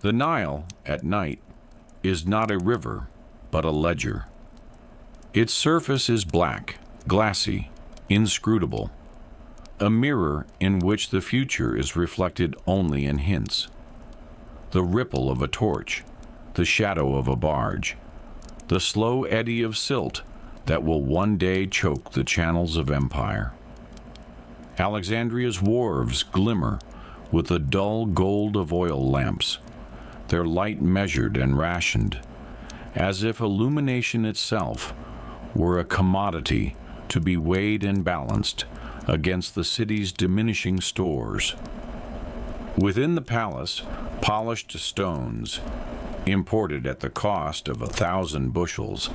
The Nile, at night, is not a river, but a ledger. Its surface is black, glassy, inscrutable, a mirror in which the future is reflected only in hints. The ripple of a torch, the shadow of a barge, the slow eddy of silt that will one day choke the channels of empire. Alexandria's wharves glimmer with the dull gold of oil lamps, their light measured and rationed, as if illumination itself were a commodity to be weighed and balanced against the city's diminishing stores. Within the palace, polished stones, imported at the cost of 1,000 bushels,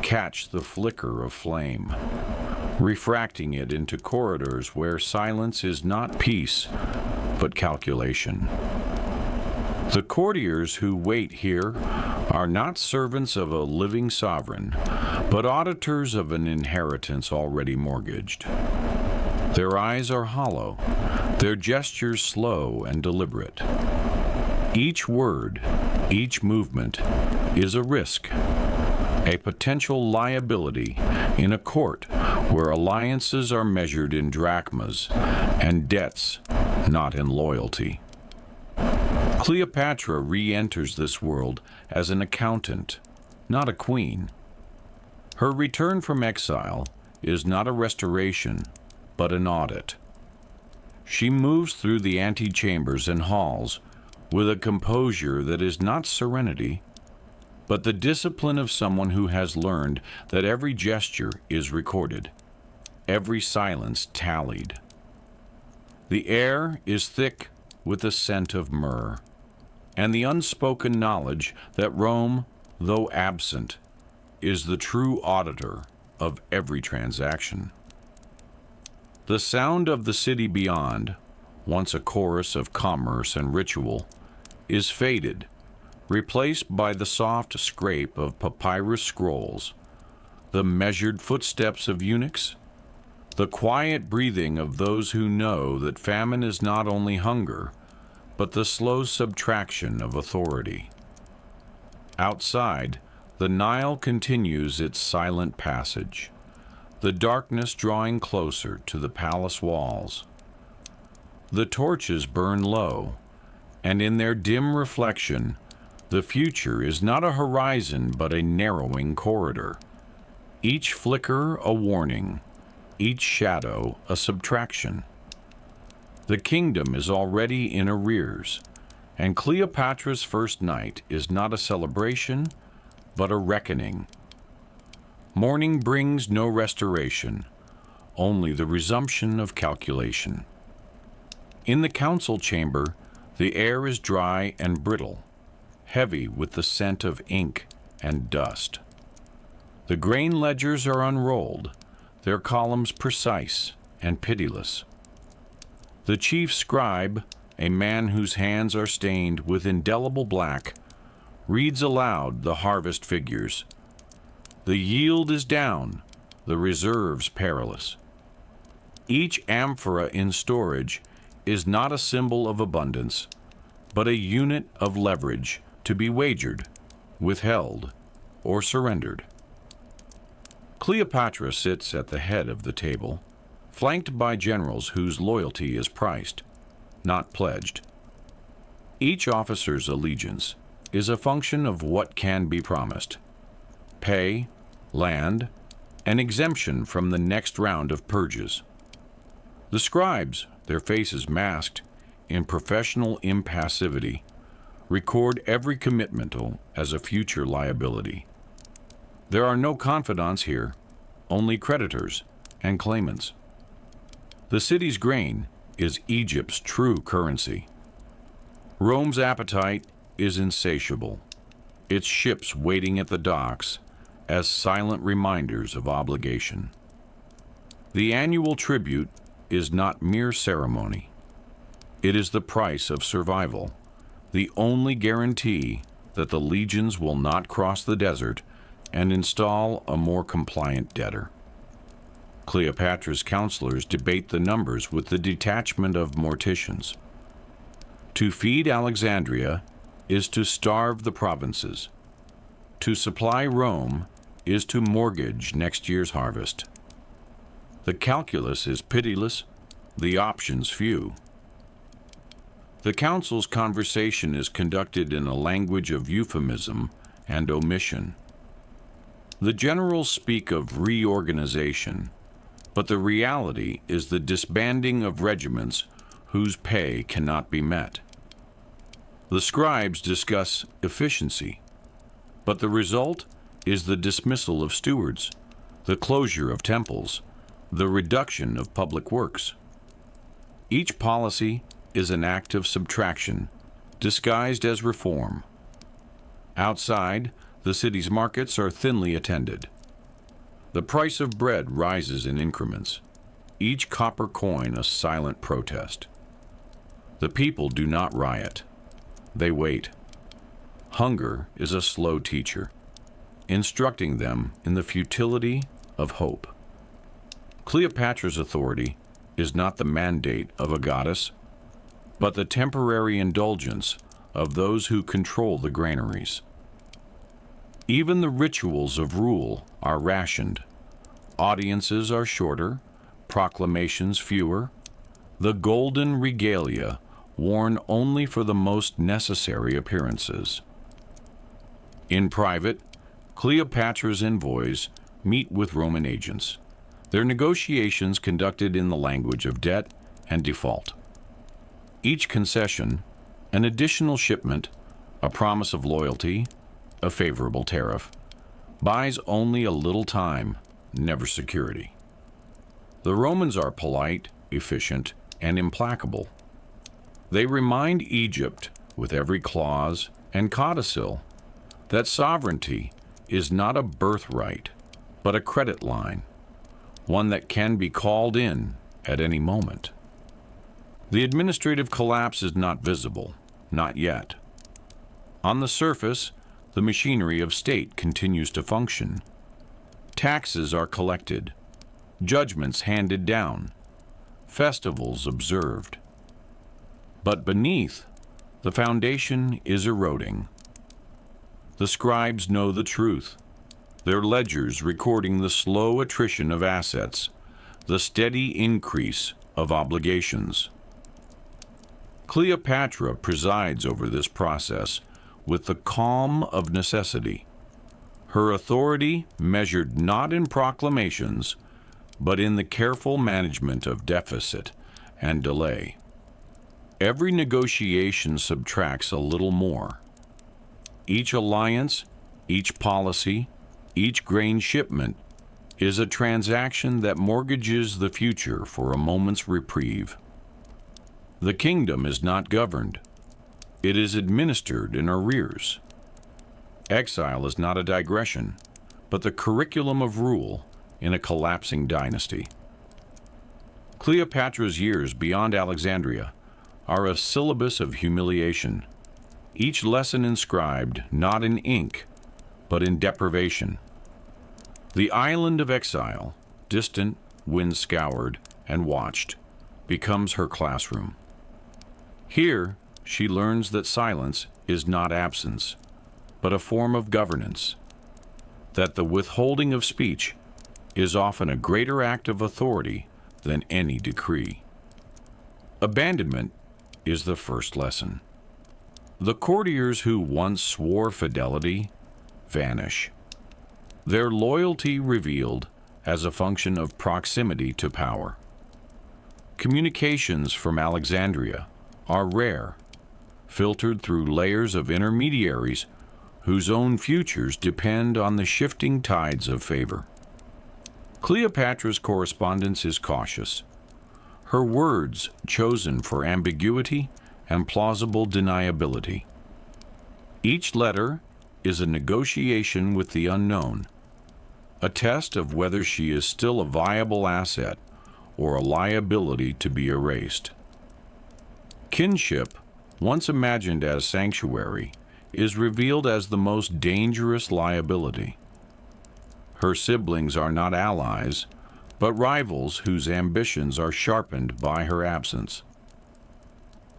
catch the flicker of flame, refracting it into corridors where silence is not peace, but calculation. The courtiers who wait here are not servants of a living sovereign, but auditors of an inheritance already mortgaged. Their eyes are hollow, their gestures slow and deliberate. Each word, each movement is a risk, a potential liability in a court where alliances are measured in drachmas and debts not in loyalty. Cleopatra re-enters this world as an accountant, not a queen. Her return from exile is not a restoration, but an audit. She moves through the antechambers and halls with a composure that is not serenity, but the discipline of someone who has learned that every gesture is recorded, every silence tallied. The air is thick with the scent of myrrh, and the unspoken knowledge that Rome, though absent, is the true auditor of every transaction. The sound of the city beyond, once a chorus of commerce and ritual, is faded, replaced by the soft scrape of papyrus scrolls, the measured footsteps of eunuchs, the quiet breathing of those who know that famine is not only hunger, but the slow subtraction of authority. Outside, the Nile continues its silent passage, the darkness drawing closer to the palace walls. The torches burn low, and in their dim reflection, the future is not a horizon but a narrowing corridor, each flicker a warning, each shadow a subtraction. The kingdom is already in arrears, and Cleopatra's first night is not a celebration, but a reckoning. Morning brings no restoration, only the resumption of calculation. In the council chamber, the air is dry and brittle, heavy with the scent of ink and dust. The grain ledgers are unrolled, their columns precise and pitiless. The chief scribe, a man whose hands are stained with indelible black, reads aloud the harvest figures. The yield is down, the reserves perilous. Each amphora in storage is not a symbol of abundance, but a unit of leverage to be wagered, withheld, or surrendered. Cleopatra sits at the head of the table, flanked by generals whose loyalty is priced, not pledged. Each officer's allegiance is a function of what can be promised: pay, land, and exemption from the next round of purges. The scribes, their faces masked in professional impassivity, record every commitment as a future liability. There are no confidants here, only creditors and claimants. The city's grain is Egypt's true currency. Rome's appetite is insatiable, its ships waiting at the docks as silent reminders of obligation. The annual tribute is not mere ceremony. It is the price of survival, the only guarantee that the legions will not cross the desert and install a more compliant debtor. Cleopatra's counselors debate the numbers with the detachment of morticians. To feed Alexandria, is to starve the provinces. To supply Rome is to mortgage next year's harvest. The calculus is pitiless, the options few. The council's conversation is conducted in a language of euphemism and omission. The generals speak of reorganization, but the reality is the disbanding of regiments whose pay cannot be met. The scribes discuss efficiency, but the result is the dismissal of stewards, the closure of temples, the reduction of public works. Each policy is an act of subtraction, disguised as reform. Outside, the city's markets are thinly attended. The price of bread rises in increments, each copper coin a silent protest. The people do not riot. They wait. Hunger is a slow teacher, instructing them in the futility of hope. Cleopatra's authority is not the mandate of a goddess, but the temporary indulgence of those who control the granaries. Even the rituals of rule are rationed. Audiences are shorter, proclamations fewer, the golden regalia worn only for the most necessary appearances. In private, Cleopatra's envoys meet with Roman agents, their negotiations conducted in the language of debt and default. Each concession, an additional shipment, a promise of loyalty, a favorable tariff, buys only a little time, never security. The Romans are polite, efficient, and implacable. They remind Egypt, with every clause and codicil, that sovereignty is not a birthright, but a credit line, one that can be called in at any moment. The administrative collapse is not visible, not yet. On the surface, the machinery of state continues to function. Taxes are collected, judgments handed down, festivals observed. But beneath, the foundation is eroding. The scribes know the truth, their ledgers recording the slow attrition of assets, the steady increase of obligations. Cleopatra presides over this process with the calm of necessity, her authority measured not in proclamations, but in the careful management of deficit and delay. Every negotiation subtracts a little more. Each alliance, each policy, each grain shipment is a transaction that mortgages the future for a moment's reprieve. The kingdom is not governed. It is administered in arrears. Exile is not a digression, but the curriculum of rule in a collapsing dynasty. Cleopatra's years beyond Alexandria are a syllabus of humiliation, each lesson inscribed not in ink, but in deprivation. The island of exile, distant, wind-scoured, and watched, becomes her classroom. Here, she learns that silence is not absence, but a form of governance, that the withholding of speech is often a greater act of authority than any decree. Abandonment is the first lesson. The courtiers who once swore fidelity vanish, their loyalty revealed as a function of proximity to power. Communications from Alexandria are rare, filtered through layers of intermediaries whose own futures depend on the shifting tides of favor. Cleopatra's correspondence is cautious, her words chosen for ambiguity and plausible deniability. Each letter is a negotiation with the unknown, a test of whether she is still a viable asset or a liability to be erased. Kinship, once imagined as sanctuary, is revealed as the most dangerous liability. Her siblings are not allies, but rivals whose ambitions are sharpened by her absence.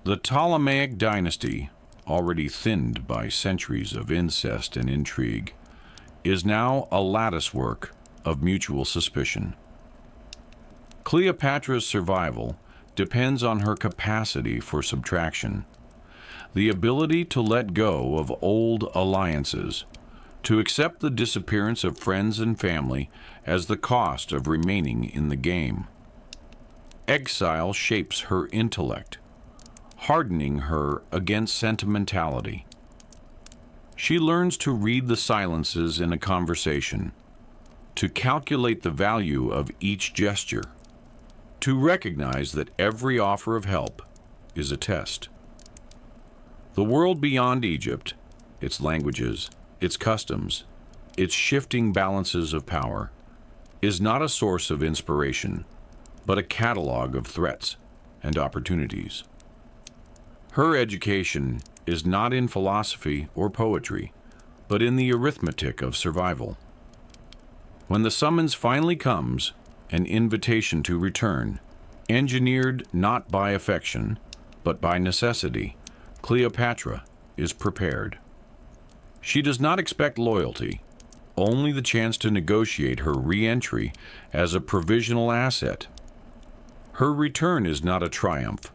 The Ptolemaic dynasty, already thinned by centuries of incest and intrigue, is now a latticework of mutual suspicion. Cleopatra's survival depends on her capacity for subtraction, the ability to let go of old alliances, to accept the disappearance of friends and family as the cost of remaining in the game. Exile shapes her intellect, hardening her against sentimentality. She learns to read the silences in a conversation, to calculate the value of each gesture, to recognize that every offer of help is a test. The world beyond Egypt, its languages, its customs, its shifting balances of power, is not a source of inspiration, but a catalog of threats and opportunities. Her education is not in philosophy or poetry, but in the arithmetic of survival. When the summons finally comes, an invitation to return, engineered not by affection, but by necessity, Cleopatra is prepared. She does not expect loyalty, only the chance to negotiate her re-entry as a provisional asset. Her return is not a triumph,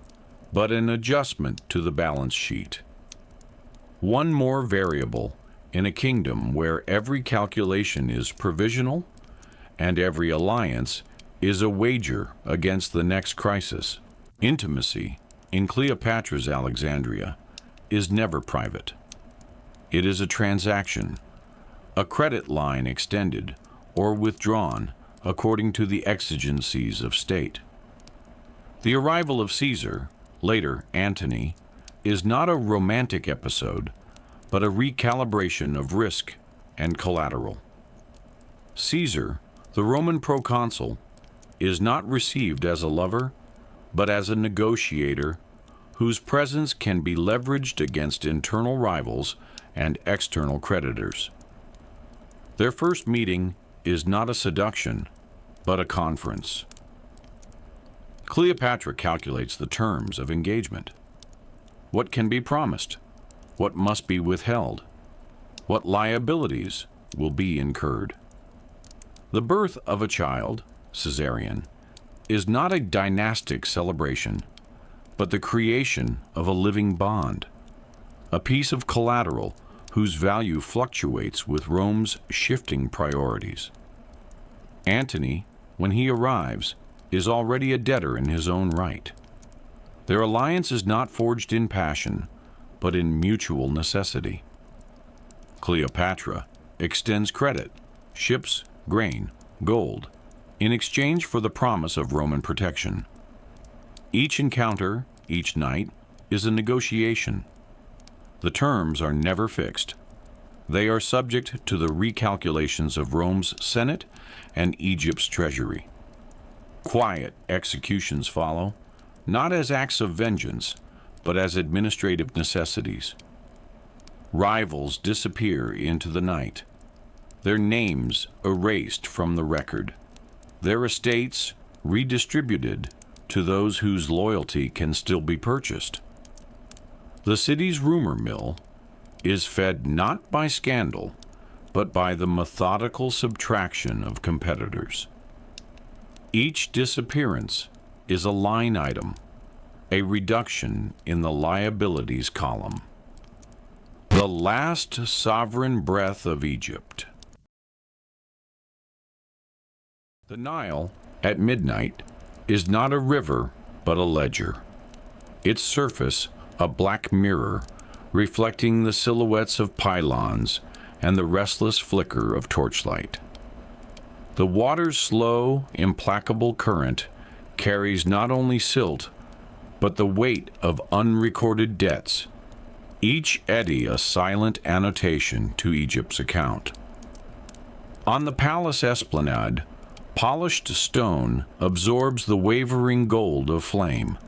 but an adjustment to the balance sheet. One more variable in a kingdom where every calculation is provisional and every alliance is a wager against the next crisis. Intimacy in Cleopatra's Alexandria is never private. It is a transaction, a credit line extended or withdrawn according to the exigencies of state. The arrival of Caesar, later Antony, is not a romantic episode, but a recalibration of risk and collateral. Caesar, the Roman proconsul, is not received as a lover, but as a negotiator whose presence can be leveraged against internal rivals and external creditors. Their first meeting is not a seduction, but a conference. Cleopatra calculates the terms of engagement. What can be promised? What must be withheld? What liabilities will be incurred? The birth of a child, Caesarian, is not a dynastic celebration, but the creation of a living bond, a piece of collateral whose value fluctuates with Rome's shifting priorities. Antony, when he arrives, is already a debtor in his own right. Their alliance is not forged in passion, but in mutual necessity. Cleopatra extends credit, ships, grain, gold, in exchange for the promise of Roman protection. Each encounter, each night, is a negotiation. The terms are never fixed. They are subject to the recalculations of Rome's Senate and Egypt's treasury. Quiet executions follow, not as acts of vengeance, but as administrative necessities. Rivals disappear into the night, their names erased from the record, their estates redistributed to those whose loyalty can still be purchased. The city's rumor mill is fed not by scandal, but by the methodical subtraction of competitors. Each disappearance is a line item, a reduction in the liabilities column. The last sovereign breath of Egypt. The Nile, at midnight, is not a river, but a ledger. Its surface, a black mirror, reflecting the silhouettes of pylons and the restless flicker of torchlight. The water's slow, implacable current carries not only silt, but the weight of unrecorded debts, each eddy a silent annotation to Egypt's account. On the palace esplanade, polished stone absorbs the wavering gold of flame,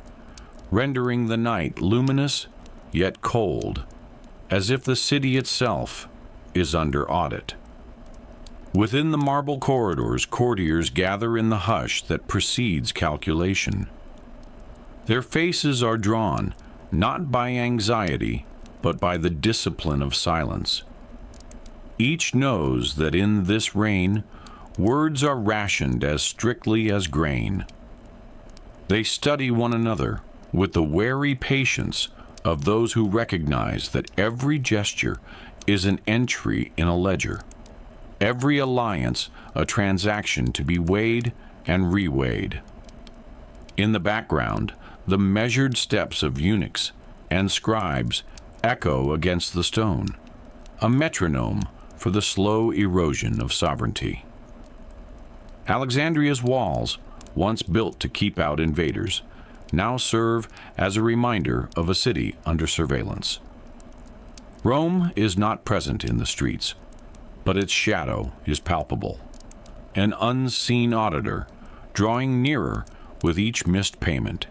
rendering the night luminous yet cold, as if the city itself is under audit. Within the marble corridors, courtiers gather in the hush that precedes calculation. Their faces are drawn not by anxiety, but by the discipline of silence. Each knows that in this reign, words are rationed as strictly as grain. They study one another with the wary patience of those who recognize that every gesture is an entry in a ledger, every alliance a transaction to be weighed and reweighed. In the background, the measured steps of eunuchs and scribes echo against the stone, a metronome for the slow erosion of sovereignty. Alexandria's walls, once built to keep out invaders, now serve as a reminder of a city under surveillance. Rome is not present in the streets, but its shadow is palpable, an unseen auditor drawing nearer with each missed payment,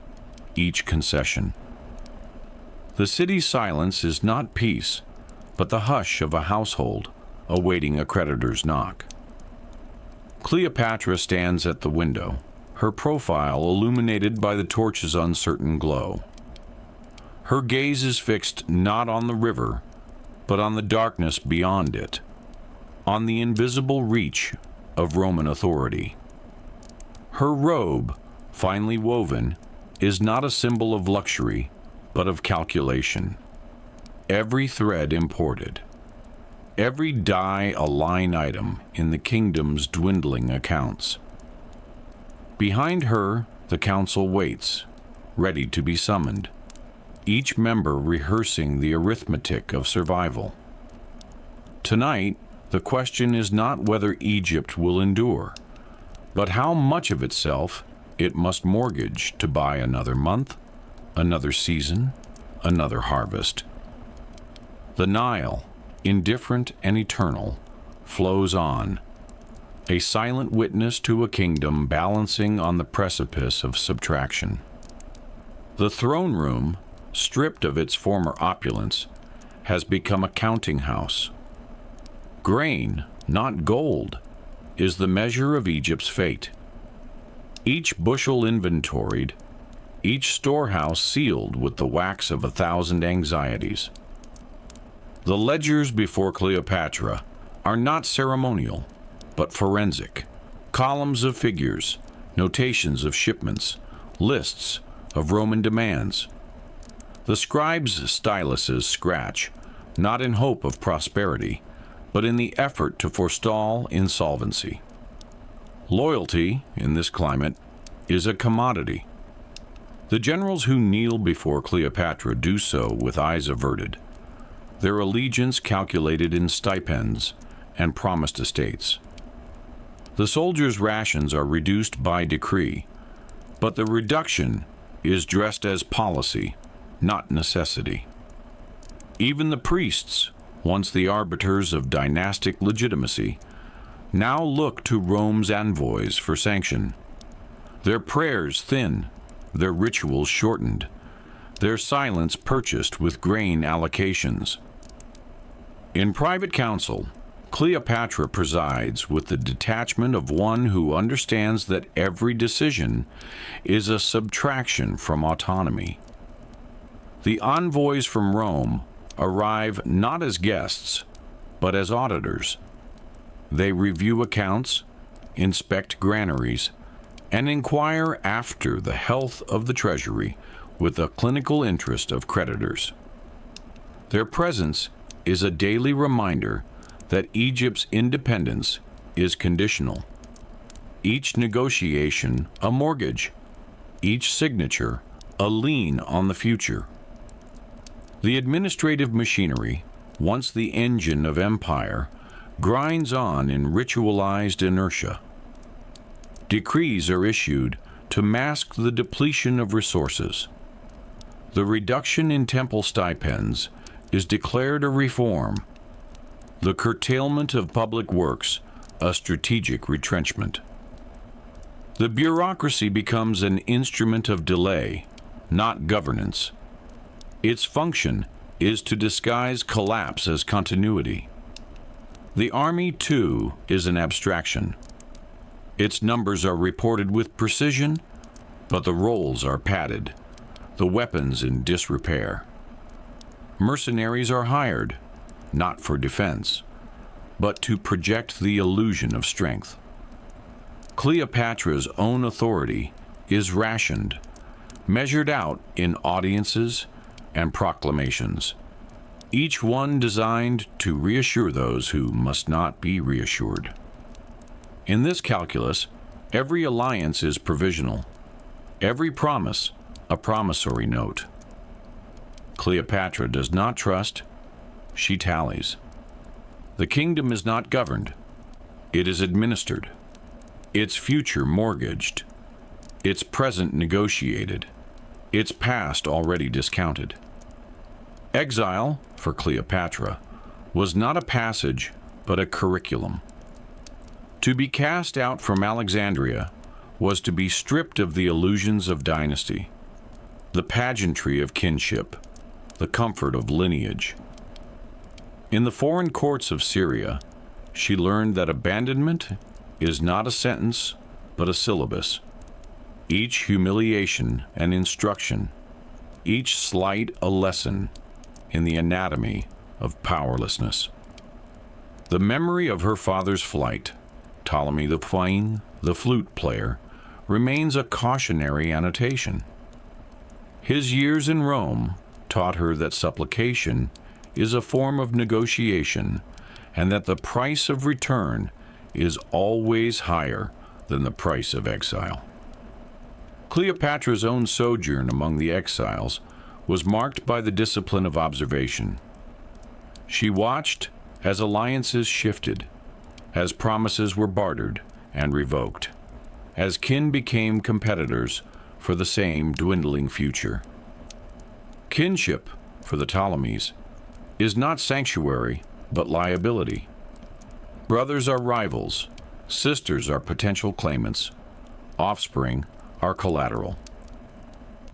each concession. The city's silence is not peace, but the hush of a household awaiting a creditor's knock. Cleopatra stands at the window, her profile illuminated by the torch's uncertain glow. Her gaze is fixed not on the river, but on the darkness beyond it, on the invisible reach of Roman authority. Her robe, finely woven, is not a symbol of luxury, but of calculation. Every thread imported, every dye a line item in the kingdom's dwindling accounts. Behind her, the council waits, ready to be summoned, each member rehearsing the arithmetic of survival. Tonight, the question is not whether Egypt will endure, but how much of itself it must mortgage to buy another month, another season, another harvest. The Nile, indifferent and eternal, flows on, a silent witness to a kingdom balancing on the precipice of subtraction. The throne room, stripped of its former opulence, has become a counting house. Grain, not gold, is the measure of Egypt's fate. Each bushel inventoried, each storehouse sealed with the wax of 1,000 anxieties. The ledgers before Cleopatra are not ceremonial, but forensic. Columns of figures, notations of shipments, lists of Roman demands. The scribes' styluses scratch, not in hope of prosperity, but in the effort to forestall insolvency. Loyalty, in this climate, is a commodity. The generals who kneel before Cleopatra do so with eyes averted, their allegiance calculated in stipends and promised estates. The soldiers' rations are reduced by decree, but the reduction is dressed as policy, not necessity. Even the priests, once the arbiters of dynastic legitimacy, now look to Rome's envoys for sanction. Their prayers thin, their rituals shortened, their silence purchased with grain allocations. In private council, Cleopatra presides with the detachment of one who understands that every decision is a subtraction from autonomy. The envoys from Rome arrive not as guests, but as auditors. They review accounts, inspect granaries, and inquire after the health of the treasury with the clinical interest of creditors. Their presence is a daily reminder that Egypt's independence is conditional. Each negotiation a mortgage, each signature a lien on the future. The administrative machinery, once the engine of empire, grinds on in ritualized inertia. Decrees are issued to mask the depletion of resources. The reduction in temple stipends is declared a reform, the curtailment of public works a strategic retrenchment. The bureaucracy becomes an instrument of delay, not governance. Its function is to disguise collapse as continuity. The army, too, is an abstraction. Its numbers are reported with precision, but the rolls are padded, the weapons in disrepair. Mercenaries are hired, not for defense, but to project the illusion of strength. Cleopatra's own authority is rationed, measured out in audiences and proclamations, each one designed to reassure those who must not be reassured. In this calculus, every alliance is provisional, every promise a promissory note. Cleopatra does not trust, she tallies. The kingdom is not governed, it is administered, its future mortgaged, its present negotiated, its past already discounted. Exile, for Cleopatra, was not a passage, but a curriculum. To be cast out from Alexandria was to be stripped of the illusions of dynasty, the pageantry of kinship, the comfort of lineage. In the foreign courts of Syria, she learned that abandonment is not a sentence, but a syllabus. Each humiliation an instruction, each slight a lesson in the anatomy of powerlessness. The memory of her father's flight, Ptolemy the Plain, the flute player, remains a cautionary annotation. His years in Rome taught her that supplication is a form of negotiation, and that the price of return is always higher than the price of exile. Cleopatra's own sojourn among the exiles was marked by the discipline of observation. She watched as alliances shifted, as promises were bartered and revoked, as kin became competitors for the same dwindling future. Kinship, for the Ptolemies, is not sanctuary, but liability. Brothers are rivals, sisters are potential claimants, offspring are collateral.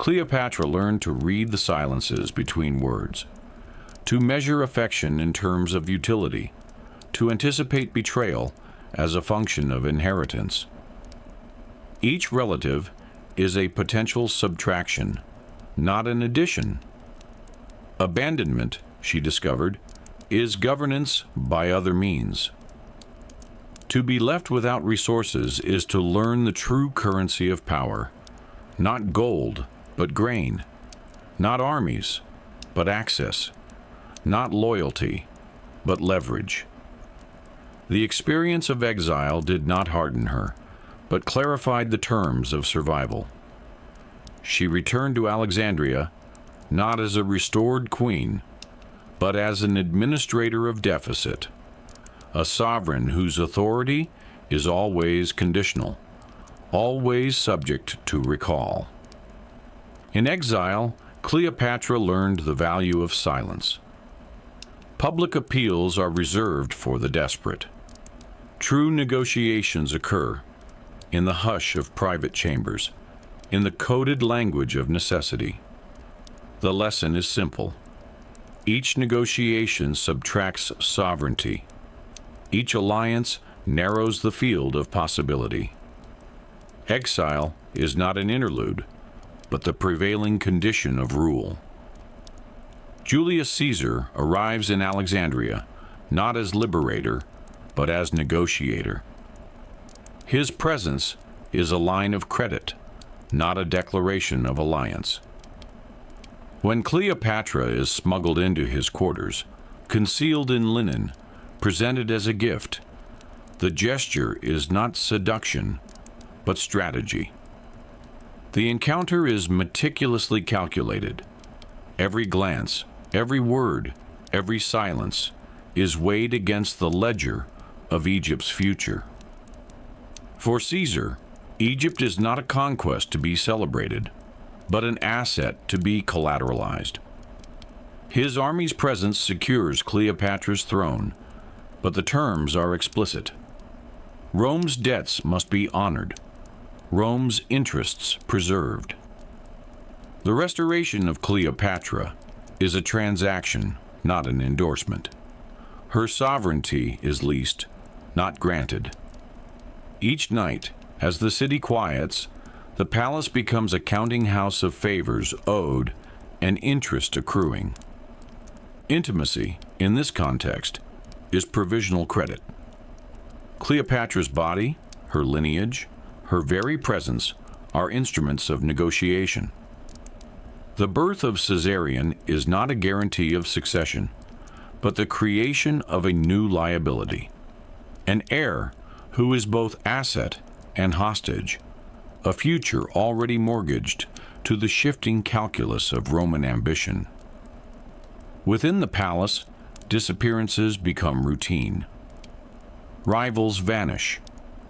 Cleopatra learned to read the silences between words, to measure affection in terms of utility, to anticipate betrayal as a function of inheritance. Each relative is a potential subtraction, not an addition. Abandonment, she discovered, is governance by other means. To be left without resources is to learn the true currency of power, not gold, but grain, not armies, but access, not loyalty, but leverage. The experience of exile did not harden her, but clarified the terms of survival. She returned to Alexandria not as a restored queen, but as an administrator of deficit, a sovereign whose authority is always conditional, always subject to recall. In exile, Cleopatra learned the value of silence. Public appeals are reserved for the desperate. True negotiations occur in the hush of private chambers, in the coded language of necessity. The lesson is simple. Each negotiation subtracts sovereignty. Each alliance narrows the field of possibility. Exile is not an interlude, but the prevailing condition of rule. Julius Caesar arrives in Alexandria not as liberator, but as negotiator. His presence is a line of credit, not a declaration of alliance. When Cleopatra is smuggled into his quarters, concealed in linen, presented as a gift, the gesture is not seduction, but strategy. The encounter is meticulously calculated. Every glance, every word, every silence is weighed against the ledger of Egypt's future. For Caesar, Egypt is not a conquest to be celebrated, but an asset to be collateralized. His army's presence secures Cleopatra's throne, but the terms are explicit. Rome's debts must be honored, Rome's interests preserved. The restoration of Cleopatra is a transaction, not an endorsement. Her sovereignty is leased, not granted. Each night, as the city quiets, the palace becomes a counting house of favors owed and interest accruing. Intimacy, in this context, is provisional credit. Cleopatra's body, her lineage, her very presence are instruments of negotiation. The birth of Caesarion is not a guarantee of succession, but the creation of a new liability, an heir who is both asset and hostage, a future already mortgaged to the shifting calculus of Roman ambition. Within the palace, disappearances become routine. Rivals vanish,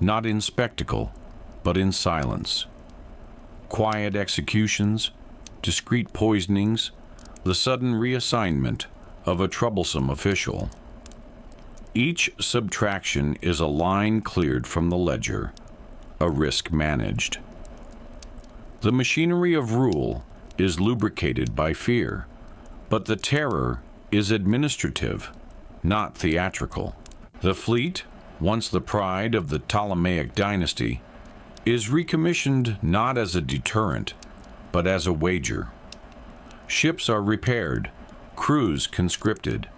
not in spectacle, but in silence. Quiet executions, discreet poisonings, the sudden reassignment of a troublesome official. Each subtraction is a line cleared from the ledger, a risk managed. The machinery of rule is lubricated by fear, but the terror is administrative, not theatrical. The fleet, once the pride of the Ptolemaic dynasty, is recommissioned not as a deterrent, but as a wager. Ships are repaired, crews conscripted,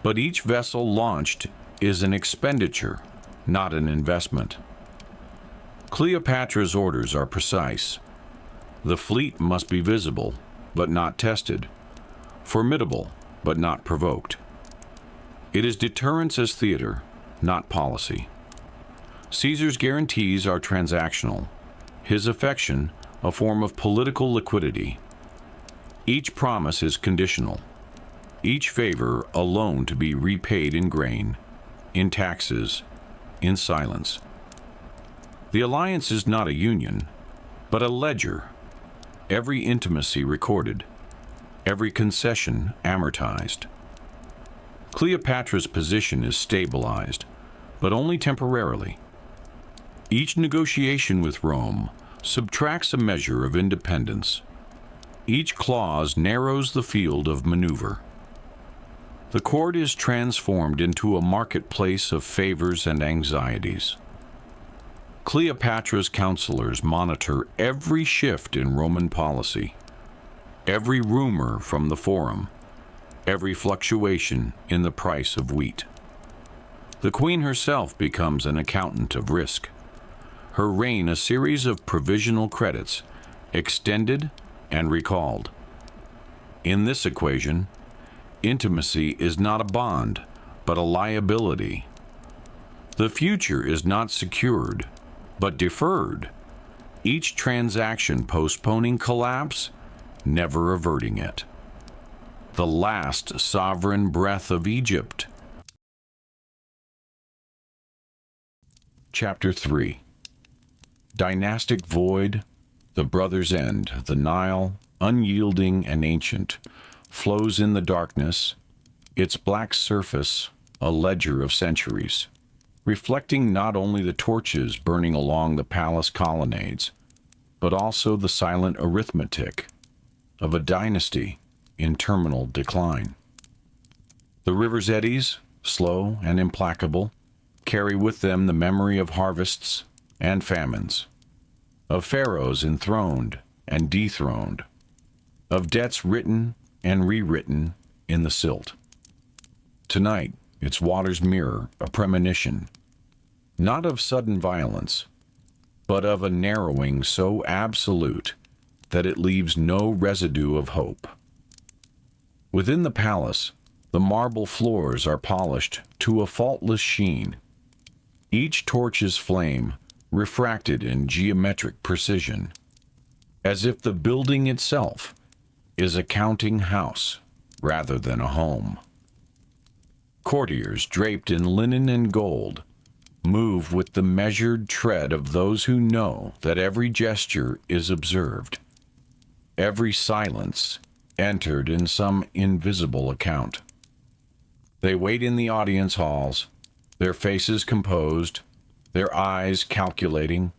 but each vessel launched is an expenditure, not an investment. Cleopatra's orders are precise. The fleet must be visible, but not tested, formidable, but not provoked. It is deterrence as theater, not policy. Caesar's guarantees are transactional, his affection a form of political liquidity. Each promise is conditional, each favor a loan to be repaid in grain, in taxes, in silence. The alliance is not a union, but a ledger, every intimacy recorded, every concession amortized. Cleopatra's position is stabilized, but only temporarily. Each negotiation with Rome subtracts a measure of independence. Each clause narrows the field of maneuver. The court is transformed into a marketplace of favors and anxieties. Cleopatra's counselors monitor every shift in Roman policy, every rumor from the forum, every fluctuation in the price of wheat. The queen herself becomes an accountant of risk. Her reign a series of provisional credits, extended and recalled. In this equation, intimacy is not a bond, but a liability. The future is not secured, but deferred, each transaction postponing collapse, never averting it. The last sovereign breath of Egypt. Chapter 3. Dynastic void, the brother's end, the Nile, unyielding and ancient, flows in the darkness, its black surface a ledger of centuries, reflecting not only the torches burning along the palace colonnades, but also the silent arithmetic of a dynasty in terminal decline. The river's eddies, slow and implacable, carry with them the memory of harvests and famines, of pharaohs enthroned and dethroned, of debts written and rewritten in the silt. Tonight, its waters mirror a premonition, not of sudden violence, but of a narrowing so absolute that it leaves no residue of hope. Within the palace, the marble floors are polished to a faultless sheen, each torch's flame refracted in geometric precision, as if the building itself is a counting house rather than a home. Courtiers draped in linen and gold move with the measured tread of those who know that every gesture is observed, every silence entered in some invisible account. They wait in the audience halls, their faces composed, their eyes calculating,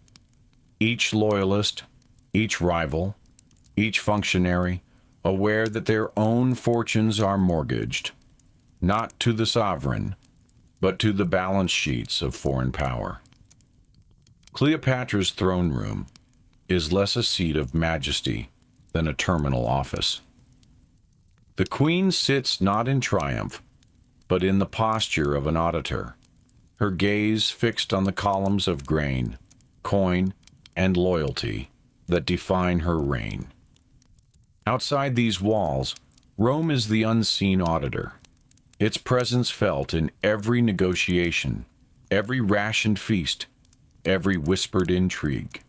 each loyalist, each rival, each functionary, aware that their own fortunes are mortgaged, not to the sovereign, but to the balance sheets of foreign power. Cleopatra's throne room is less a seat of majesty than a terminal office. The queen sits not in triumph, but in the posture of an auditor, her gaze fixed on the columns of grain, coin, and loyalty that define her reign. Outside these walls, Rome is the unseen auditor, its presence felt in every negotiation, every rationed feast, every whispered intrigue.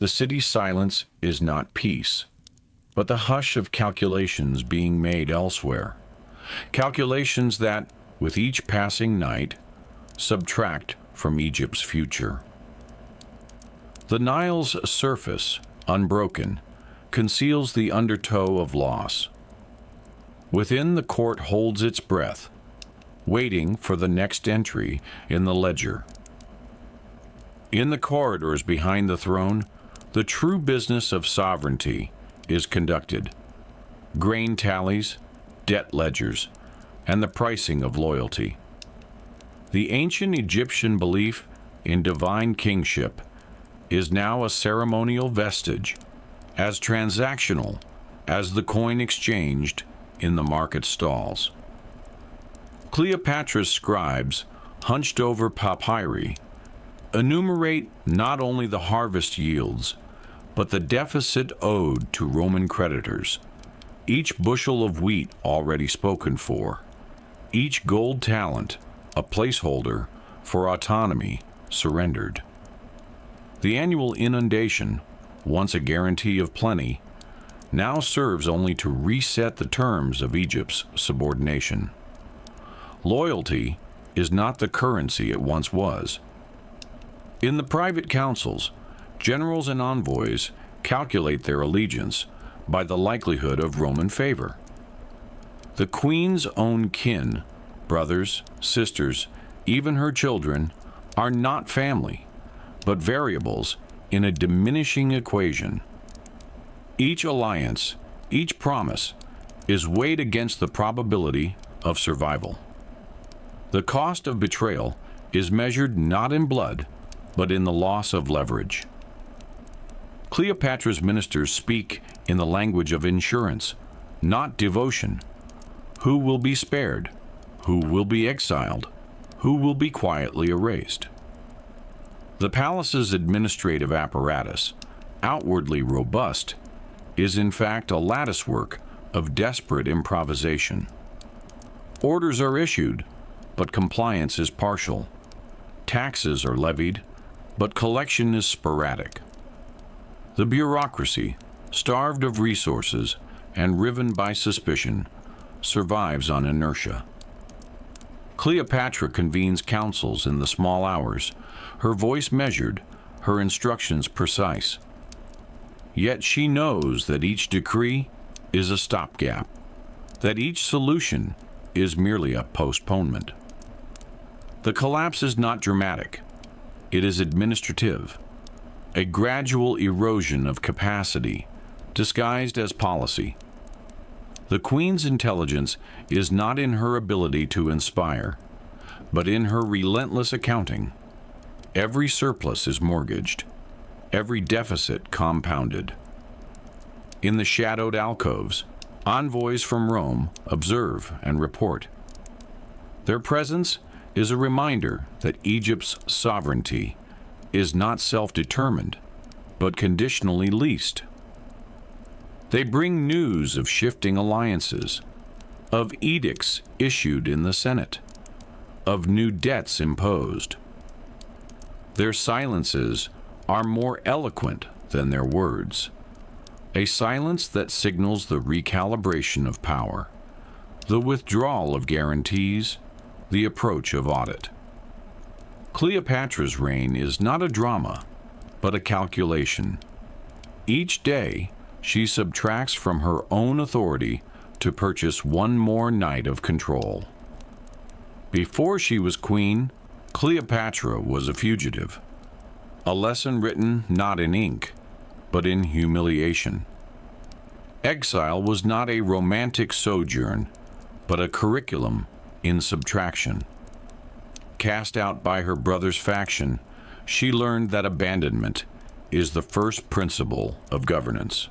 The city's silence is not peace, but the hush of calculations being made elsewhere, calculations that, with each passing night, subtract from Egypt's future. The Nile's surface, unbroken, conceals the undertow of loss. Within, the court holds its breath, waiting for the next entry in the ledger. In the corridors behind the throne, the true business of sovereignty is conducted. Grain tallies, debt ledgers, and the pricing of loyalty. The ancient Egyptian belief in divine kingship is now a ceremonial vestige, as transactional as the coin exchanged in the market stalls. Cleopatra's scribes, hunched over papyri, enumerate not only the harvest yields, but the deficit owed to Roman creditors, each bushel of wheat already spoken for, each gold talent a placeholder for autonomy surrendered. The annual inundation, once a guarantee of plenty, now serves only to reset the terms of Egypt's subordination. Loyalty is not the currency it once was. In the private councils, generals and envoys calculate their allegiance by the likelihood of Roman favor. The queen's own kin, brothers, sisters, even her children, are not family, but variables in a diminishing equation. Each alliance, each promise, is weighed against the probability of survival. The cost of betrayal is measured not in blood, but in the loss of leverage. Cleopatra's ministers speak in the language of insurance, not devotion. Who will be spared? Who will be exiled? Who will be quietly erased? The palace's administrative apparatus, outwardly robust, is in fact a latticework of desperate improvisation. Orders are issued, but compliance is partial. Taxes are levied, but collection is sporadic. The bureaucracy, starved of resources and riven by suspicion, survives on inertia. Cleopatra convenes councils in the small hours, her voice measured, her instructions precise. Yet she knows that each decree is a stopgap, that each solution is merely a postponement. The collapse is not dramatic. It is administrative, a gradual erosion of capacity disguised as policy. The queen's intelligence is not in her ability to inspire, but in her relentless accounting. Every surplus is mortgaged, every deficit compounded. In the shadowed alcoves, envoys from Rome observe and report. Their presence is a reminder that Egypt's sovereignty is not self-determined, but conditionally leased. They bring news of shifting alliances, of edicts issued in the Senate, of new debts imposed. Their silences are more eloquent than their words, a silence that signals the recalibration of power, the withdrawal of guarantees, the approach of audit. Cleopatra's reign is not a drama, but a calculation. Each day, she subtracts from her own authority to purchase one more night of control. Before she was queen, Cleopatra was a fugitive, a lesson written not in ink, but in humiliation. Exile was not a romantic sojourn, but a curriculum in subtraction. Cast out by her brother's faction, she learned that abandonment is the first principle of governance.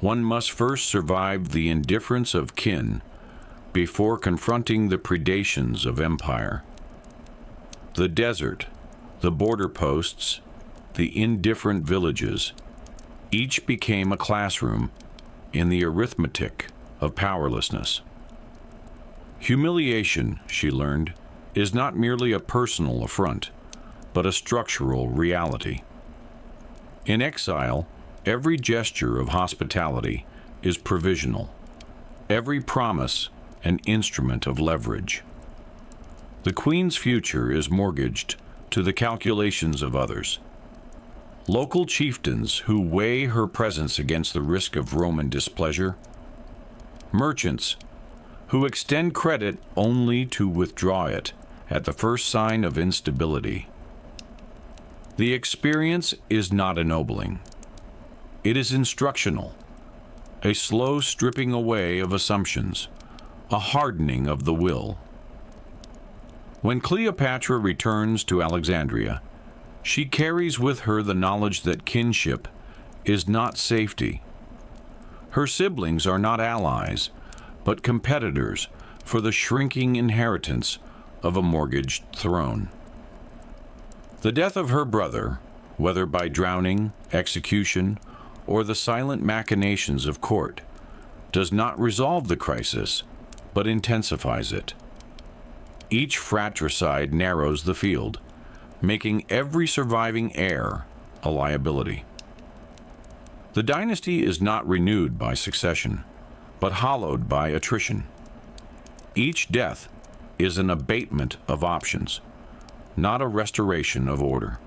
one must first survive the indifference of kin before confronting the predations of empire. The desert, the border posts, the indifferent villages, each became a classroom in the arithmetic of powerlessness. Humiliation, she learned, is not merely a personal affront, but a structural reality. In exile, every gesture of hospitality is provisional, every promise an instrument of leverage. The queen's future is mortgaged to the calculations of others. Local chieftains who weigh her presence against the risk of Roman displeasure, merchants who extend credit only to withdraw it at the first sign of instability. The experience is not ennobling. It is instructional, a slow stripping away of assumptions, a hardening of the will. When Cleopatra returns to Alexandria, she carries with her the knowledge that kinship is not safety. Her siblings are not allies, but competitors for the shrinking inheritance of a mortgaged throne. The death of her brother, whether by drowning, execution, or the silent machinations of court, does not resolve the crisis, but intensifies it. Each fratricide narrows the field, making every surviving heir a liability. The dynasty is not renewed by succession, but hollowed by attrition. Each death is an abatement of options, not a restoration of order.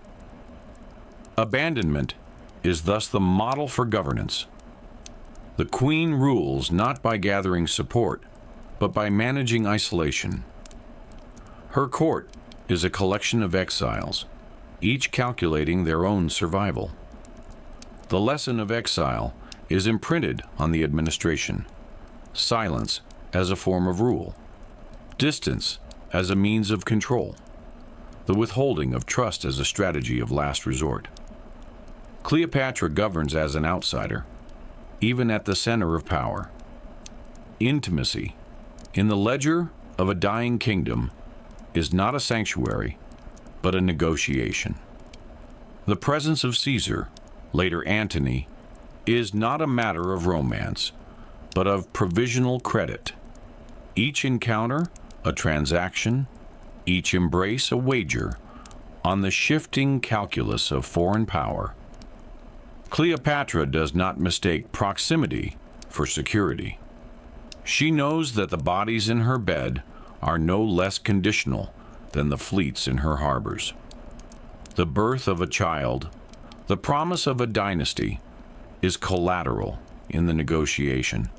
Abandonment is thus the model for governance. The queen rules not by gathering support, but by managing isolation. Her court is a collection of exiles, each calculating their own survival. The lesson of exile is imprinted on the administration: silence as a form of rule, distance as a means of control, the withholding of trust as a strategy of last resort. Cleopatra governs as an outsider, even at the center of power. Intimacy, in the ledger of a dying kingdom, is not a sanctuary, but a negotiation. The presence of Caesar, later Antony, is not a matter of romance, but of provisional credit. Each encounter, a transaction, each embrace, a wager on the shifting calculus of foreign power. Cleopatra does not mistake proximity for security. She knows that the bodies in her bed are no less conditional than the fleets in her harbors. The birth of a child, the promise of a dynasty, is collateral in the negotiation,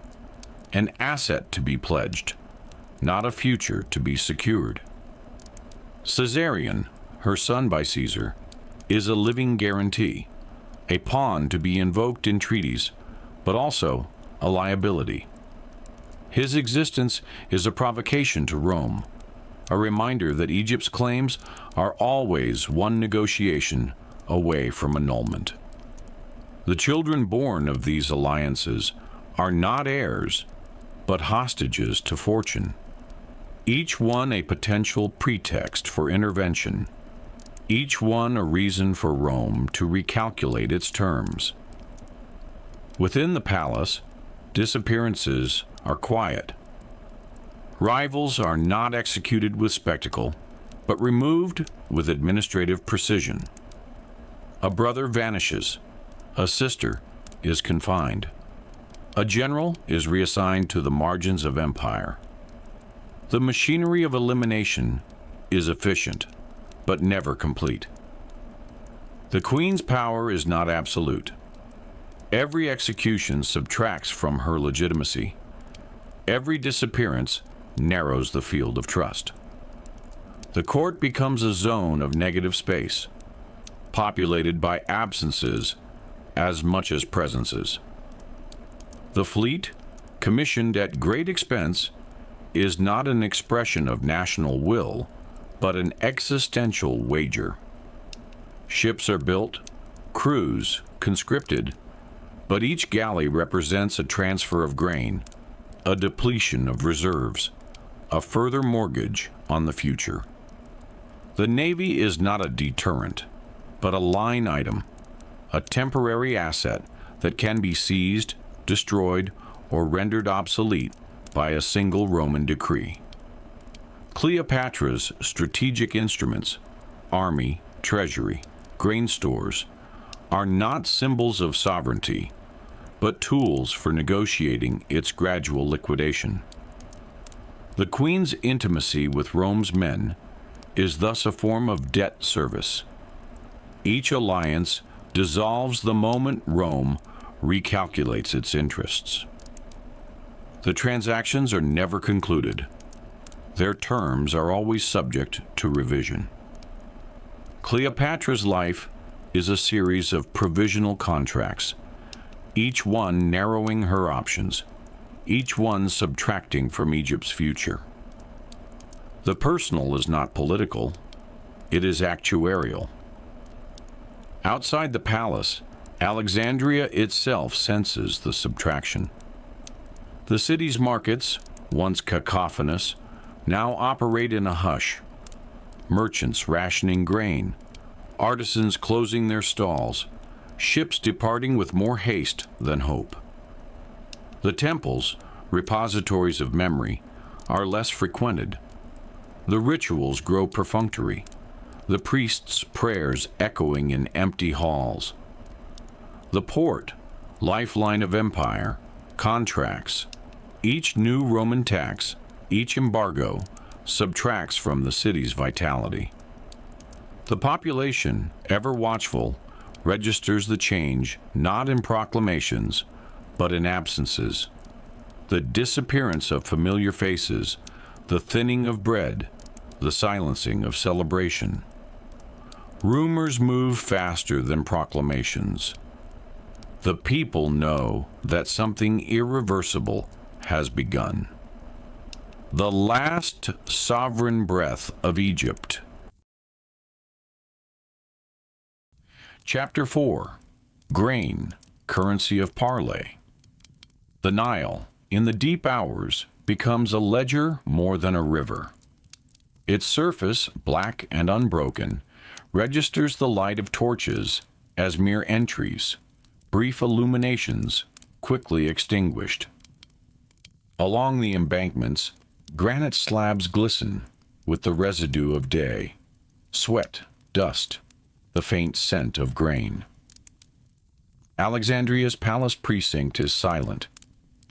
an asset to be pledged, not a future to be secured. Caesarion, her son by Caesar, is a living guarantee, a pawn to be invoked in treaties, but also a liability. His existence is a provocation to Rome, a reminder that Egypt's claims are always one negotiation away from annulment. The children born of these alliances are not heirs, but hostages to fortune, each one a potential pretext for intervention, each one a reason for Rome to recalculate its terms. Within the palace, disappearances are quiet. Rivals are not executed with spectacle, but removed with administrative precision. A brother vanishes, a sister is confined, a general is reassigned to the margins of empire. The machinery of elimination is efficient, but never complete. The queen's power is not absolute. Every execution subtracts from her legitimacy. Every disappearance narrows the field of trust. The court becomes a zone of negative space, populated by absences as much as presences. The fleet, commissioned at great expense, is not an expression of national will, but an existential wager. Ships are built, crews conscripted, But each galley represents a transfer of grain, a depletion of reserves, a further mortgage on the future. The Navy is not a deterrent, but a line item, a temporary asset that can be seized, destroyed, or rendered obsolete by a single Roman decree. Cleopatra's strategic instruments, army, treasury, grain stores, are not symbols of sovereignty, but tools for negotiating its gradual liquidation. The Queen's intimacy with Rome's men is thus a form of debt service. Each alliance dissolves the moment Rome recalculates its interests. The transactions are never concluded. Their terms are always subject to revision. Cleopatra's life is a series of provisional contracts, each one narrowing her options, each one subtracting from Egypt's future. The personal is not political, it is actuarial. Outside the palace, Alexandria itself senses the subtraction. The city's markets, once cacophonous, now operate in a hush. Merchants rationing grain, artisans closing their stalls, ships departing with more haste than hope. The temples, repositories of memory, are less frequented. The rituals grow perfunctory, the priests' prayers echoing in empty halls. The port, lifeline of empire, contracts, each new Roman tax, each embargo, subtracts from the city's vitality. The population, ever watchful, registers the change not in proclamations, but in absences. The disappearance of familiar faces, the thinning of bread, the silencing of celebration. Rumors move faster than proclamations. The people know that something irreversible has begun. The last sovereign breath of Egypt. Chapter 4. Grain, currency of Parley. The Nile, in the deep hours, becomes a ledger more than a river. Its surface, black and unbroken, registers the light of torches as mere entries, brief illuminations, quickly extinguished. Along the embankments, granite slabs glisten with the residue of day, sweat, dust, the faint scent of grain. Alexandria's palace precinct is silent,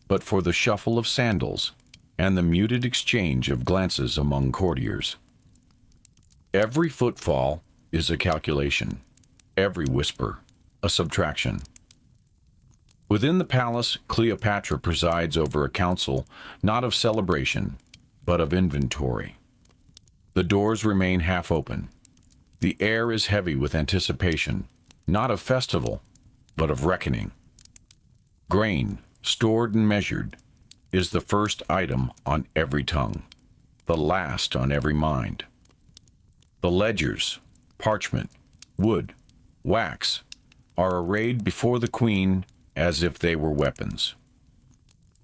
but for the shuffle of sandals and the muted exchange of glances among courtiers. Every footfall is a calculation, every whisper a subtraction. Within the palace, Cleopatra presides over a council not of celebration, but of inventory. The doors remain half open. The air is heavy with anticipation, not of festival, but of reckoning. Grain, stored and measured, is the first item on every tongue, the last on every mind. The ledgers, parchment, wood, wax, are arrayed before the queen as if they were weapons.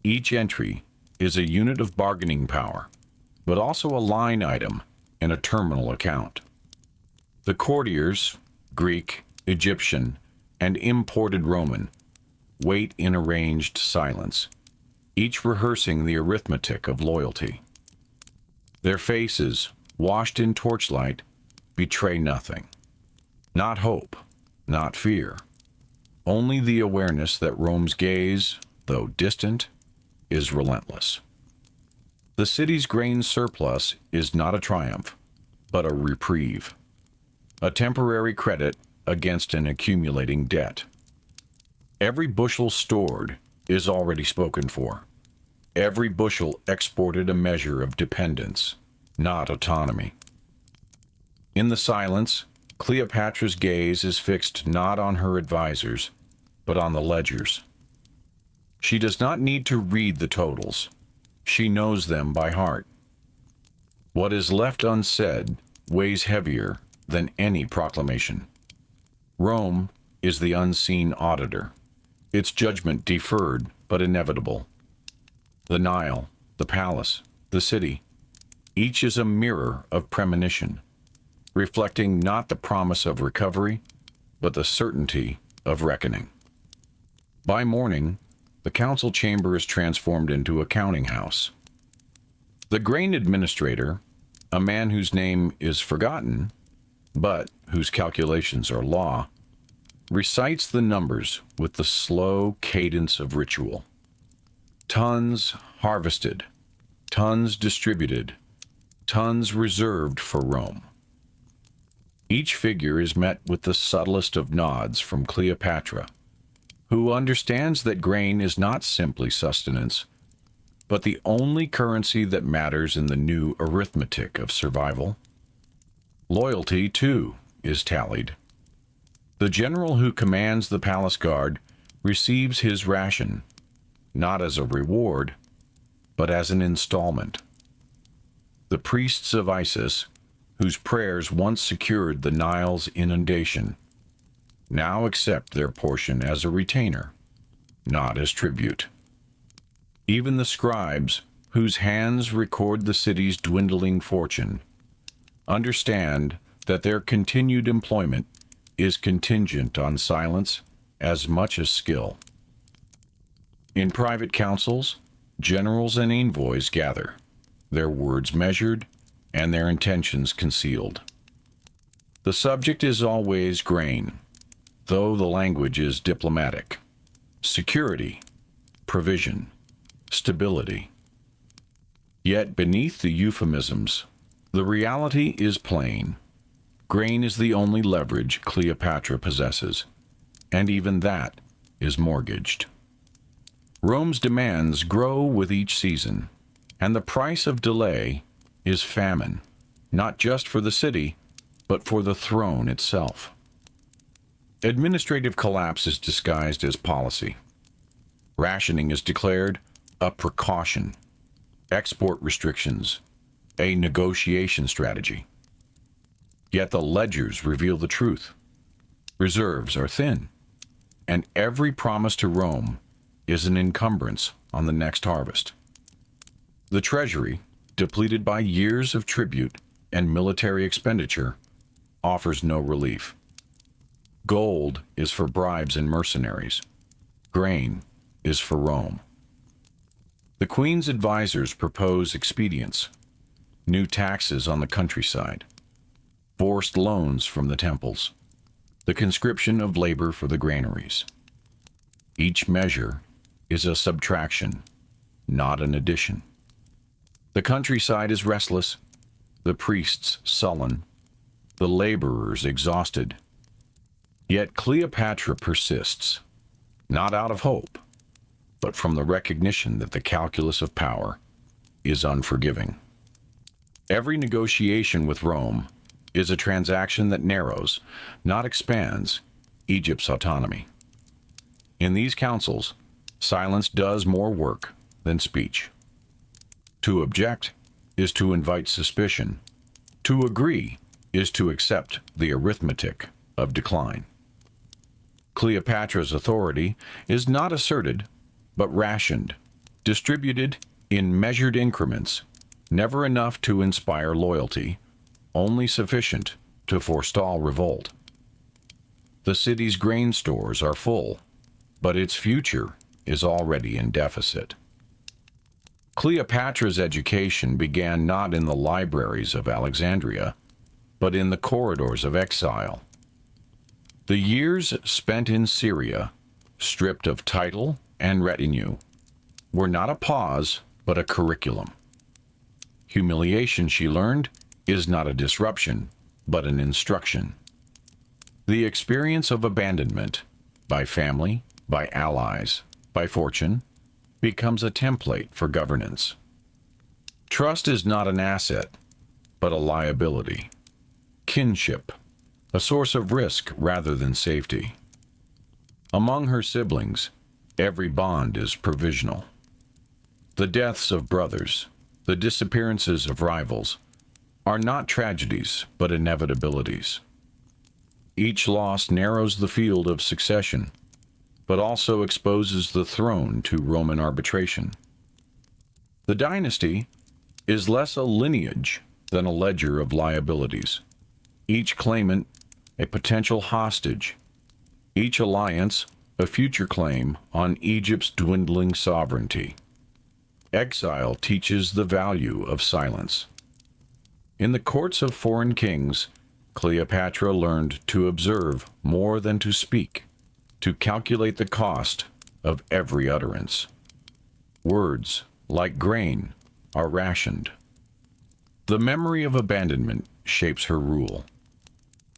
Each entry is a unit of bargaining power, but also a line item in a terminal account. The courtiers, Greek, Egyptian, and imported Roman, wait in arranged silence, each rehearsing the arithmetic of loyalty. Their faces, washed in torchlight, betray nothing. Not hope, not fear. Only the awareness that Rome's gaze, though distant, is relentless. The city's grain surplus is not a triumph, but a reprieve. A temporary credit against an accumulating debt. Every bushel stored is already spoken for. Every bushel exported a measure of dependence, not autonomy. In the silence, Cleopatra's gaze is fixed not on her advisors, but on the ledgers. She does not need to read the totals. She knows them by heart. What is left unsaid weighs heavier than any proclamation. Rome is the unseen auditor. its judgment deferred but inevitable. The Nile, the palace, the city, each is a mirror of premonition, reflecting not the promise of recovery, but the certainty of reckoning. By morning, the council chamber is transformed into a counting house. The grain administrator, a man whose name is forgotten, but whose calculations are law, recites the numbers with the slow cadence of ritual. Tons harvested, tons distributed, tons reserved for Rome. Each figure is met with the subtlest of nods from Cleopatra, who understands that grain is not simply sustenance, but the only currency that matters in the new arithmetic of survival. Loyalty, too, is tallied. The general who commands the palace guard receives his ration, not as a reward, but as an installment. The priests of Isis, whose prayers once secured the Nile's inundation, now accept their portion as a retainer, not as tribute. Even the scribes, whose hands record the city's dwindling fortune, understand that their continued employment is contingent on silence as much as skill. In private councils, generals and envoys gather, their words measured and their intentions concealed. The subject is always grain, though the language is diplomatic. Security, provision, stability. Yet beneath the euphemisms, the reality is plain. Grain is the only leverage Cleopatra possesses, and even that is mortgaged. Rome's demands grow with each season, and the price of delay is famine, not just for the city, but for the throne itself. Administrative collapse is disguised as policy. Rationing is declared a precaution. Export restrictions, a negotiation strategy. Yet the ledgers reveal the truth. Reserves are thin, and every promise to Rome is an encumbrance on the next harvest. The treasury, depleted by years of tribute and military expenditure, offers no relief. Gold is for bribes and mercenaries. Grain is for Rome. The Queen's advisors propose expedients: new taxes on the countryside, forced loans from the temples, the conscription of labor for the granaries. Each measure is a subtraction, not an addition. The countryside is restless, the priests sullen, the laborers exhausted. Yet Cleopatra persists, not out of hope, but from the recognition that the calculus of power is unforgiving. Every negotiation with Rome is a transaction that narrows, not expands, Egypt's autonomy. In these councils, silence does more work than speech. To object is to invite suspicion. To agree is to accept the arithmetic of decline. Cleopatra's authority is not asserted, but rationed, distributed in measured increments, never enough to inspire loyalty, only sufficient to forestall revolt. The city's grain stores are full, but its future is already in deficit. Cleopatra's education began not in the libraries of Alexandria, but in the corridors of exile. The years spent in Syria, stripped of title and retinue, were not a pause, but a curriculum. Humiliation, she learned, is not a disruption, but an instruction. The experience of abandonment, by family, by allies, by fortune, becomes a template for governance. Trust is not an asset, but a liability. Kinship, a source of risk rather than safety. Among her siblings, every bond is provisional. The deaths of brothers, the disappearances of rivals, are not tragedies, but inevitabilities. Each loss narrows the field of succession, but also exposes the throne to Roman arbitration. The dynasty is less a lineage than a ledger of liabilities. Each claimant a potential hostage, each alliance a future claim on Egypt's dwindling sovereignty. Exile teaches the value of silence. In the courts of foreign kings, Cleopatra learned to observe more than to speak, to calculate the cost of every utterance. Words, like grain, are rationed. The memory of abandonment shapes her rule.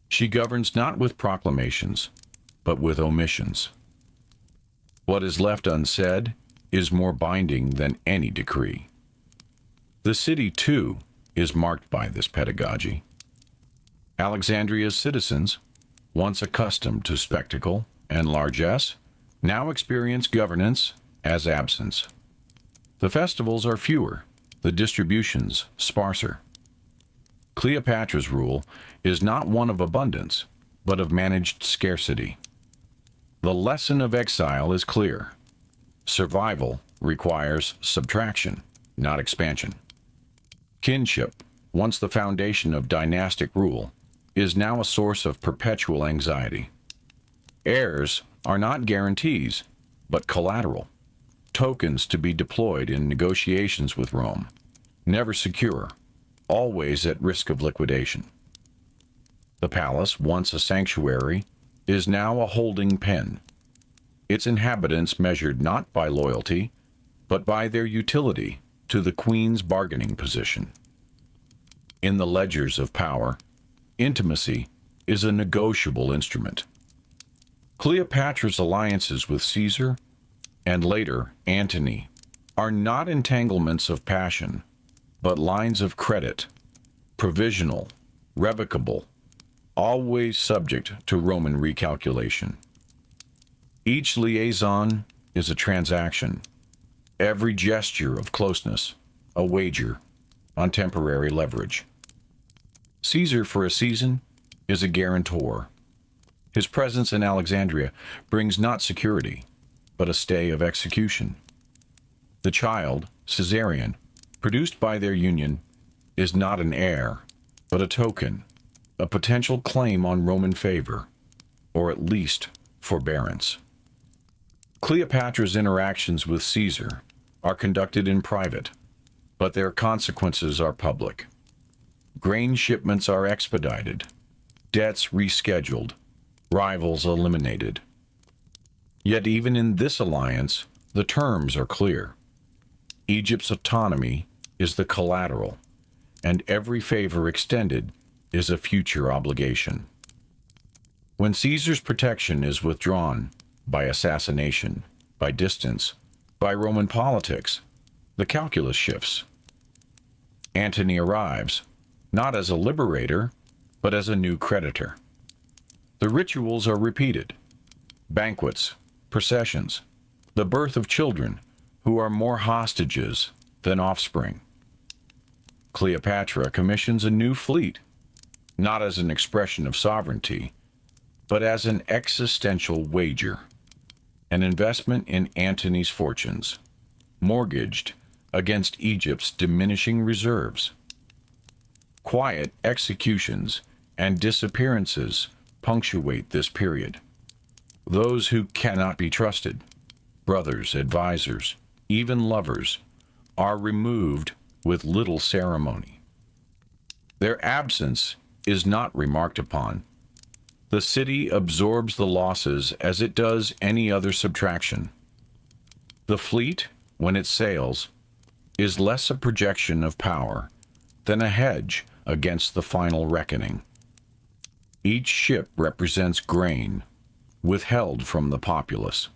She governs not with proclamations, but with omissions. What is left unsaid is more binding than any decree. The city, too, is marked by this pedagogy. Alexandria's citizens, once accustomed to spectacle and largesse, now experience governance as absence. The festivals are fewer, the distributions sparser. Cleopatra's rule is not one of abundance, but of managed scarcity. The lesson of exile is clear. Survival requires subtraction, not expansion. Kinship, once the foundation of dynastic rule, is now a source of perpetual anxiety. Heirs are not guarantees, but collateral, tokens to be deployed in negotiations with Rome, never secure, always at risk of liquidation. The palace, once a sanctuary, is now a holding pen. Its inhabitants measured not by loyalty, but by their utility to the queen's bargaining position. In the ledgers of power, intimacy is a negotiable instrument. Cleopatra's alliances with Caesar, and later Antony, are not entanglements of passion, but lines of credit, provisional, revocable, always subject to Roman recalculation. Each liaison is a transaction, every gesture of closeness, a wager on temporary leverage. Caesar, for a season, is a guarantor. His presence in Alexandria brings not security, but a stay of execution. The child, Caesarion, produced by their union, is not an heir, but a token, a potential claim on Roman favor, or at least forbearance. Cleopatra's interactions with Caesar are conducted in private, but their consequences are public. Grain shipments are expedited, debts rescheduled, rivals eliminated. Yet even in this alliance, the terms are clear. Egypt's autonomy is the collateral, and every favor extended is a future obligation. When Caesar's protection is withdrawn by assassination, by distance, by Roman politics, the calculus shifts. Antony arrives, not as a liberator, but as a new creditor. The rituals are repeated. Banquets, processions, the birth of children who are more hostages than offspring. Cleopatra commissions a new fleet, not as an expression of sovereignty, but as an existential wager, an investment in Antony's fortunes, mortgaged against Egypt's diminishing reserves. Quiet executions and disappearances punctuate this period. Those who cannot be trusted, brothers, advisors, even lovers, are removed with little ceremony. Their absence is not remarked upon. The city absorbs the losses as it does any other subtraction. The fleet, when it sails, is less a projection of power than a hedge against the final reckoning. Each ship represents grain, withheld from the populace,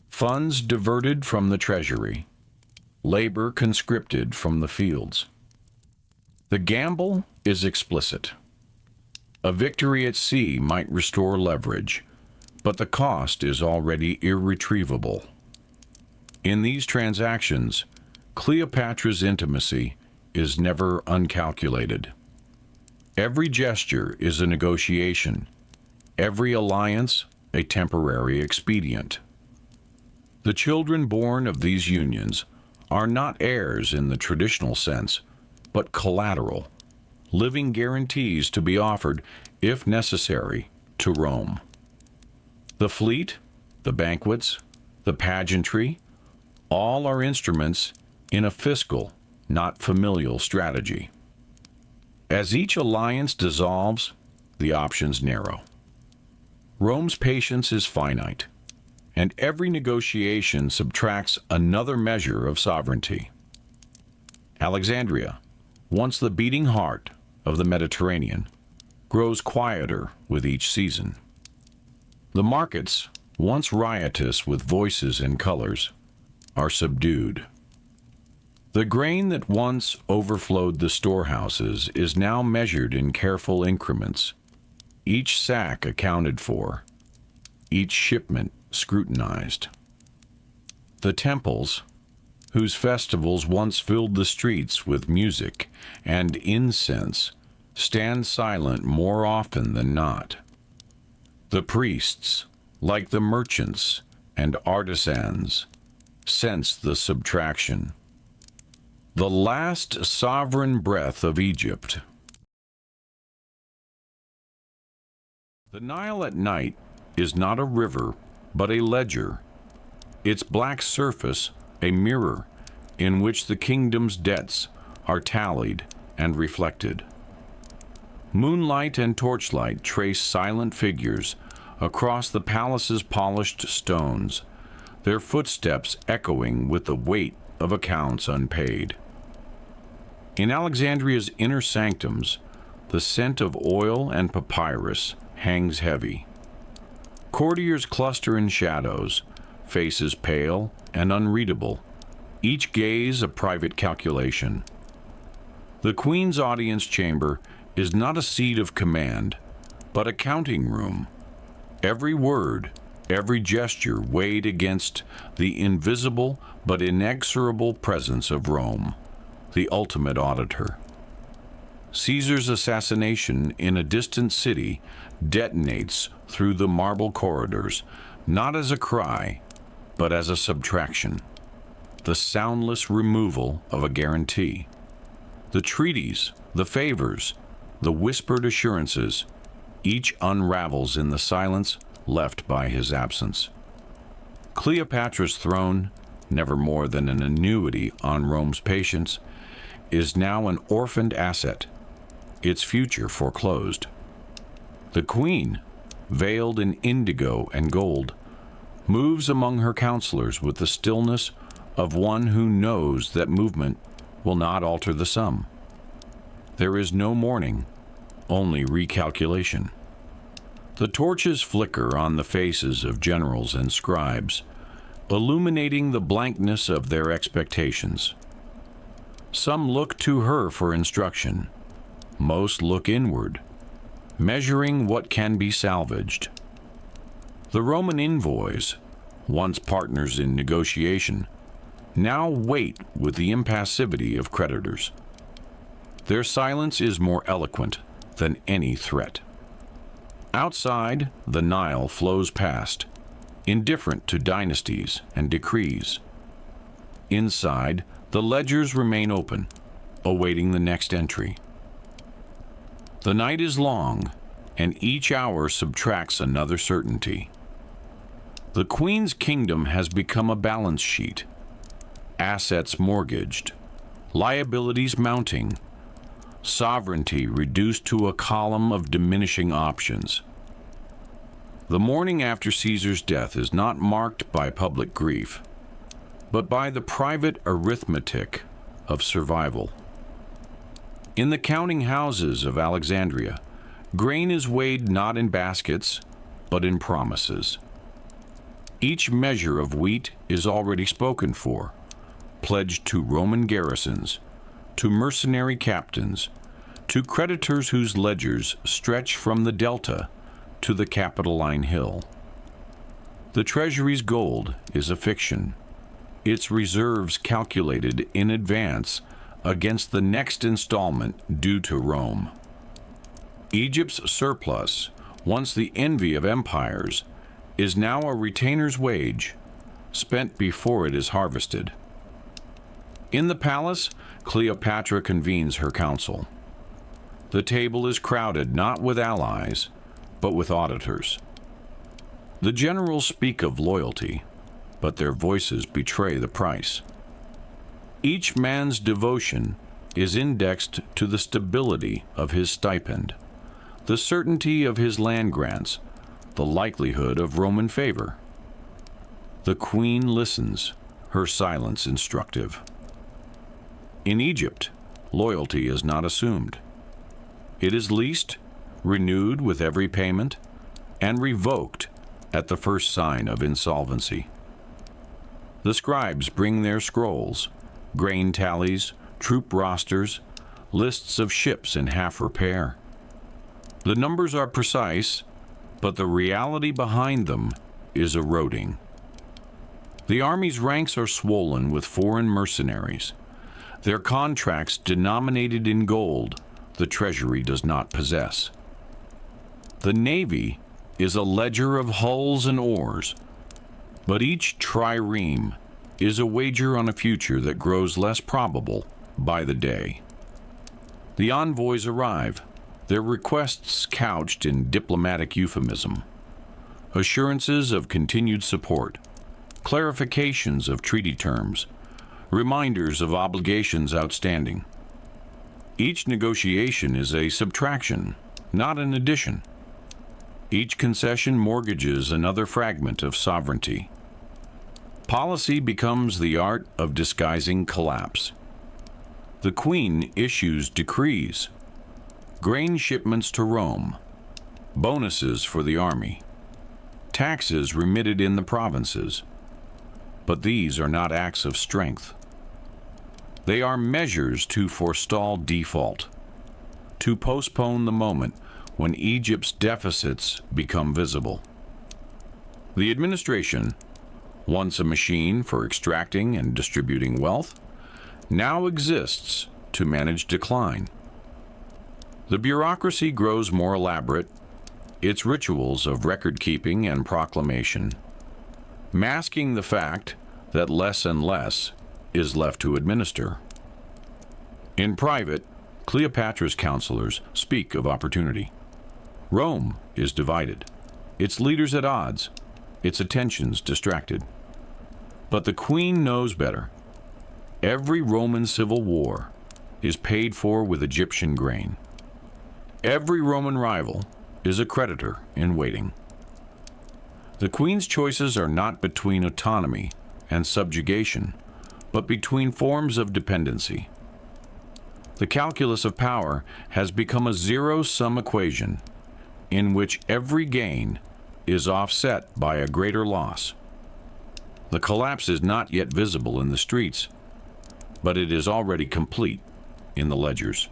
funds diverted from the treasury, labor conscripted from the fields. The gamble is explicit. A victory at sea might restore leverage, but the cost is already irretrievable. In these transactions, Cleopatra's intimacy is never uncalculated. Every gesture is a negotiation, every alliance a temporary expedient. The children born of these unions are not heirs in the traditional sense, but collateral, living guarantees to be offered, if necessary, to Rome. The fleet, the banquets, the pageantry, all are instruments in a fiscal, not familial strategy. As each alliance dissolves, the options narrow. Rome's patience is finite, and every negotiation subtracts another measure of sovereignty. Alexandria, once the beating heart of the Mediterranean, grows quieter with each season. The markets, once riotous with voices and colors, are subdued. The grain that once overflowed the storehouses is now measured in careful increments, each sack accounted for, each shipment scrutinized. The temples, whose festivals once filled the streets with music and incense, stand silent more often than not. The priests, like the merchants and artisans, sense the subtraction. The last sovereign breath of Egypt. The Nile at night is not a river, but a ledger, its black surface a mirror in which the kingdom's debts are tallied and reflected. Moonlight and torchlight trace silent figures across the palace's polished stones, their footsteps echoing with the weight of accounts unpaid. In Alexandria's inner sanctums, the scent of oil and papyrus hangs heavy. Courtiers cluster in shadows, faces pale and unreadable, each gaze a private calculation. The Queen's audience chamber is not a seat of command, but a counting room. Every word, every gesture weighed against the invisible but inexorable presence of Rome, the ultimate auditor. Caesar's assassination in a distant city detonates through the marble corridors, not as a cry, but as a subtraction, the soundless removal of a guarantee. The treaties, the favors, the whispered assurances, each unravels in the silence left by his absence. Cleopatra's throne, never more than an annuity on Rome's patience, is now an orphaned asset, its future foreclosed. The Queen, veiled in indigo and gold, moves among her counselors with the stillness of one who knows that movement will not alter the sum. There is no mourning, only recalculation. The torches flicker on the faces of generals and scribes, illuminating the blankness of their expectations. Some look to her for instruction. Most look inward, measuring what can be salvaged. The Roman envoys, once partners in negotiation, now wait with the impassivity of creditors. Their silence is more eloquent than any threat. Outside, the Nile flows past, indifferent to dynasties and decrees. Inside, the ledgers remain open, awaiting the next entry. The night is long, and each hour subtracts another certainty. The Queen's kingdom has become a balance sheet, assets mortgaged, liabilities mounting, sovereignty reduced to a column of diminishing options. The morning after Caesar's death is not marked by public grief, but by the private arithmetic of survival. In the counting houses of Alexandria, grain is weighed not in baskets, but in promises. Each measure of wheat is already spoken for, pledged to Roman garrisons, to mercenary captains, to creditors whose ledgers stretch from the Delta to the Capitoline Hill. The treasury's gold is a fiction, its reserves calculated in advance against the next installment due to Rome. Egypt's surplus, once the envy of empires, is now a retainer's wage, spent before it is harvested. In the palace, Cleopatra convenes her council. The table is crowded not with allies, but with auditors. The generals speak of loyalty, but their voices betray the price. Each man's devotion is indexed to the stability of his stipend, the certainty of his land grants, the likelihood of Roman favor. The queen listens, her silence instructive. In Egypt, loyalty is not assumed. It is leased, renewed with every payment, and revoked at the first sign of insolvency. The scribes bring their scrolls, grain tallies, troop rosters, lists of ships in half repair. The numbers are precise, but the reality behind them is eroding. The army's ranks are swollen with foreign mercenaries, their contracts denominated in gold the treasury does not possess. The navy is a ledger of hulls and oars, but each trireme is a wager on a future that grows less probable by the day. The envoys arrive, their requests couched in diplomatic euphemism, assurances of continued support, clarifications of treaty terms, reminders of obligations outstanding. Each negotiation is a subtraction, not an addition. Each concession mortgages another fragment of sovereignty. Policy becomes the art of disguising collapse. The queen issues decrees, grain shipments to Rome, bonuses for the army, taxes remitted in the provinces. But these are not acts of strength. They are measures to forestall default, to postpone the moment when Egypt's deficits become visible. The administration, once a machine for extracting and distributing wealth, now exists to manage decline. The bureaucracy grows more elaborate, its rituals of record-keeping and proclamation, masking the fact that less and less is left to administer. In private, Cleopatra's counselors speak of opportunity. Rome is divided, its leaders at odds, its attentions distracted. But the queen knows better. Every Roman civil war is paid for with Egyptian grain. Every Roman rival is a creditor in waiting. The queen's choices are not between autonomy and subjugation, but between forms of dependency. The calculus of power has become a zero-sum equation in which every gain is offset by a greater loss. The collapse is not yet visible in the streets, but it is already complete in the ledgers.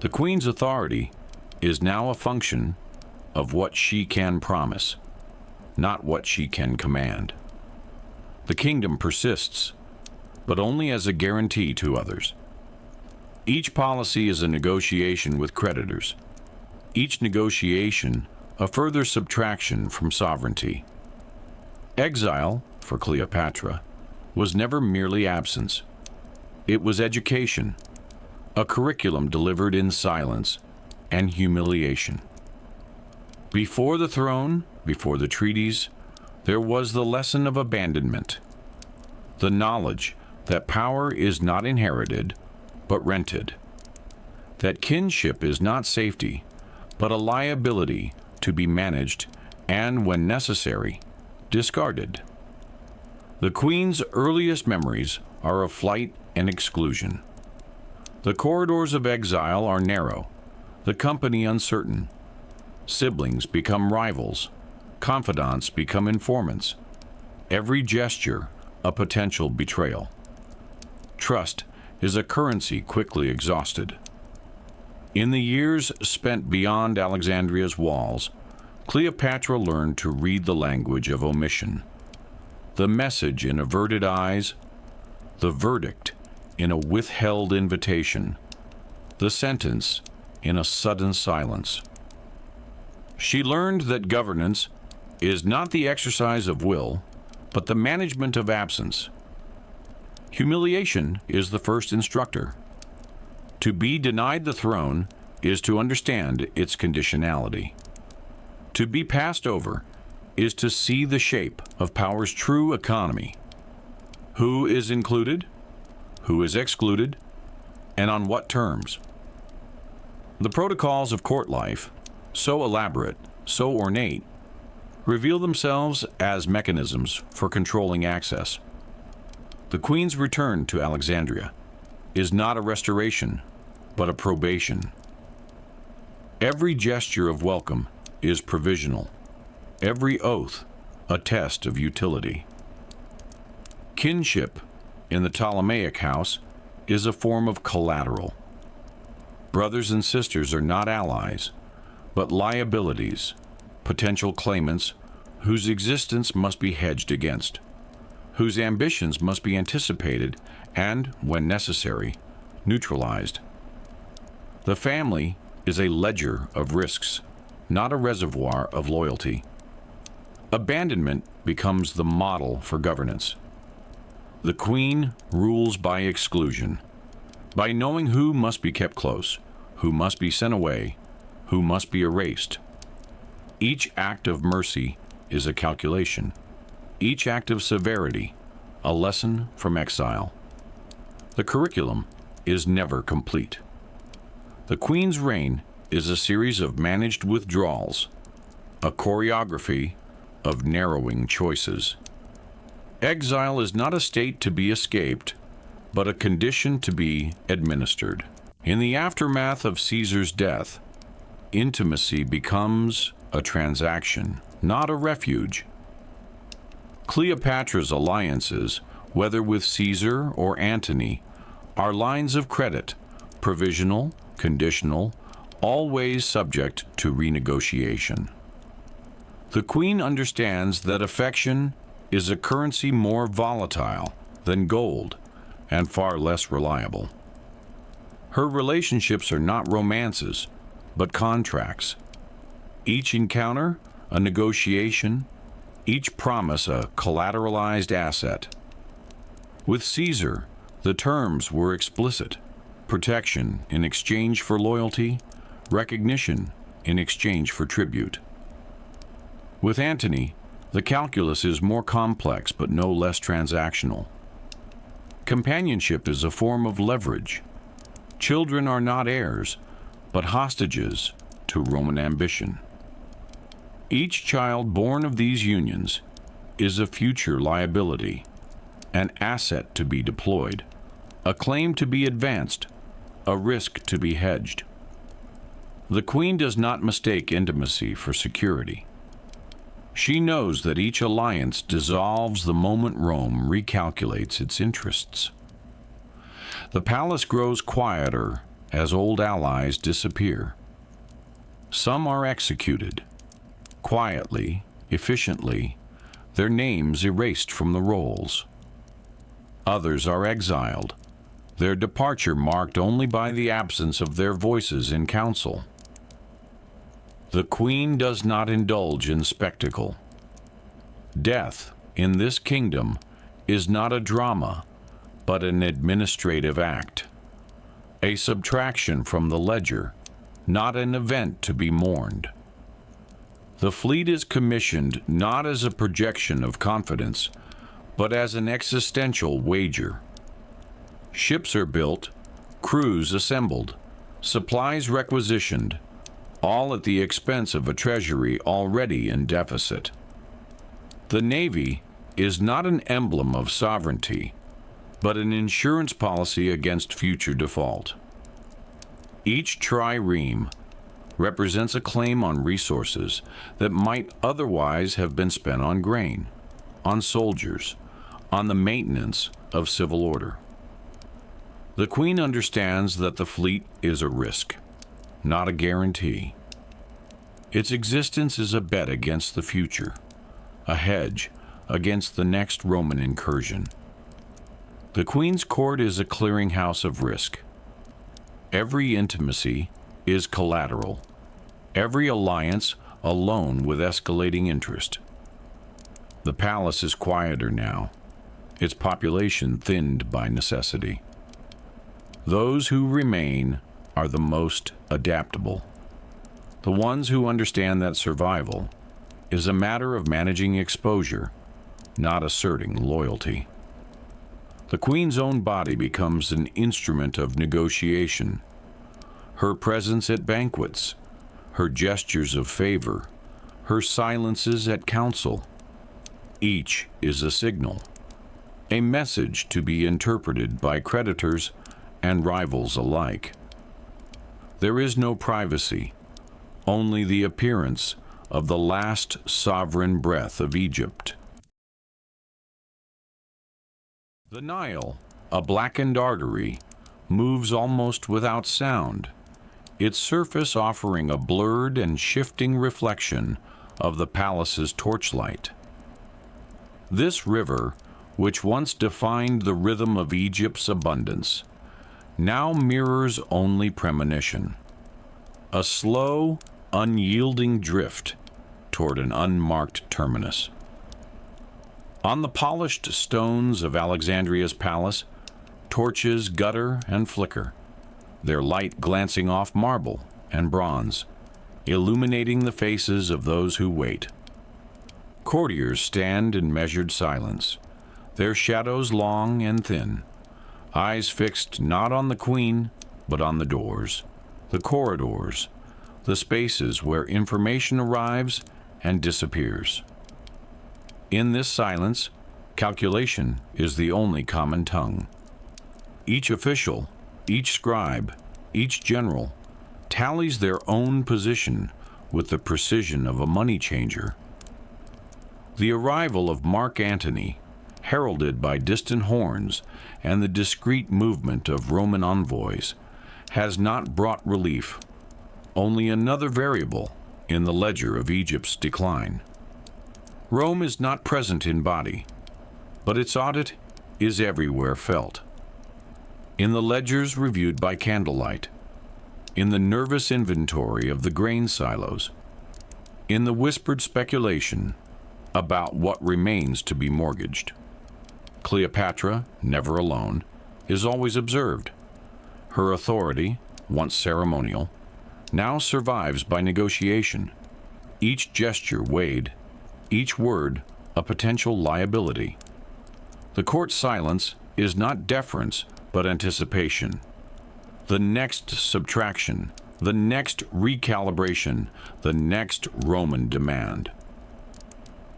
The queen's authority is now a function of what she can promise, not what she can command. The kingdom persists, but only as a guarantee to others. Each policy is a negotiation with creditors. Each negotiation a further subtraction from sovereignty. Exile, for Cleopatra, was never merely absence. It was education, a curriculum delivered in silence and humiliation. Before the throne, before the treaties, there was the lesson of abandonment, the knowledge that power is not inherited, but rented, that kinship is not safety, but a liability to be managed and, when necessary, discarded. The queen's earliest memories are of flight and exclusion. The corridors of exile are narrow, the company uncertain. Siblings become rivals, confidants become informants, every gesture a potential betrayal. Trust is a currency quickly exhausted. In the years spent beyond Alexandria's walls, Cleopatra learned to read the language of omission, the message in averted eyes, the verdict in a withheld invitation, the sentence in a sudden silence. She learned that governance is not the exercise of will, but the management of absence. Humiliation is the first instructor. To be denied the throne is to understand its conditionality. To be passed over is to see the shape of power's true economy. Who is included? Who is excluded? And on what terms? The protocols of court life, so elaborate, so ornate, reveal themselves as mechanisms for controlling access. The Queen's return to Alexandria is not a restoration, but a probation. Every gesture of welcome is provisional. Every oath a test of utility. Kinship in the Ptolemaic house is a form of collateral. Brothers and sisters are not allies, but liabilities, potential claimants whose existence must be hedged against, whose ambitions must be anticipated and, when necessary, neutralized. The family is a ledger of risks, not a reservoir of loyalty. Abandonment becomes the model for governance. The Queen rules by exclusion, by knowing who must be kept close, who must be sent away, who must be erased. Each act of mercy is a calculation. Each act of severity, a lesson from exile. The curriculum is never complete. The Queen's reign is a series of managed withdrawals, a choreography of narrowing choices. Exile is not a state to be escaped, but a condition to be administered. In the aftermath of Caesar's death, intimacy becomes a transaction, not a refuge. Cleopatra's alliances, whether with Caesar or Antony, are lines of credit, provisional, conditional, always subject to renegotiation. The Queen understands that affection is a currency more volatile than gold and far less reliable. Her relationships are not romances, but contracts. Each encounter, a negotiation, each promise a collateralized asset. With Caesar, the terms were explicit: protection in exchange for loyalty, recognition in exchange for tribute. With Antony, the calculus is more complex but no less transactional. Companionship is a form of leverage. Children are not heirs, but hostages to Roman ambition. Each child born of these unions is a future liability, an asset to be deployed, a claim to be advanced, a risk to be hedged. The Queen does not mistake intimacy for security. She knows that each alliance dissolves the moment Rome recalculates its interests. The palace grows quieter as old allies disappear. Some are executed, quietly, efficiently, their names erased from the rolls. Others are exiled, their departure marked only by the absence of their voices in council. The Queen does not indulge in spectacle. Death in this kingdom is not a drama, but an administrative act, a subtraction from the ledger, not an event to be mourned. The fleet is commissioned not as a projection of confidence, but as an existential wager. Ships are built, crews assembled, supplies requisitioned, all at the expense of a treasury already in deficit. The Navy is not an emblem of sovereignty, but an insurance policy against future default. Each trireme represents a claim on resources that might otherwise have been spent on grain, on soldiers, on the maintenance of civil order. The Queen understands that the fleet is a risk, not a guarantee. Its existence is a bet against the future, a hedge against the next Roman incursion. The Queen's court is a clearinghouse of risk. Every intimacy is collateral, every alliance a loan with escalating interest. The palace is quieter now, its population thinned by necessity. Those who remain are the most adaptable, the ones who understand that survival is a matter of managing exposure, not asserting loyalty. The queen's own body becomes an instrument of negotiation. Her presence at banquets, her gestures of favor, her silences at council, each is a signal, a message to be interpreted by creditors and rivals alike. There is no privacy, only the appearance of the last sovereign breath of Egypt. The Nile, a blackened artery, moves almost without sound, its surface offering a blurred and shifting reflection of the palace's torchlight. This river, which once defined the rhythm of Egypt's abundance, now mirrors only premonition, a slow, unyielding drift toward an unmarked terminus. On the polished stones of Alexandria's palace, torches gutter and flicker, their light glancing off marble and bronze, illuminating the faces of those who wait. Courtiers stand in measured silence, their shadows long and thin, eyes fixed not on the queen, but on the doors, the corridors, the spaces where information arrives and disappears. In this silence, calculation is the only common tongue. Each official, each scribe, each general tallies their own position with the precision of a money changer. The arrival of Mark Antony, heralded by distant horns and the discreet movement of Roman envoys, has not brought relief, only another variable in the ledger of Egypt's decline. Rome is not present in body, but its audit is everywhere felt. In the ledgers reviewed by candlelight, in the nervous inventory of the grain silos, in the whispered speculation about what remains to be mortgaged. Cleopatra, never alone, is always observed. Her authority, once ceremonial, now survives by negotiation, each gesture weighed, each word a potential liability. The court's silence is not deference, but anticipation. The next subtraction, the next recalibration, the next Roman demand.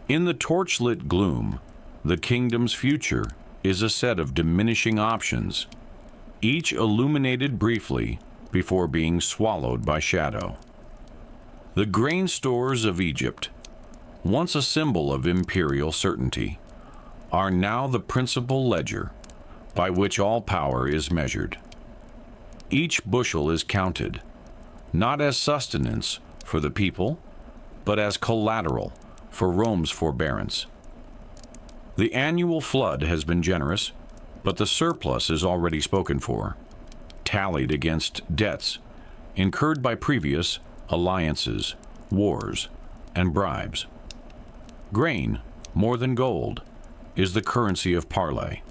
In the torchlit gloom, the kingdom's future is a set of diminishing options, each illuminated briefly before being swallowed by shadow. The grain stores of Egypt, once a symbol of imperial certainty, are now the principal ledger by which all power is measured. Each bushel is counted, not as sustenance for the people, but as collateral for Rome's forbearance. The annual flood has been generous, but the surplus is already spoken for, tallied against debts incurred by previous alliances, wars, and bribes. Grain, more than gold, is the currency of Parley,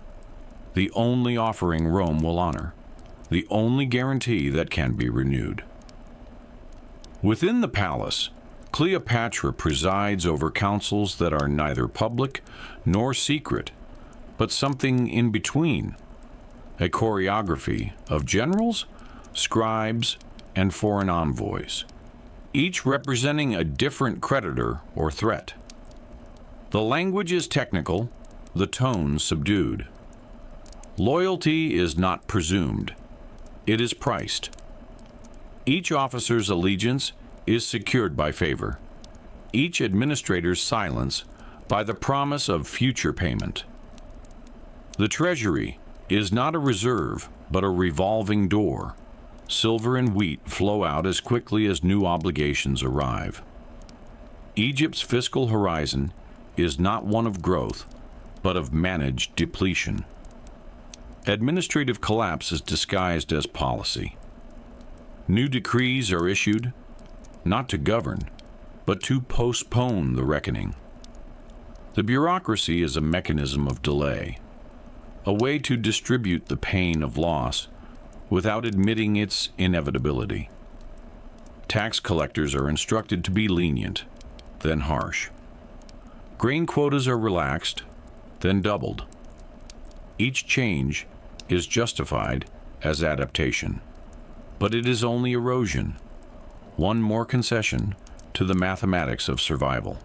the only offering Rome will honor, the only guarantee that can be renewed. Within the palace, Cleopatra presides over councils that are neither public nor secret, but something in between, a choreography of generals, scribes, and foreign envoys, each representing a different creditor or threat. The language is technical, the tone subdued. Loyalty is not presumed, it is priced. Each officer's allegiance is secured by favor, each administrator's silence by the promise of future payment. The treasury is not a reserve, but a revolving door. Silver and wheat flow out as quickly as new obligations arrive. Egypt's fiscal horizon is not one of growth, but of managed depletion. Administrative collapse is disguised as policy. New decrees are issued, not to govern, but to postpone the reckoning. The bureaucracy is a mechanism of delay, a way to distribute the pain of loss without admitting its inevitability. Tax collectors are instructed to be lenient, then harsh. Grain quotas are relaxed, then doubled. Each change is justified as adaptation, but it is only erosion, one more concession to the mathematics of survival.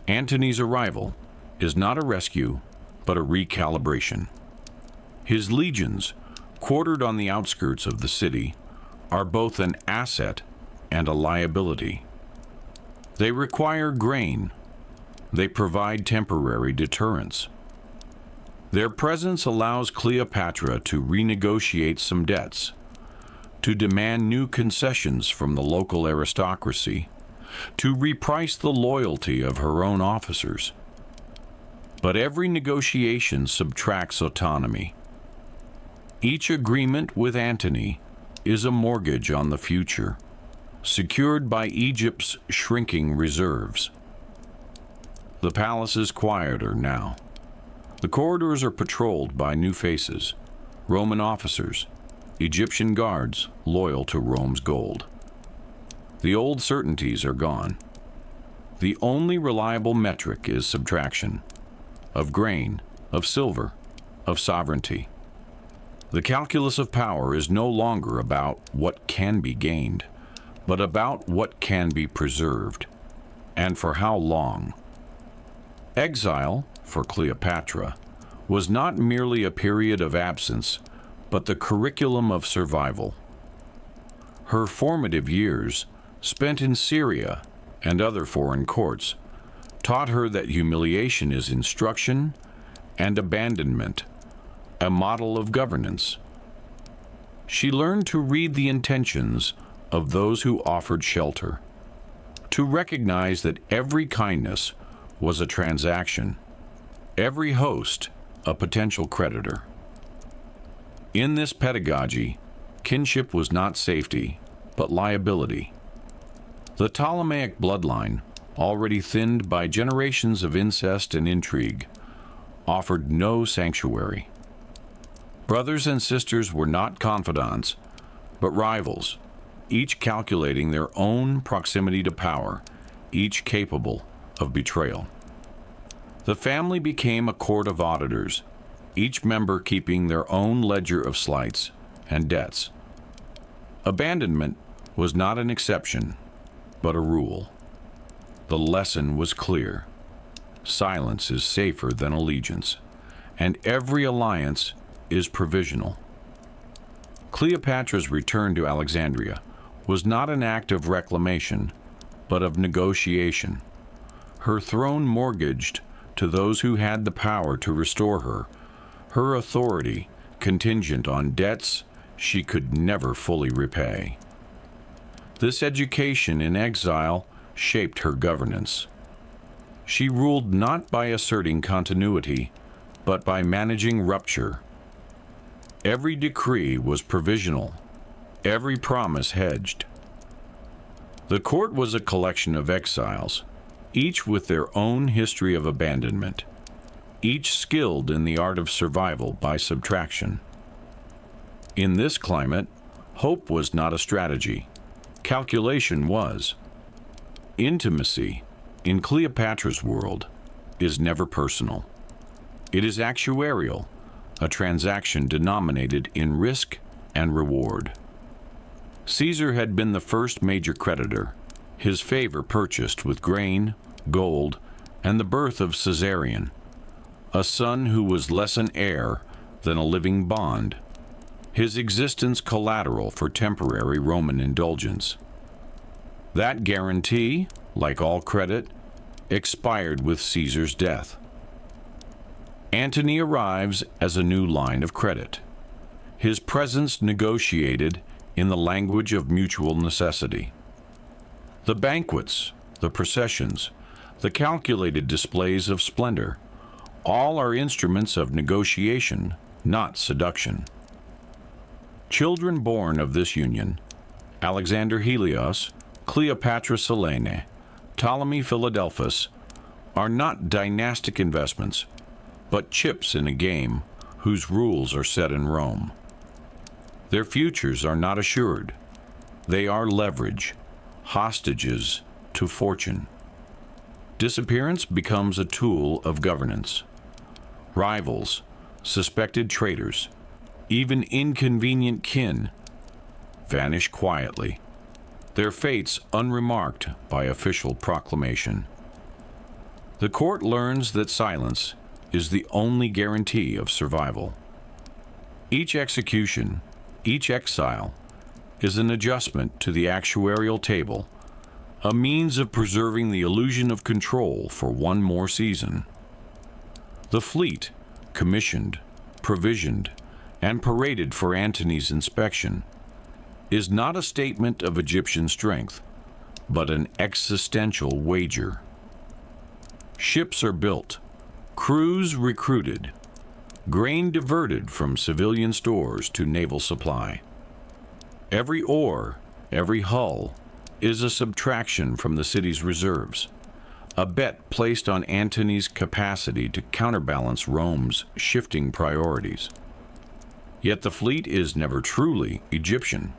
Antony's arrival is not a rescue, but a recalibration. His legions, quartered on the outskirts of the city, are both an asset and a liability. They require grain. They provide temporary deterrence. Their presence allows Cleopatra to renegotiate some debts, to demand new concessions from the local aristocracy, to reprice the loyalty of her own officers. But every negotiation subtracts autonomy. Each agreement with Antony is a mortgage on the future, secured by Egypt's shrinking reserves. The palace is quieter now. The corridors are patrolled by new faces, Roman officers, Egyptian guards loyal to Rome's gold. The old certainties are gone. The only reliable metric is subtraction, of grain, of silver, of sovereignty. The calculus of power is no longer about what can be gained, but about what can be preserved, and for how long. Exile, for Cleopatra, was not merely a period of absence, but the curriculum of survival. Her formative years, spent in Syria and other foreign courts, taught her that humiliation is instruction and abandonment, a model of governance. She learned to read the intentions of those who offered shelter, to recognize that every kindness was a transaction, every host a potential creditor. In this pedagogy, kinship was not safety, but liability. The Ptolemaic bloodline, already thinned by generations of incest and intrigue, offered no sanctuary. Brothers and sisters were not confidants, but rivals, each calculating their own proximity to power, each capable of betrayal. The family became a court of auditors, each member keeping their own ledger of slights and debts. Abandonment was not an exception, but a rule. The lesson was clear. Silence is safer than allegiance, and every alliance is provisional. Cleopatra's return to Alexandria was not an act of reclamation, but of negotiation. Her throne mortgaged to those who had the power to restore her, her authority contingent on debts she could never fully repay. This education in exile shaped her governance. She ruled not by asserting continuity, but by managing rupture. Every decree was provisional, every promise hedged. The court was a collection of exiles, each with their own history of abandonment, each skilled in the art of survival by subtraction. In this climate, hope was not a strategy. Calculation was. Intimacy, in Cleopatra's world, is never personal. It is actuarial, a transaction denominated in risk and reward. Caesar had been the first major creditor, his favor purchased with grain, gold, and the birth of Caesarion, a son who was less an heir than a living bond, his existence collateral for temporary Roman indulgence. That guarantee, like all credit, expired with Caesar's death. Antony arrives as a new line of credit, his presence negotiated in the language of mutual necessity. The banquets, the processions, the calculated displays of splendor, all are instruments of negotiation, not seduction. Children born of this union, Alexander Helios, Cleopatra Selene, Ptolemy Philadelphus, are not dynastic investments, but chips in a game whose rules are set in Rome. Their futures are not assured. They are leverage, hostages to fortune. Disappearance becomes a tool of governance. Rivals, suspected traitors, even inconvenient kin vanish quietly, their fates unremarked by official proclamation. The court learns that silence is the only guarantee of survival. Each execution, each exile, is an adjustment to the actuarial table, a means of preserving the illusion of control for one more season. The fleet, commissioned, provisioned, and paraded for Antony's inspection, is not a statement of Egyptian strength, but an existential wager. Ships are built, crews recruited, grain diverted from civilian stores to naval supply. Every oar, every hull, is a subtraction from the city's reserves, a bet placed on Antony's capacity to counterbalance Rome's shifting priorities. Yet the fleet is never truly Egyptian.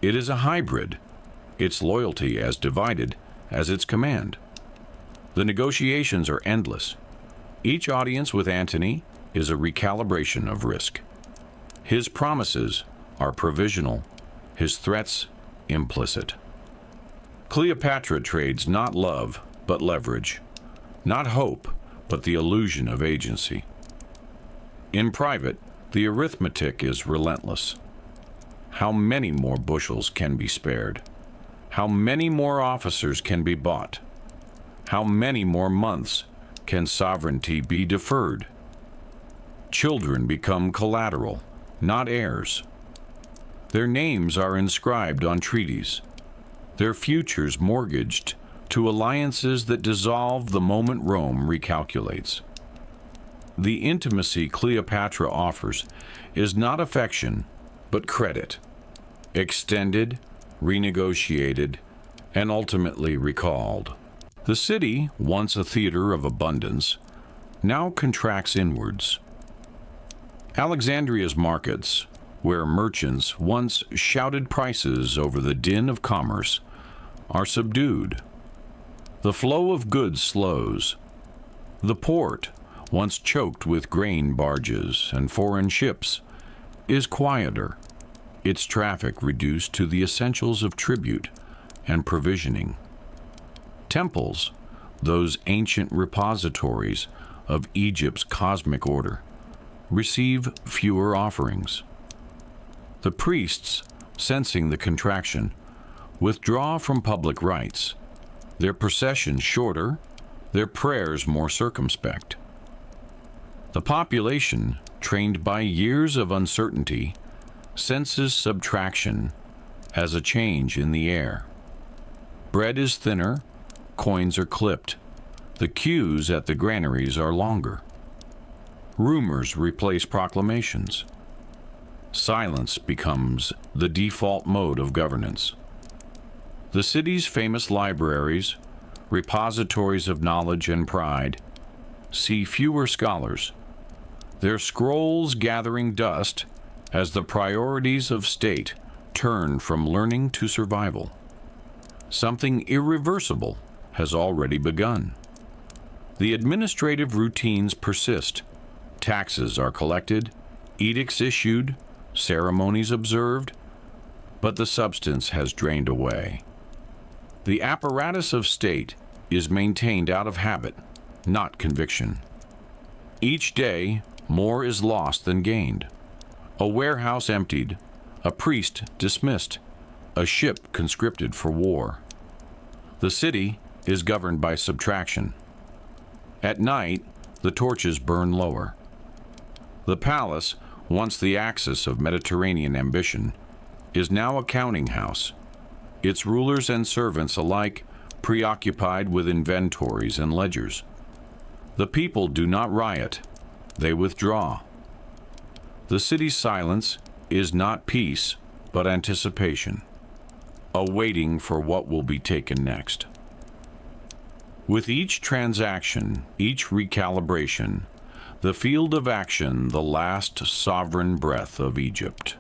It is a hybrid, its loyalty as divided as its command. The negotiations are endless. Each audience with Antony is a recalibration of risk. His promises are provisional, his threats implicit. Cleopatra trades not love, but leverage, not hope, but the illusion of agency. In private, the arithmetic is relentless. How many more bushels can be spared? How many more officers can be bought? How many more months can sovereignty be deferred? Children become collateral, not heirs. Their names are inscribed on treaties, their futures mortgaged to alliances that dissolve the moment Rome recalculates. The intimacy Cleopatra offers is not affection, but credit, extended, renegotiated, and ultimately recalled. The city, once a theater of abundance, now contracts inwards. Alexandria's markets, where merchants once shouted prices over the din of commerce, are subdued. The flow of goods slows. The port, once choked with grain barges and foreign ships, is quieter, its traffic reduced to the essentials of tribute and provisioning. Temples, those ancient repositories of Egypt's cosmic order, receive fewer offerings. The priests, sensing the contraction, withdraw from public rites, their processions shorter, their prayers more circumspect. The population, trained by years of uncertainty, senses subtraction as a change in the air. Bread is thinner, coins are clipped, the queues at the granaries are longer. Rumors replace proclamations. Silence becomes the default mode of governance. The city's famous libraries, repositories of knowledge and pride, see fewer scholars, their scrolls gathering dust as the priorities of state turn from learning to survival. Something irreversible has already begun. The administrative routines persist. Taxes are collected, edicts issued, ceremonies observed, but the substance has drained away. The apparatus of state is maintained out of habit, not conviction. Each day, more is lost than gained. A warehouse emptied, a priest dismissed, a ship conscripted for war. The city is governed by subtraction. At night, the torches burn lower. The palace, once the axis of Mediterranean ambition, is now a counting house, its rulers and servants alike preoccupied with inventories and ledgers. The people do not riot, they withdraw. The city's silence is not peace, but anticipation, a waiting for what will be taken next. With each transaction, each recalibration, the field of action, the last sovereign breath of Egypt.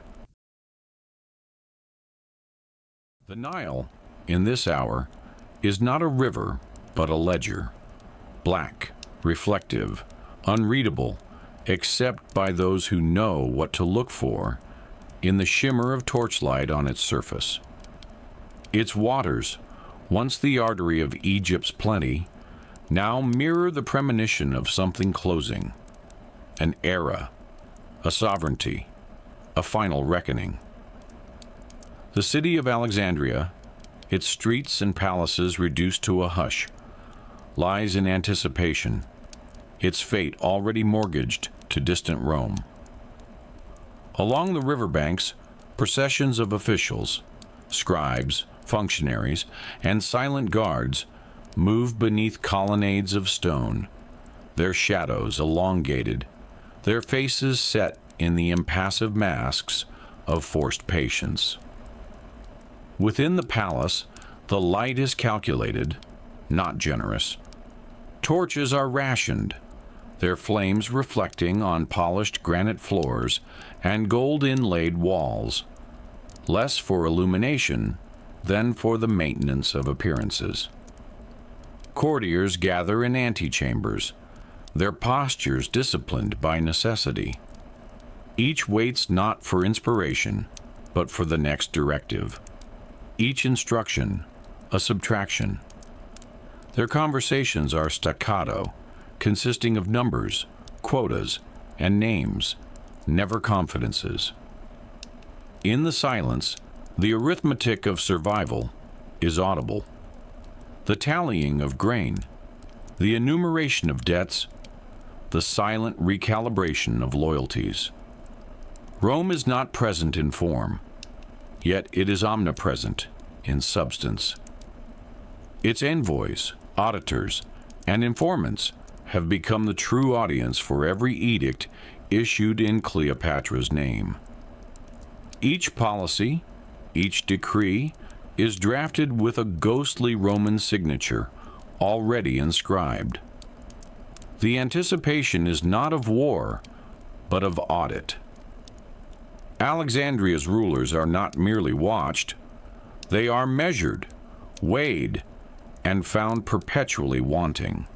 The Nile, in this hour, is not a river, but a ledger, black, reflective, unreadable, except by those who know what to look for in the shimmer of torchlight on its surface. Its waters, once the artery of Egypt's plenty, now mirror the premonition of something closing, an era, a sovereignty, a final reckoning. The city of Alexandria, its streets and palaces reduced to a hush, lies in anticipation, its fate already mortgaged to distant Rome. Along the riverbanks, processions of officials, scribes, functionaries, and silent guards move beneath colonnades of stone, their shadows elongated, their faces set in the impassive masks of forced patience. Within the palace, the light is calculated, not generous. Torches are rationed, their flames reflecting on polished granite floors and gold-inlaid walls, less for illumination than for the maintenance of appearances. Courtiers gather in antechambers, their postures disciplined by necessity. Each waits not for inspiration, but for the next directive. Each instruction, a subtraction. Their conversations are staccato, consisting of numbers, quotas, and names, never confidences. In the silence, the arithmetic of survival is audible. The tallying of grain, the enumeration of debts, the silent recalibration of loyalties. Rome is not present in form, yet it is omnipresent in substance. Its envoys, auditors, and informants have become the true audience for every edict issued in Cleopatra's name. Each policy, each decree, is drafted with a ghostly Roman signature already inscribed. The anticipation is not of war, but of audit. Alexandria's rulers are not merely watched, they are measured, weighed, and found perpetually wanting.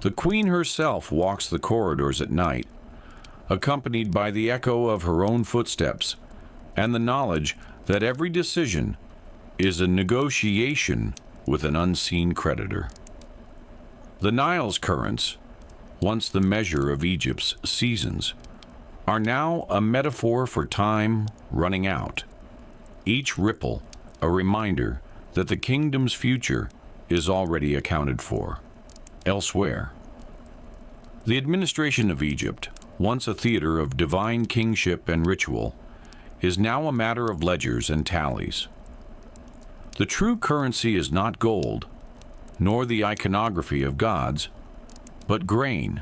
The queen herself walks the corridors at night, accompanied by the echo of her own footsteps and the knowledge that every decision is a negotiation with an unseen creditor. The Nile's currents, once the measure of Egypt's seasons, are now a metaphor for time running out, each ripple a reminder that the kingdom's future is already accounted for elsewhere. The administration of Egypt, once a theater of divine kingship and ritual, is now a matter of ledgers and tallies. The true currency is not gold, nor the iconography of gods, but grain,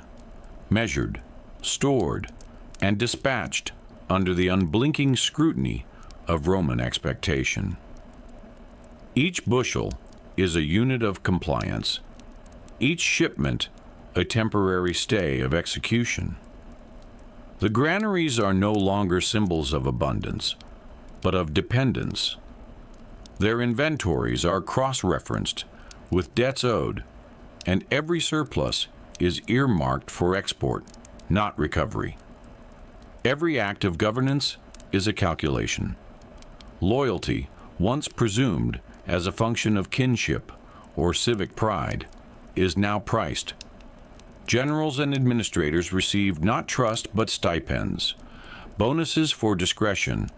measured, stored, and dispatched under the unblinking scrutiny of Roman expectation. Each bushel is a unit of compliance, each shipment a temporary stay of execution. The granaries are no longer symbols of abundance, but of dependence. Their inventories are cross-referenced with debts owed, and every surplus is earmarked for export, not recovery. Every act of governance is a calculation. Loyalty, once presumed as a function of kinship or civic pride, is now priced. Generals and administrators receive not trust but stipends, bonuses for discretion,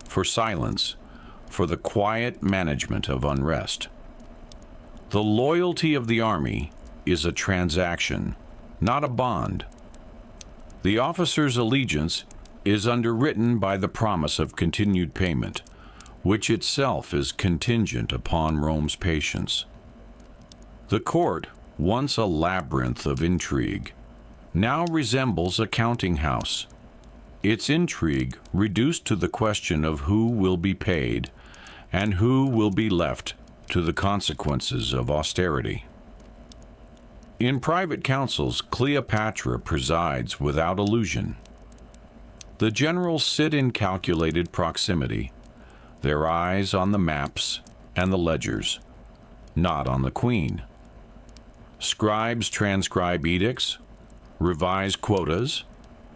for silence, for the quiet management of unrest. The loyalty of the army is a transaction, not a bond. The officer's allegiance is underwritten by the promise of continued payment, which itself is contingent upon Rome's patience. The court, once a labyrinth of intrigue, now resembles a counting house, its intrigue reduced to the question of who will be paid and who will be left to the consequences of austerity. In private councils, Cleopatra presides without illusion. The generals sit in calculated proximity, their eyes on the maps and the ledgers, not on the queen. Scribes transcribe edicts, revise quotas,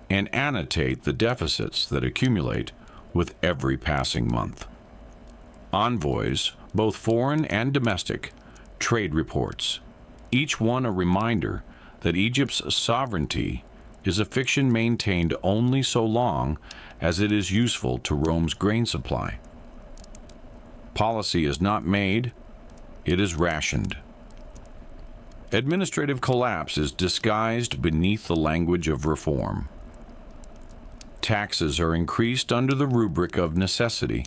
and annotate the deficits that accumulate with every passing month. Envoys, both foreign and domestic, trade reports, each one a reminder that Egypt's sovereignty is a fiction maintained only so long as it is useful to Rome's grain supply. Policy is not made, it is rationed. Administrative collapse is disguised beneath the language of reform. Taxes are increased under the rubric of necessity,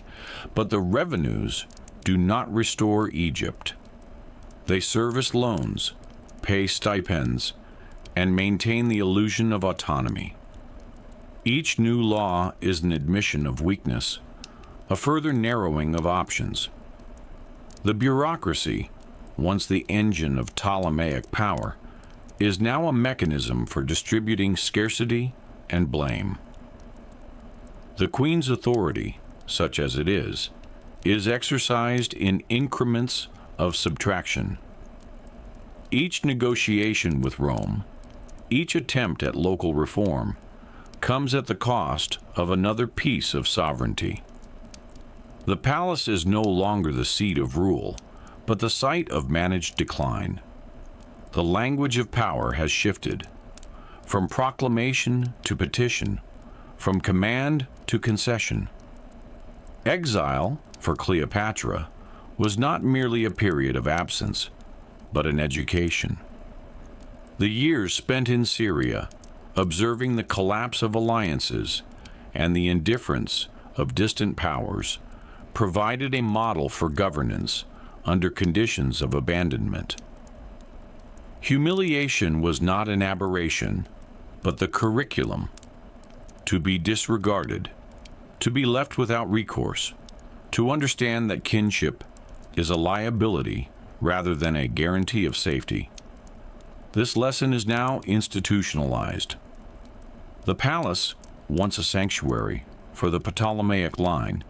but the revenues do not restore Egypt. They service loans, pay stipends, and maintain the illusion of autonomy. Each new law is an admission of weakness, a further narrowing of options. The bureaucracy, once the engine of Ptolemaic power, is now a mechanism for distributing scarcity and blame. The Queen's authority, such as it is exercised in increments of subtraction. Each negotiation with Rome, each attempt at local reform, comes at the cost of another piece of sovereignty. The palace is no longer the seat of rule, but the site of managed decline. The language of power has shifted, from proclamation to petition, from command to concession. Exile, for Cleopatra, was not merely a period of absence, but an education. The years spent in Syria, observing the collapse of alliances and the indifference of distant powers, provided a model for governance under conditions of abandonment. Humiliation was not an aberration, but the curriculum, to be disregarded, to be left without recourse, to understand that kinship is a liability rather than a guarantee of safety. This lesson is now institutionalized. The palace, once a sanctuary for the Ptolemaic line,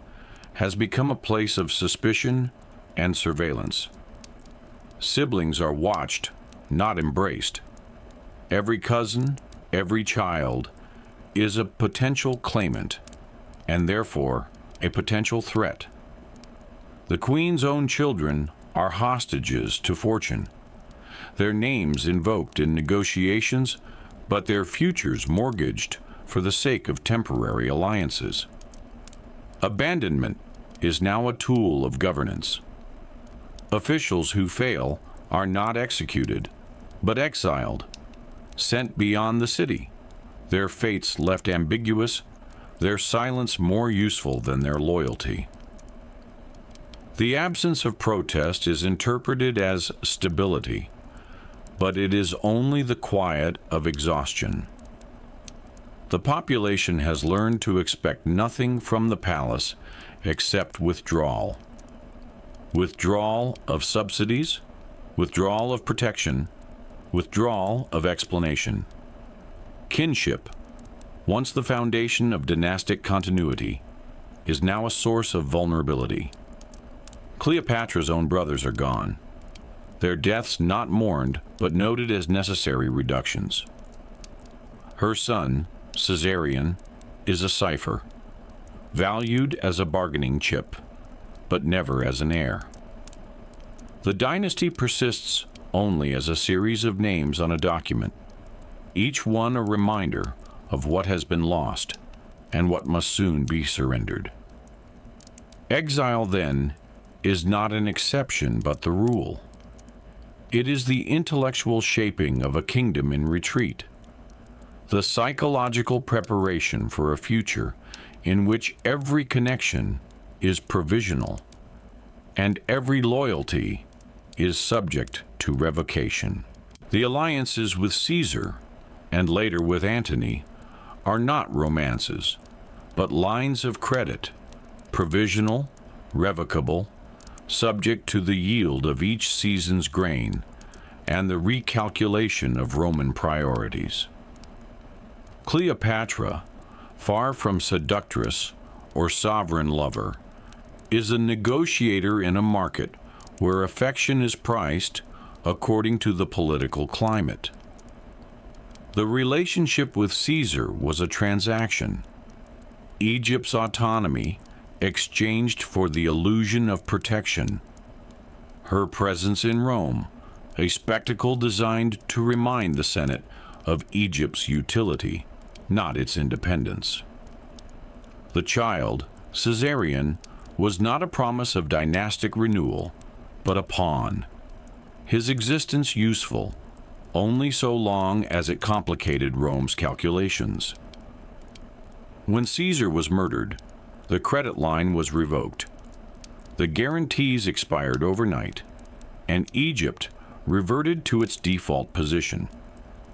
has become a place of suspicion and surveillance. Siblings are watched, not embraced. Every cousin, every child, is a potential claimant, and therefore a potential threat. The Queen's own children are hostages to fortune, their names invoked in negotiations, but their futures mortgaged for the sake of temporary alliances. Abandonment is now a tool of governance. Officials who fail are not executed, but exiled, sent beyond the city, their fates left ambiguous, their silence more useful than their loyalty. The absence of protest is interpreted as stability, but it is only the quiet of exhaustion. The population has learned to expect nothing from the palace except withdrawal. Withdrawal of subsidies, withdrawal of protection, withdrawal of explanation. Kinship, once the foundation of dynastic continuity, is now a source of vulnerability. Cleopatra's own brothers are gone, their deaths not mourned but noted as necessary reductions. Her son, Caesarion, is a cipher, valued as a bargaining chip, but never as an heir. The dynasty persists only as a series of names on a document, each one a reminder of what has been lost and what must soon be surrendered. Exile, then, is not an exception but the rule. It is the intellectual shaping of a kingdom in retreat, the psychological preparation for a future in which every connection is provisional and every loyalty is subject to revocation. The alliances with Caesar and later with Antony are not romances, but lines of credit, provisional, revocable, subject to the yield of each season's grain, and the recalculation of Roman priorities. Cleopatra, far from seductress or sovereign lover, is a negotiator in a market where affection is priced according to the political climate. The relationship with Caesar was a transaction. Egypt's autonomy exchanged for the illusion of protection. Her presence in Rome, a spectacle designed to remind the Senate of Egypt's utility, not its independence. The child, Caesarion, was not a promise of dynastic renewal, but a pawn. His existence useful only so long as it complicated Rome's calculations. When Caesar was murdered, the credit line was revoked. The guarantees expired overnight, and Egypt reverted to its default position,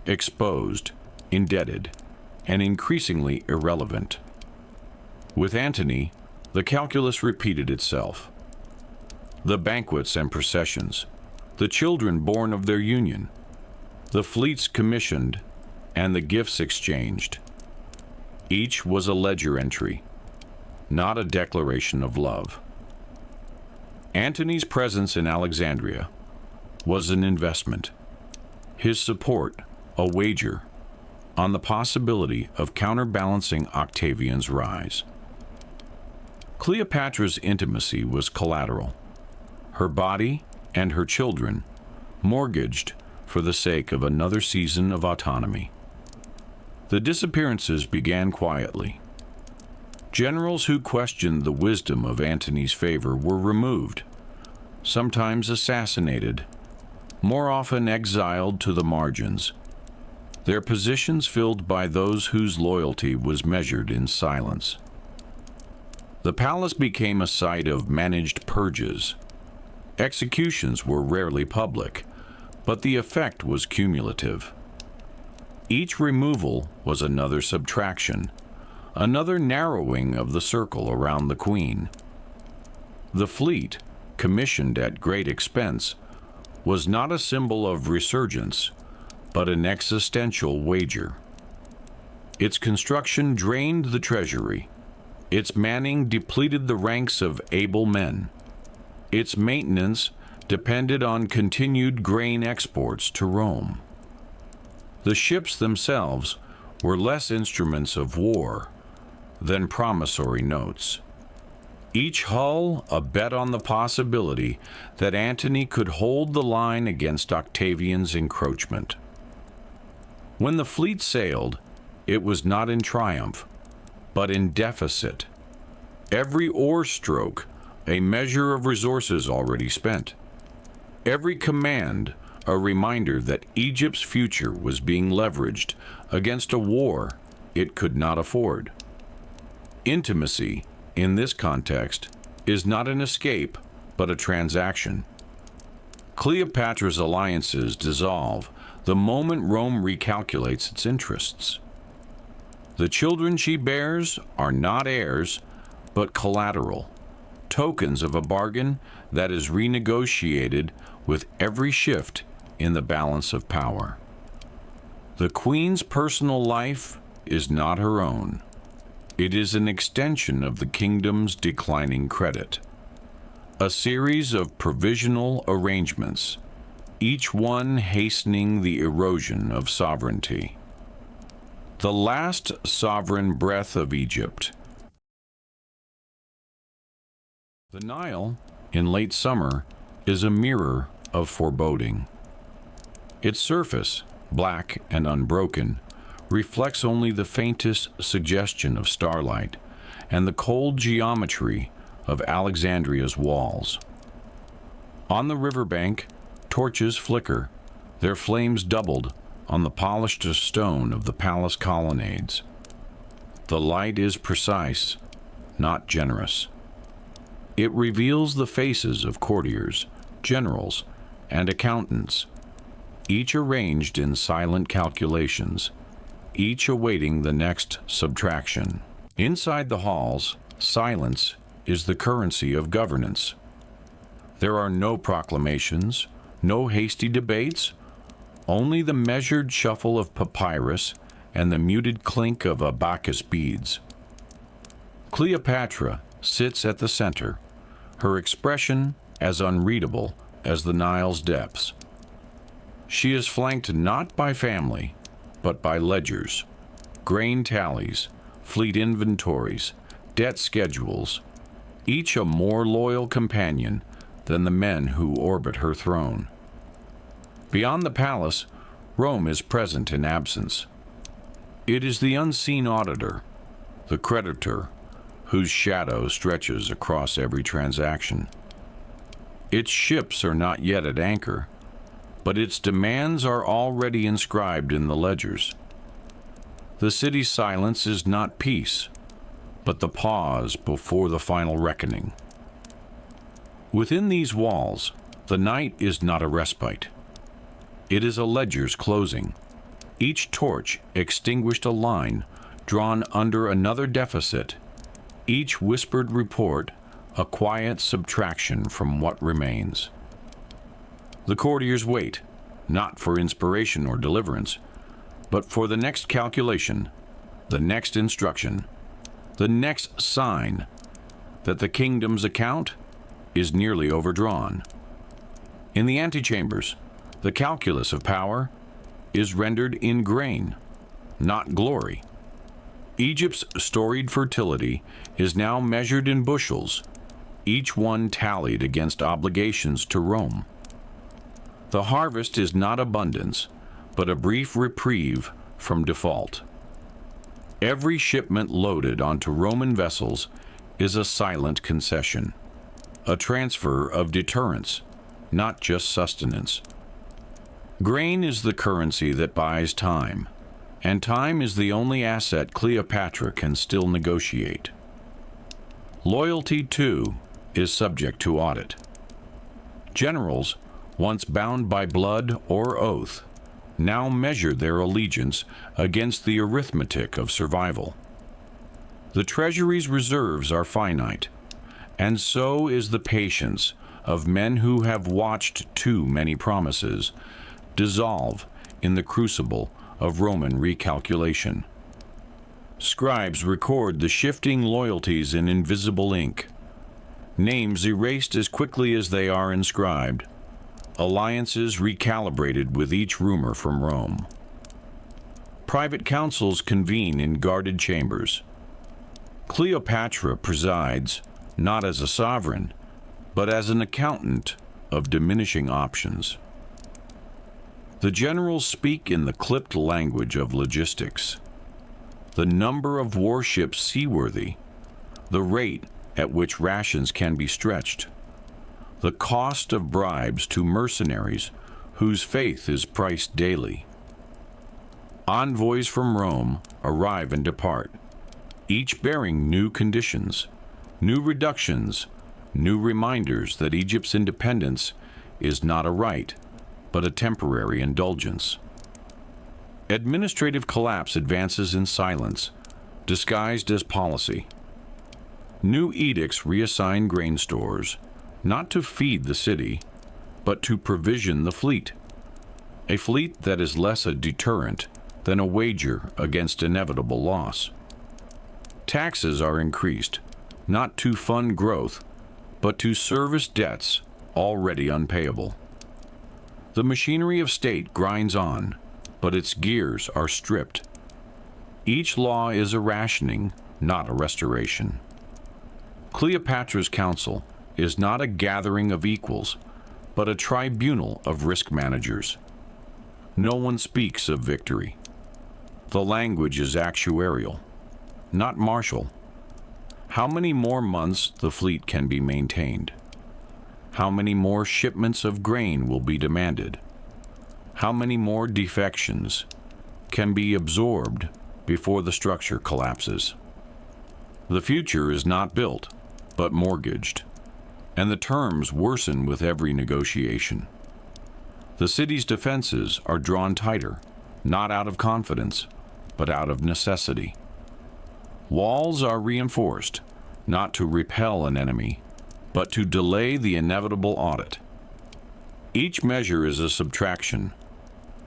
exposed, indebted, and increasingly irrelevant. With Antony, the calculus repeated itself. The banquets and processions, the children born of their union, the fleets commissioned, and the gifts exchanged. Each was a ledger entry, not a declaration of love. Antony's presence in Alexandria was an investment, his support a wager on the possibility of counterbalancing Octavian's rise. Cleopatra's intimacy was collateral, her body and her children mortgaged for the sake of another season of autonomy. The disappearances began quietly. Generals who questioned the wisdom of Antony's favor were removed, sometimes assassinated, more often exiled to the margins, their positions filled by those whose loyalty was measured in silence. The palace became a site of managed purges. Executions were rarely public, but the effect was cumulative. Each removal was another subtraction, another narrowing of the circle around the queen. The fleet, commissioned at great expense, was not a symbol of resurgence, but an existential wager. Its construction drained the treasury. Its manning depleted the ranks of able men. Its maintenance depended on continued grain exports to Rome. The ships themselves were less instruments of war than promissory notes. Each hull a bet on the possibility that Antony could hold the line against Octavian's encroachment. When the fleet sailed, it was not in triumph, but in deficit. Every oar stroke a measure of resources already spent. Every command a reminder that Egypt's future was being leveraged against a war it could not afford. Intimacy, in this context, is not an escape, but a transaction. Cleopatra's alliances dissolve the moment Rome recalculates its interests. The children she bears are not heirs, but collateral, tokens of a bargain that is renegotiated with every shift in the balance of power. The queen's personal life is not her own. It is an extension of the kingdom's declining credit. A series of provisional arrangements, each one hastening the erosion of sovereignty. The last sovereign breath of Egypt. The Nile, in late summer, is a mirror of foreboding. Its surface, black and unbroken, reflects only the faintest suggestion of starlight and the cold geometry of Alexandria's walls. On the riverbank, torches flicker, their flames doubled on the polished stone of the palace colonnades. The light is precise, not generous. It reveals the faces of courtiers, generals, and accountants, each arranged in silent calculations, each awaiting the next subtraction. Inside the halls, silence is the currency of governance. There are no proclamations, no hasty debates, only the measured shuffle of papyrus and the muted clink of abacus beads. Cleopatra sits at the center, her expression as unreadable as the Nile's depths. She is flanked not by family, but by ledgers, grain tallies, fleet inventories, debt schedules, each a more loyal companion than the men who orbit her throne. Beyond the palace, Rome is present in absence. It is the unseen auditor, the creditor, whose shadow stretches across every transaction. Its ships are not yet at anchor, but its demands are already inscribed in the ledgers. The city's silence is not peace, but the pause before the final reckoning. Within these walls, the night is not a respite. It is a ledger's closing. Each torch extinguished a line drawn under another deficit, each whispered report a quiet subtraction from what remains. The courtiers wait, not for inspiration or deliverance, but for the next calculation, the next instruction, the next sign that the kingdom's account is nearly overdrawn. In the antechambers, the calculus of power is rendered in grain, not glory. Egypt's storied fertility is now measured in bushels, each one tallied against obligations to Rome. The harvest is not abundance, but a brief reprieve from default. Every shipment loaded onto Roman vessels is a silent concession, a transfer of deterrence, not just sustenance. Grain is the currency that buys time, and time is the only asset Cleopatra can still negotiate. Loyalty, too, is subject to audit. Generals, once bound by blood or oath, now measure their allegiance against the arithmetic of survival. The treasury's reserves are finite, and so is the patience of men who have watched too many promises dissolve in the crucible of Roman recalculation. Scribes record the shifting loyalties in invisible ink, names erased as quickly as they are inscribed, alliances recalibrated with each rumor from Rome. Private councils convene in guarded chambers. Cleopatra presides not as a sovereign, but as an accountant of diminishing options. The generals speak in the clipped language of logistics. The number of warships seaworthy, the rate at which rations can be stretched, the cost of bribes to mercenaries whose faith is priced daily. Envoys from Rome arrive and depart, each bearing new conditions, new reductions, new reminders that Egypt's independence is not a right, but a temporary indulgence. Administrative collapse advances in silence, disguised as policy. New edicts reassign grain stores, not to feed the city, but to provision the fleet. A fleet that is less a deterrent than a wager against inevitable loss. Taxes are increased, not to fund growth, but to service debts already unpayable. The machinery of state grinds on, but its gears are stripped. Each law is a rationing, not a restoration. Cleopatra's council is not a gathering of equals, but a tribunal of risk managers. No one speaks of victory. The language is actuarial, not martial. How many more months the fleet can be maintained? How many more shipments of grain will be demanded? How many more defections can be absorbed before the structure collapses? The future is not built, but mortgaged, and the terms worsen with every negotiation. The city's defenses are drawn tighter, not out of confidence, but out of necessity. Walls are reinforced, not to repel an enemy, but to delay the inevitable audit. Each measure is a subtraction,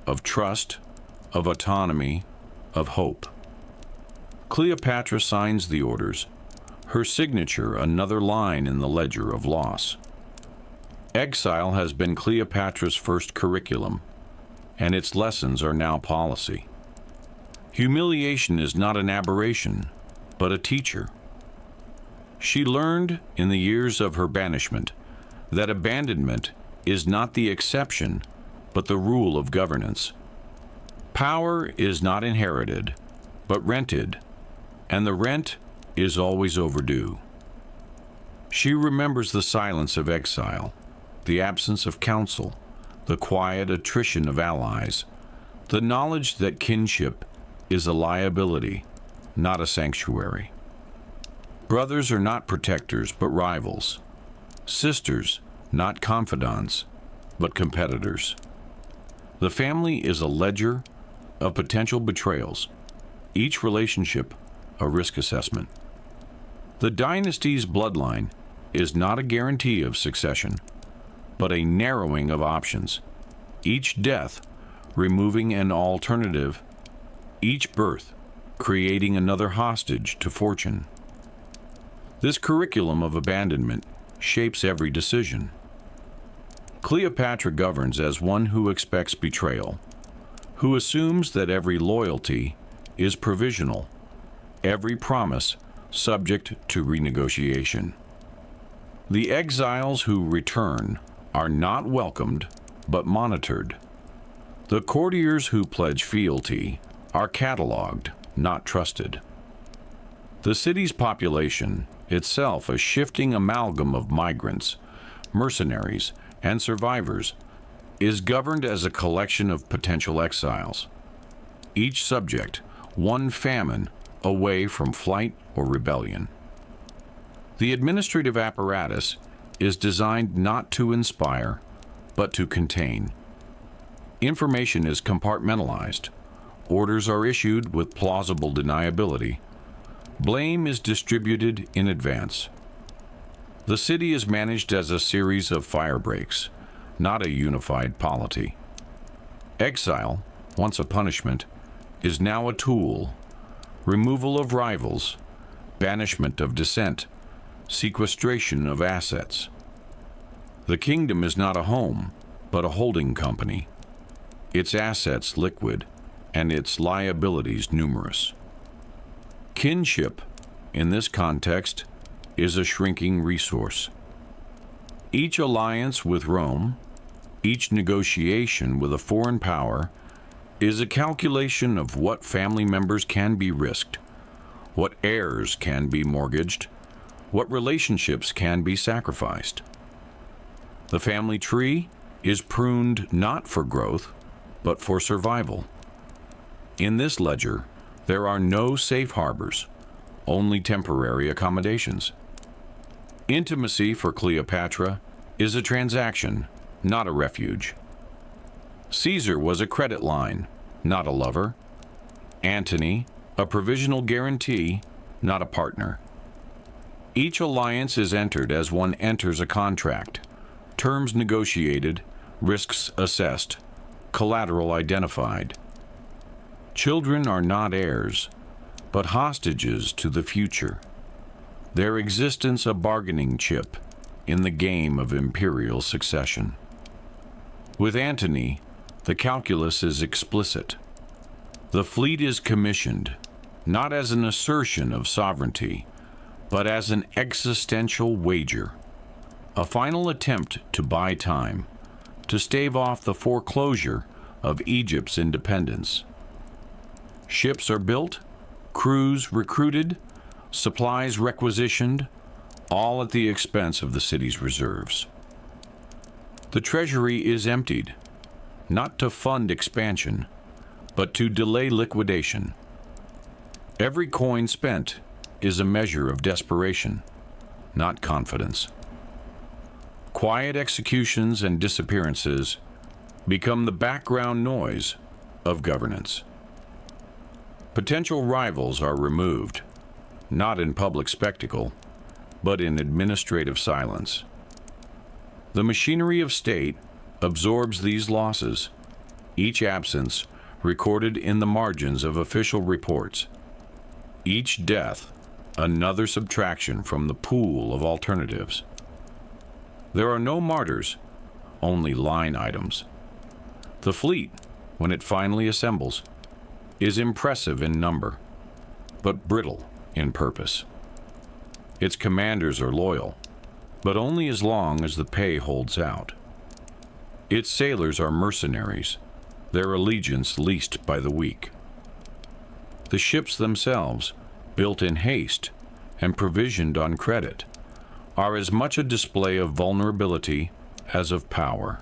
of trust, of autonomy, of hope. Cleopatra signs the orders, her signature another line in the ledger of loss. Exile has been Cleopatra's first curriculum, and its lessons are now policy. Humiliation is not an aberration, but a teacher. She learned in the years of her banishment that abandonment is not the exception, but the rule of governance. Power is not inherited, but rented, and the rent is always overdue. She remembers the silence of exile, the absence of counsel, the quiet attrition of allies, the knowledge that kinship is a liability, not a sanctuary. Brothers are not protectors, but rivals. Sisters, not confidants, but competitors. The family is a ledger of potential betrayals, each relationship a risk assessment. The dynasty's bloodline is not a guarantee of succession, but a narrowing of options, each death removing an alternative, each birth creating another hostage to fortune. This curriculum of abandonment shapes every decision. Cleopatra governs as one who expects betrayal, who assumes that every loyalty is provisional, every promise subject to renegotiation. The exiles who return are not welcomed, but monitored. The courtiers who pledge fealty are catalogued, not trusted. The city's population, itself a shifting amalgam of migrants, mercenaries, and survivors, is governed as a collection of potential exiles, each subject one famine away from flight or rebellion. The administrative apparatus is designed not to inspire, but to contain. Information is compartmentalized. Orders are issued with plausible deniability. Blame is distributed in advance. The city is managed as a series of fire breaks, not a unified polity. Exile, once a punishment, is now a tool. Removal of rivals, banishment of dissent, sequestration of assets. The kingdom is not a home, but a holding company. Its assets liquid, and its liabilities numerous. Kinship, in this context, is a shrinking resource. Each alliance with Rome, each negotiation with a foreign power, is a calculation of what family members can be risked, what heirs can be mortgaged, what relationships can be sacrificed. The family tree is pruned not for growth, but for survival. In this ledger, there are no safe harbors, only temporary accommodations. Intimacy for Cleopatra is a transaction, not a refuge. Caesar was a credit line, not a lover. Antony, a provisional guarantee, not a partner. Each alliance is entered as one enters a contract, terms negotiated, risks assessed, collateral identified. Children are not heirs, but hostages to the future, their existence a bargaining chip in the game of imperial succession. With Antony, the calculus is explicit. The fleet is commissioned, not as an assertion of sovereignty, but as an existential wager, a final attempt to buy time, to stave off the foreclosure of Egypt's independence. Ships are built, crews recruited, supplies requisitioned, all at the expense of the city's reserves. The treasury is emptied, not to fund expansion, but to delay liquidation. Every coin spent is a measure of desperation, not confidence. Quiet executions and disappearances become the background noise of governance. Potential rivals are removed, not in public spectacle, but in administrative silence. The machinery of state absorbs these losses, each absence recorded in the margins of official reports. Each death, another subtraction from the pool of alternatives. There are no martyrs, only line items. The fleet, when it finally assembles, is impressive in number, but brittle in purpose. Its commanders are loyal, but only as long as the pay holds out. Its sailors are mercenaries, their allegiance leased by the weak. The ships themselves, built in haste and provisioned on credit, are as much a display of vulnerability as of power.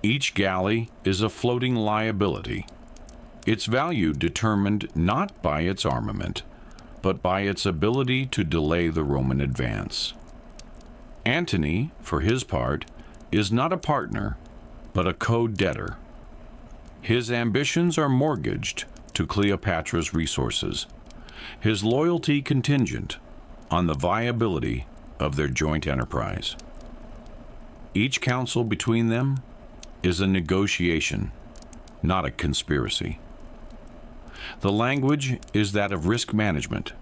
Each galley is a floating liability, its value determined not by its armament, but by its ability to delay the Roman advance. Antony, for his part, is not a partner, but a co-debtor. His ambitions are mortgaged to Cleopatra's resources, his loyalty contingent on the viability of their joint enterprise. Each council between them is a negotiation, not a conspiracy. The language is that of risk management.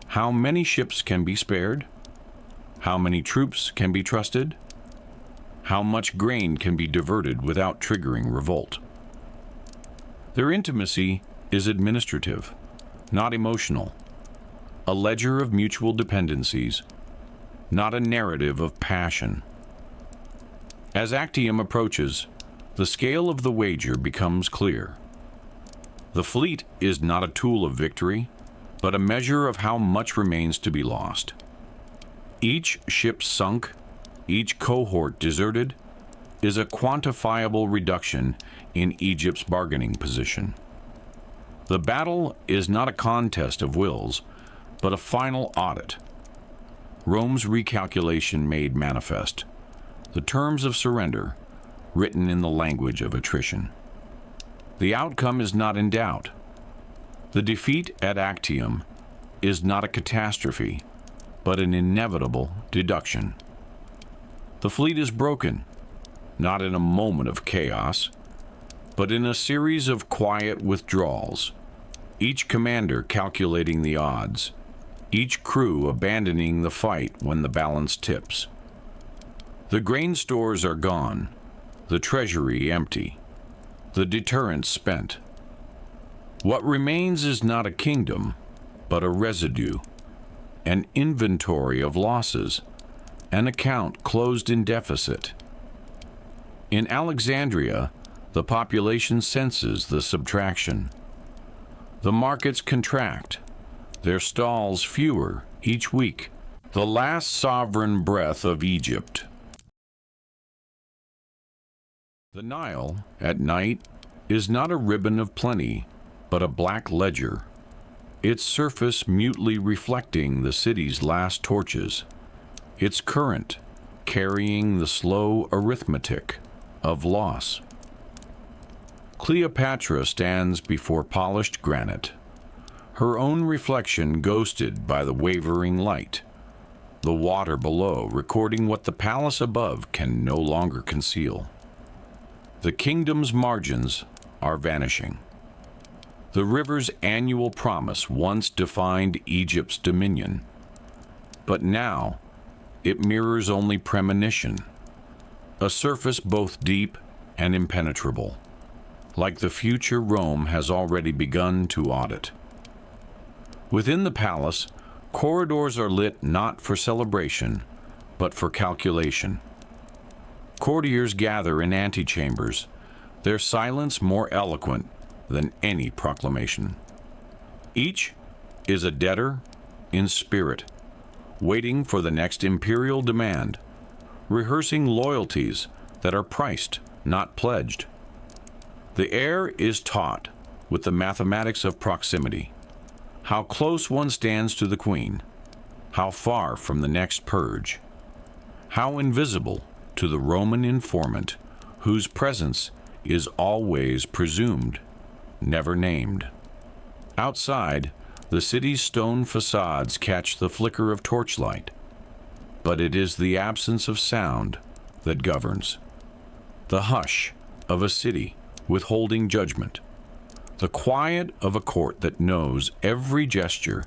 How many ships can be spared? How many troops can be trusted? How much grain can be diverted without triggering revolt? Their intimacy is administrative, not emotional, a ledger of mutual dependencies, not a narrative of passion. As Actium approaches, the scale of the wager becomes clear. The fleet is not a tool of victory, but a measure of how much remains to be lost. Each ship sunk, each cohort deserted, is a quantifiable reduction in Egypt's bargaining position. The battle is not a contest of wills, but a final audit. Rome's recalculation made manifest, the terms of surrender written in the language of attrition. The outcome is not in doubt. The defeat at Actium is not a catastrophe, but an inevitable deduction. The fleet is broken, not in a moment of chaos, but in a series of quiet withdrawals, each commander calculating the odds, each crew abandoning the fight when the balance tips. The grain stores are gone, the treasury empty, the deterrent spent. What remains is not a kingdom, but a residue, an inventory of losses, an account closed in deficit. In Alexandria, the population senses the subtraction. The markets contract, their stalls fewer each week, the last sovereign breath of Egypt. The Nile, at night, is not a ribbon of plenty, but a black ledger, its surface mutely reflecting the city's last torches, its current carrying the slow arithmetic of loss. Cleopatra stands before polished granite, her own reflection ghosted by the wavering light, the water below recording what the palace above can no longer conceal. The kingdom's margins are vanishing. The river's annual promise once defined Egypt's dominion, but now it mirrors only premonition, a surface both deep and impenetrable, like the future Rome has already begun to audit. Within the palace, corridors are lit not for celebration, but for calculation. Courtiers gather in antechambers, their silence more eloquent than any proclamation. Each is a debtor in spirit, waiting for the next imperial demand, rehearsing loyalties that are priced, not pledged. The air is taught with the mathematics of proximity, how close one stands to the queen, how far from the next purge, how invisible to the Roman informant whose presence is always presumed, never named. Outside, the city's stone facades catch the flicker of torchlight, but it is the absence of sound that governs. The hush of a city withholding judgment. The quiet of a court that knows every gesture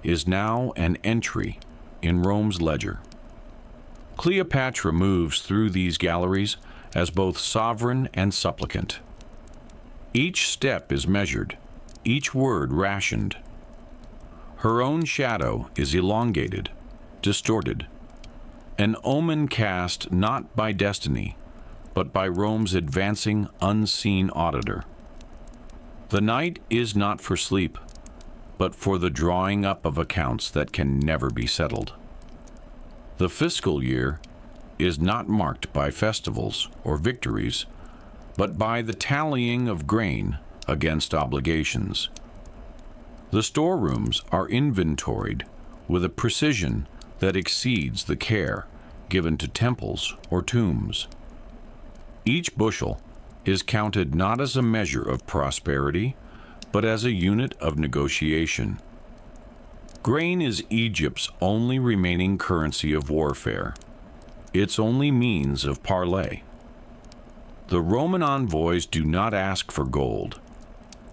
is now an entry in Rome's ledger. Cleopatra moves through these galleries as both sovereign and supplicant. Each step is measured, each word rationed. Her own shadow is elongated, distorted, an omen cast not by destiny, but by Rome's advancing unseen auditor. The night is not for sleep, but for the drawing up of accounts that can never be settled. The fiscal year is not marked by festivals or victories, but by the tallying of grain against obligations. The storerooms are inventoried with a precision that exceeds the care given to temples or tombs. Each bushel is counted not as a measure of prosperity, but as a unit of negotiation. Grain is Egypt's only remaining currency of warfare, its only means of parley. The Roman envoys do not ask for gold.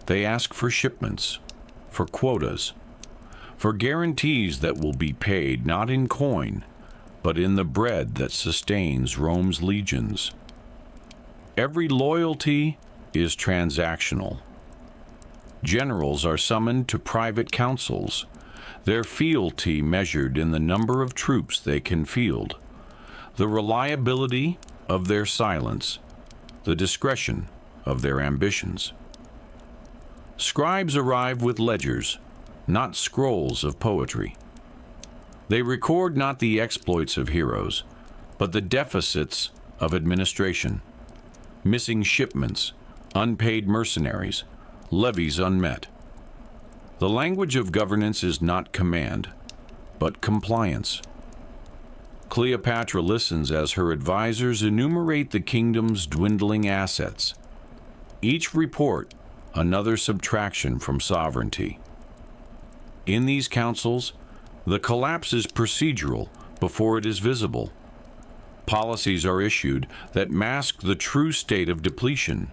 They ask for shipments, for quotas, for guarantees that will be paid not in coin, but in the bread that sustains Rome's legions. Every loyalty is transactional. Generals are summoned to private councils, their fealty measured in the number of troops they can field, the reliability of their silence, the discretion of their ambitions. Scribes arrive with ledgers, not scrolls of poetry. They record not the exploits of heroes, but the deficits of administration, missing shipments, unpaid mercenaries, levies unmet. The language of governance is not command, but compliance. Cleopatra listens as her advisors enumerate the kingdom's dwindling assets. Each report another subtraction from sovereignty. In these councils, the collapse is procedural before it is visible. Policies are issued that mask the true state of depletion.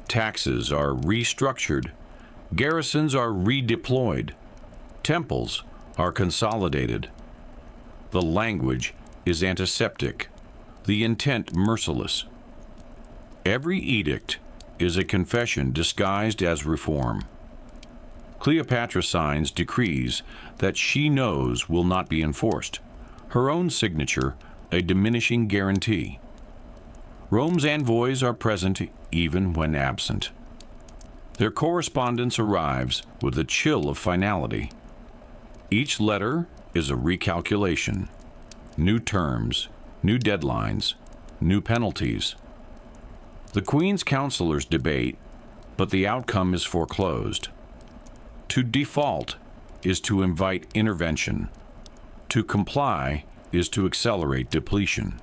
Taxes are restructured. Garrisons are redeployed. Temples are consolidated. The language is antiseptic, the intent merciless. Every edict is a confession disguised as reform. Cleopatra signs decrees that she knows will not be enforced, her own signature a diminishing guarantee. Rome's envoys are present even when absent. Their correspondence arrives with a chill of finality. Each letter is a recalculation, new terms, new deadlines, new penalties. The Queen's counselors debate, but the outcome is foreclosed. To default is to invite intervention. To comply is to accelerate depletion.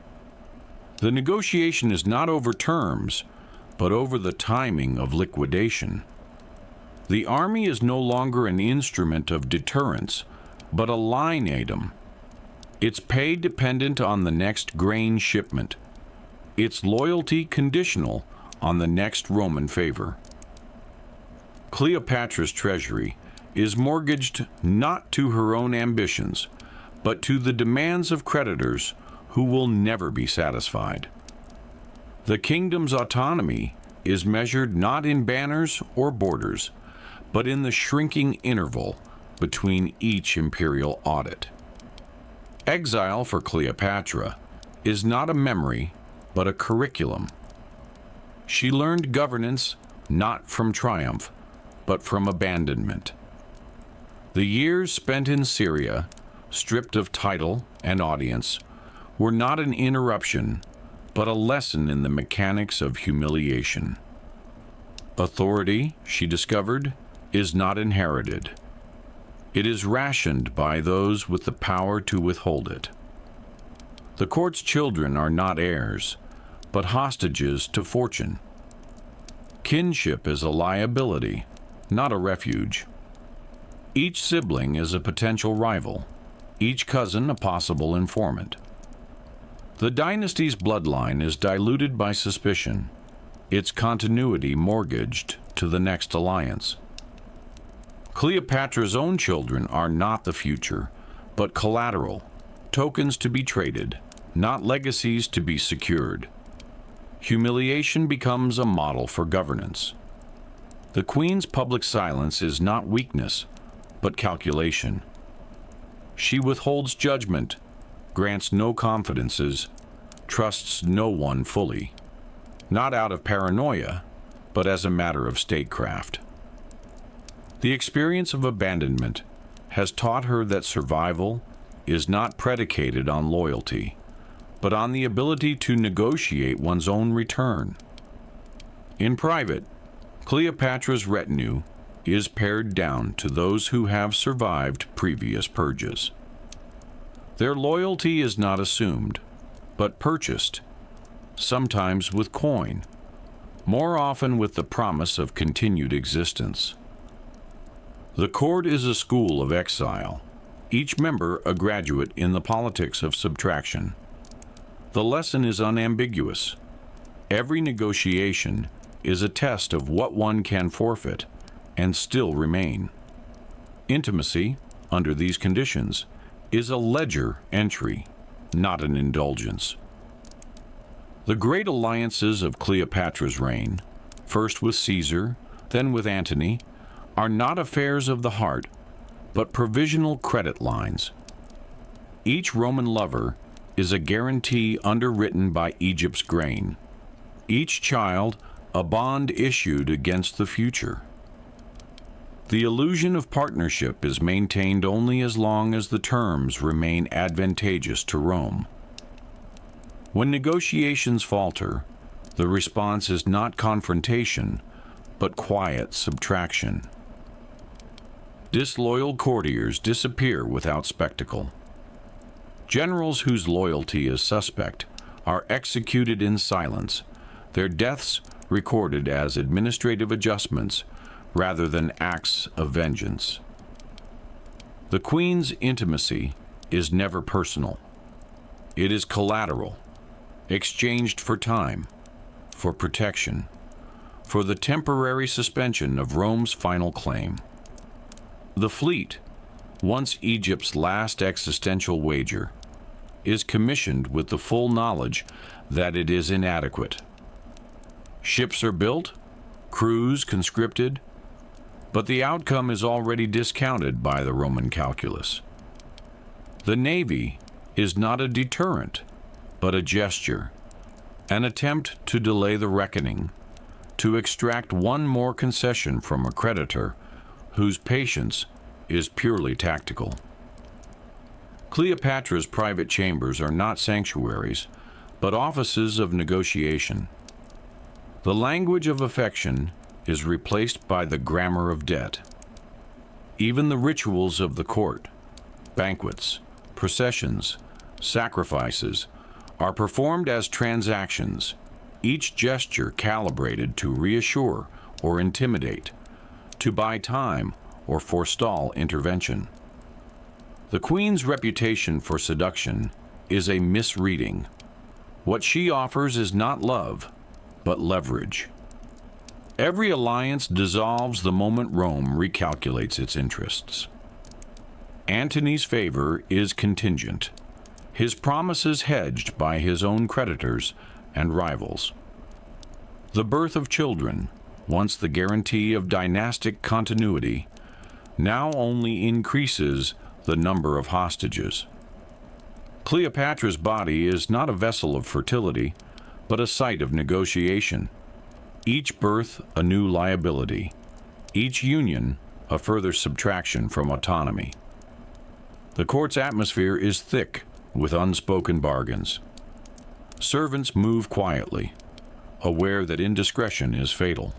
The negotiation is not over terms, but over the timing of liquidation. The army is no longer an instrument of deterrence, but a line item. Its pay dependent on the next grain shipment. Its loyalty conditional on the next Roman favor. Cleopatra's treasury is mortgaged not to her own ambitions, but to the demands of creditors who will never be satisfied. The kingdom's autonomy is measured not in banners or borders, but in the shrinking interval between each imperial audit. Exile for Cleopatra is not a memory, but a curriculum. She learned governance not from triumph, but from abandonment. The years spent in Syria, stripped of title and audience, were not an interruption, but a lesson in the mechanics of humiliation. Authority, she discovered, is not inherited. It is rationed by those with the power to withhold it. The court's children are not heirs, but hostages to fortune. Kinship is a liability, not a refuge. Each sibling is a potential rival, each cousin a possible informant. The dynasty's bloodline is diluted by suspicion. its continuity mortgaged to the next alliance. Cleopatra's own children are not the future, but collateral, tokens to be traded, not legacies to be secured. Humiliation becomes a model for governance. The Queen's public silence is not weakness, but calculation. She withholds judgment, grants no confidences, trusts no one fully, not out of paranoia, but as a matter of statecraft. The experience of abandonment has taught her that survival is not predicated on loyalty, but on the ability to negotiate one's own return. In private, Cleopatra's retinue is pared down to those who have survived previous purges. Their loyalty is not assumed, but purchased, sometimes with coin, more often with the promise of continued existence. The court is a school of exile, each member a graduate in the politics of subtraction. The lesson is unambiguous. Every negotiation is a test of what one can forfeit and still remain. Intimacy, under these conditions, is a ledger entry, not an indulgence. The great alliances of Cleopatra's reign, first with Caesar, then with Antony, are not affairs of the heart, but provisional credit lines. Each Roman lover is a guarantee underwritten by Egypt's grain. Each child a bond issued against the future. The illusion of partnership is maintained only as long as the terms remain advantageous to Rome. When negotiations falter, the response is not confrontation, but quiet subtraction. Disloyal courtiers disappear without spectacle. Generals whose loyalty is suspect are executed in silence, their deaths recorded as administrative adjustments rather than acts of vengeance. The Queen's intimacy is never personal. It is collateral, exchanged for time, for protection, for the temporary suspension of Rome's final claim. The fleet, once Egypt's last existential wager, is commissioned with the full knowledge that it is inadequate. Ships are built, crews conscripted, but the outcome is already discounted by the Roman calculus. The Navy is not a deterrent, but a gesture, an attempt to delay the reckoning, to extract one more concession from a creditor whose patience is purely tactical. Cleopatra's private chambers are not sanctuaries, but offices of negotiation. The language of affection is replaced by the grammar of debt. Even the rituals of the court, banquets, processions, sacrifices, are performed as transactions, each gesture calibrated to reassure or intimidate, to buy time or forestall intervention. The Queen's reputation for seduction is a misreading. What she offers is not love, but leverage. Every alliance dissolves the moment Rome recalculates its interests. Antony's favor is contingent, his promises hedged by his own creditors and rivals. The birth of children, once the guarantee of dynastic continuity, now only increases the number of hostages. Cleopatra's body is not a vessel of fertility, but a site of negotiation. Each birth a new liability, each union a further subtraction from autonomy. The court's atmosphere is thick with unspoken bargains. Servants move quietly, aware that indiscretion is fatal.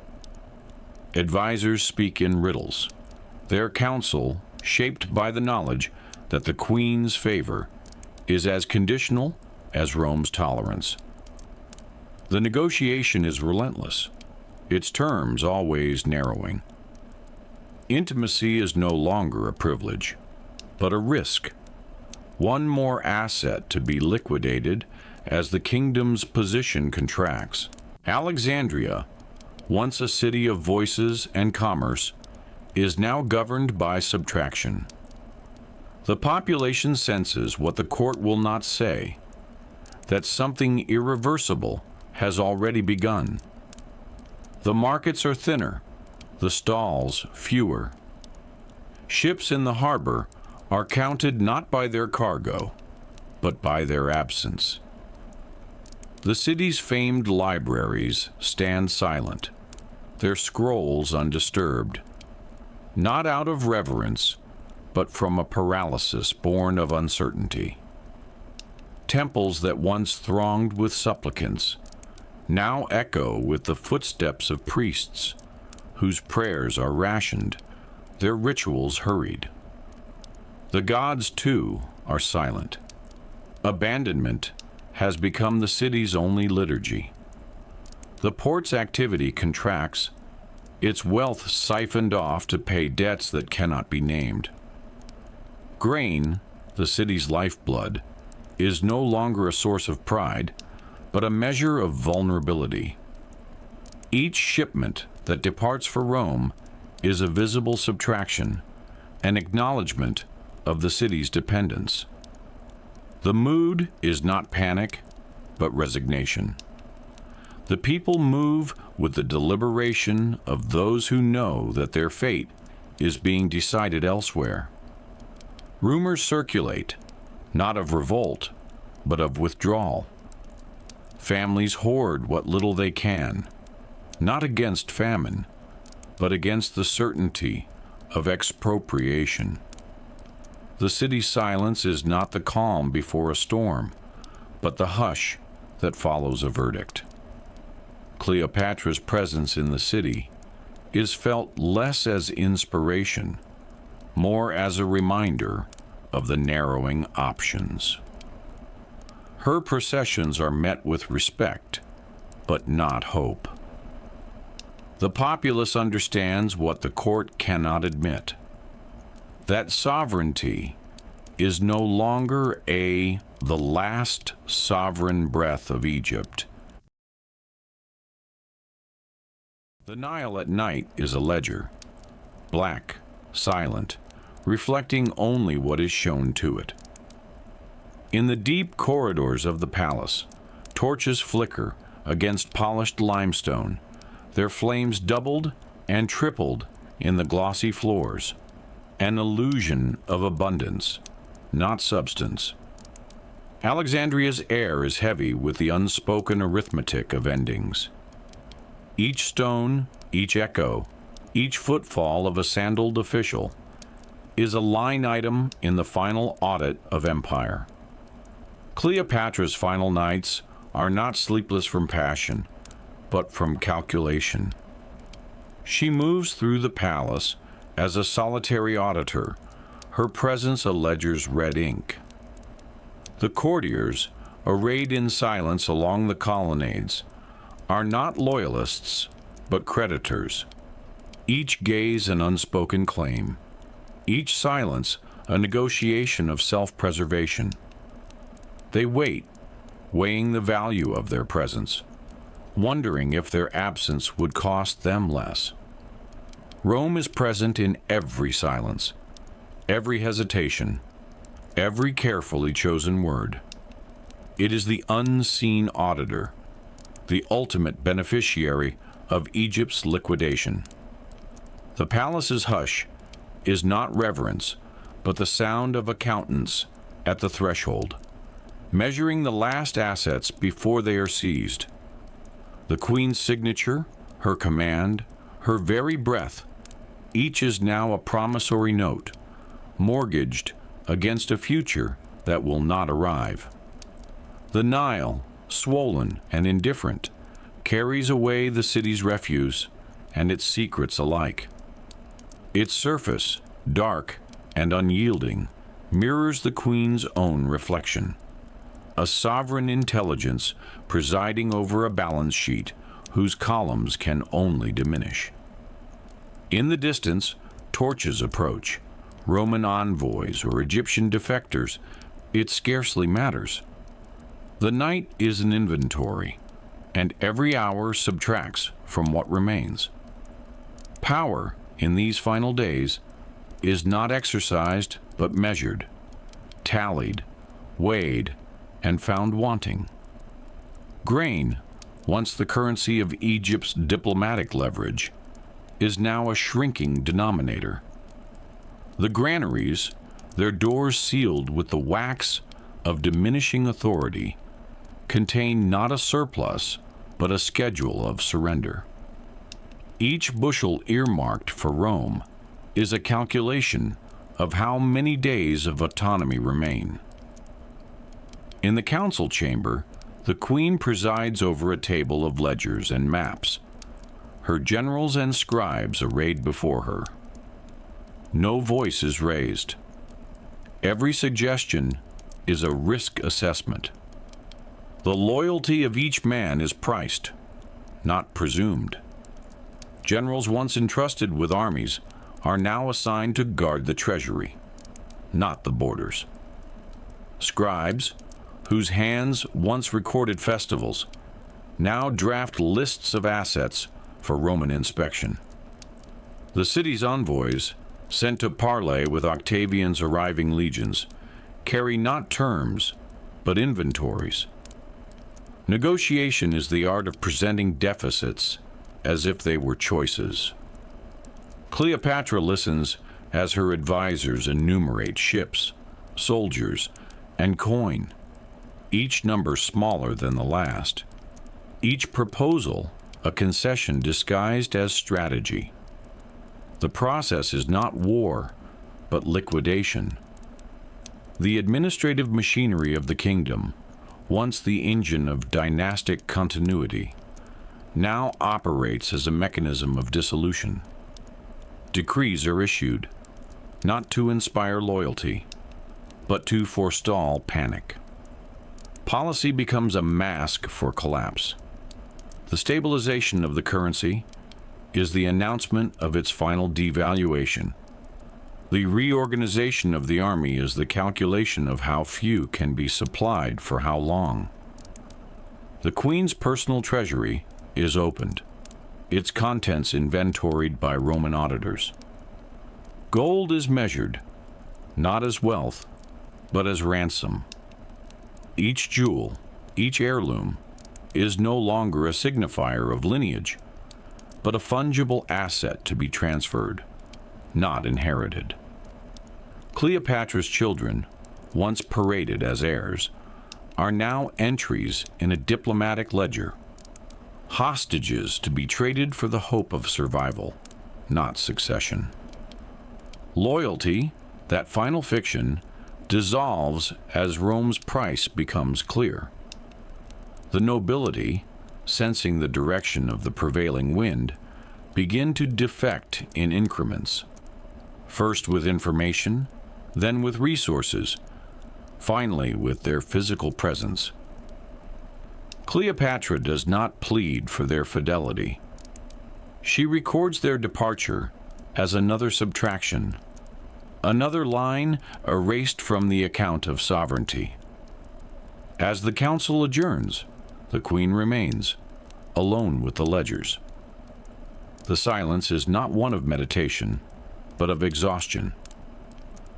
Advisors speak in riddles, their counsel shaped by the knowledge that the Queen's favor is as conditional as Rome's tolerance. The negotiation is relentless, its terms always narrowing. Intimacy is no longer a privilege, but a risk, one more asset to be liquidated as the kingdom's position contracts. Alexandria, once a city of voices and commerce, is now governed by subtraction. The population senses what the court will not say, that something irreversible has already begun. The markets are thinner, the stalls fewer. Ships in the harbor are counted not by their cargo, but by their absence. The city's famed libraries stand silent, their scrolls undisturbed, not out of reverence, but from a paralysis born of uncertainty. Temples that once thronged with supplicants now echo with the footsteps of priests, whose prayers are rationed, their rituals hurried. The gods, too, are silent. Abandonment has become the city's only liturgy. The port's activity contracts, its wealth siphoned off to pay debts that cannot be named. Grain, the city's lifeblood, is no longer a source of pride, but a measure of vulnerability. Each shipment that departs for Rome is a visible subtraction, an acknowledgement of the city's dependence. The mood is not panic, but resignation. The people move with the deliberation of those who know that their fate is being decided elsewhere. Rumors circulate, not of revolt, but of withdrawal. Families hoard what little they can, not against famine, but against the certainty of expropriation. The city's silence is not the calm before a storm, but the hush that follows a verdict. Cleopatra's presence in the city is felt less as inspiration, more as a reminder of the narrowing options. Her processions are met with respect, but not hope. The populace understands what the court cannot admit, that sovereignty is no longer the last sovereign breath of Egypt. The Nile at night is a ledger, black, silent, reflecting only what is shown to it. In the deep corridors of the palace, torches flicker against polished limestone, their flames doubled and tripled in the glossy floors, an illusion of abundance, not substance. Alexandria's air is heavy with the unspoken arithmetic of endings. Each stone, each echo, each footfall of a sandaled official is a line item in the final audit of empire. Cleopatra's final nights are not sleepless from passion, but from calculation. She moves through the palace as a solitary auditor, her presence a ledger's red ink. The courtiers, arrayed in silence along the colonnades, are not loyalists, but creditors. Each gaze an unspoken claim, each silence a negotiation of self-preservation. They wait, weighing the value of their presence, wondering if their absence would cost them less. Rome is present in every silence, every hesitation, every carefully chosen word. It is the unseen auditor, the ultimate beneficiary of Egypt's liquidation. The palace's hush is not reverence, but the sound of accountants at the threshold, measuring the last assets before they are seized. The queen's signature, her command, her very breath, each is now a promissory note, mortgaged against a future that will not arrive. The Nile, swollen and indifferent, carries away the city's refuse and its secrets alike. Its surface, dark and unyielding, mirrors the queen's own reflection, a sovereign intelligence presiding over a balance sheet whose columns can only diminish. In the distance, torches approach, Roman envoys or Egyptian defectors. It scarcely matters. The night is an inventory, and every hour subtracts from what remains. Power, in these final days, is not exercised but measured, tallied, weighed, and found wanting. Grain, once the currency of Egypt's diplomatic leverage, is now a shrinking denominator. The granaries, their doors sealed with the wax of diminishing authority, contain not a surplus, but a schedule of surrender. Each bushel earmarked for Rome is a calculation of how many days of autonomy remain. In the council chamber, the queen presides over a table of ledgers and maps, her generals and scribes arrayed before her. No voice is raised. Every suggestion is a risk assessment. The loyalty of each man is priced, not presumed. Generals once entrusted with armies are now assigned to guard the treasury, not the borders. Scribes, whose hands once recorded festivals, now draft lists of assets for Roman inspection. The city's envoys, sent to Parley with Octavian's arriving legions, carry not terms, but inventories. Negotiation is the art of presenting deficits as if they were choices. Cleopatra listens as her advisors enumerate ships, soldiers, and coin, each number smaller than the last, each proposal a concession disguised as strategy. The process is not war, but liquidation. The administrative machinery of the kingdom, once the engine of dynastic continuity, now operates as a mechanism of dissolution. Decrees are issued, not to inspire loyalty, but to forestall panic. Policy becomes a mask for collapse. The stabilization of the currency is the announcement of its final devaluation. The reorganization of the army is the calculation of how few can be supplied for how long. The Queen's personal treasury is opened, its contents inventoried by Roman auditors. Gold is measured, not as wealth, but as ransom. Each jewel, each heirloom, is no longer a signifier of lineage, but a fungible asset to be transferred, not inherited. Cleopatra's children, once paraded as heirs, are now entries in a diplomatic ledger, hostages to be traded for the hope of survival, not succession. Loyalty, that final fiction, dissolves as Rome's price becomes clear. The nobility, sensing the direction of the prevailing wind, begin to defect in increments, first with information, then with resources, finally with their physical presence. Cleopatra does not plead for their fidelity. She records their departure as another subtraction, another line erased from the account of sovereignty. As the council adjourns, the queen remains, alone with the ledgers. The silence is not one of meditation, but of exhaustion.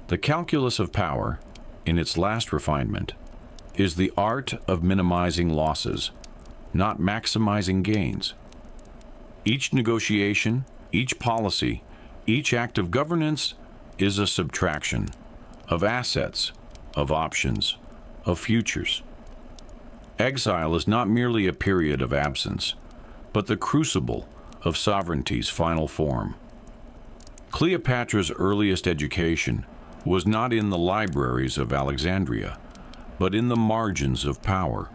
The calculus of power, in its last refinement, is the art of minimizing losses, not maximizing gains. Each negotiation, each policy, each act of governance is a subtraction of assets, of options, of futures. Exile is not merely a period of absence, but the crucible of sovereignty's final form. Cleopatra's earliest education was not in the libraries of Alexandria, but in the margins of power,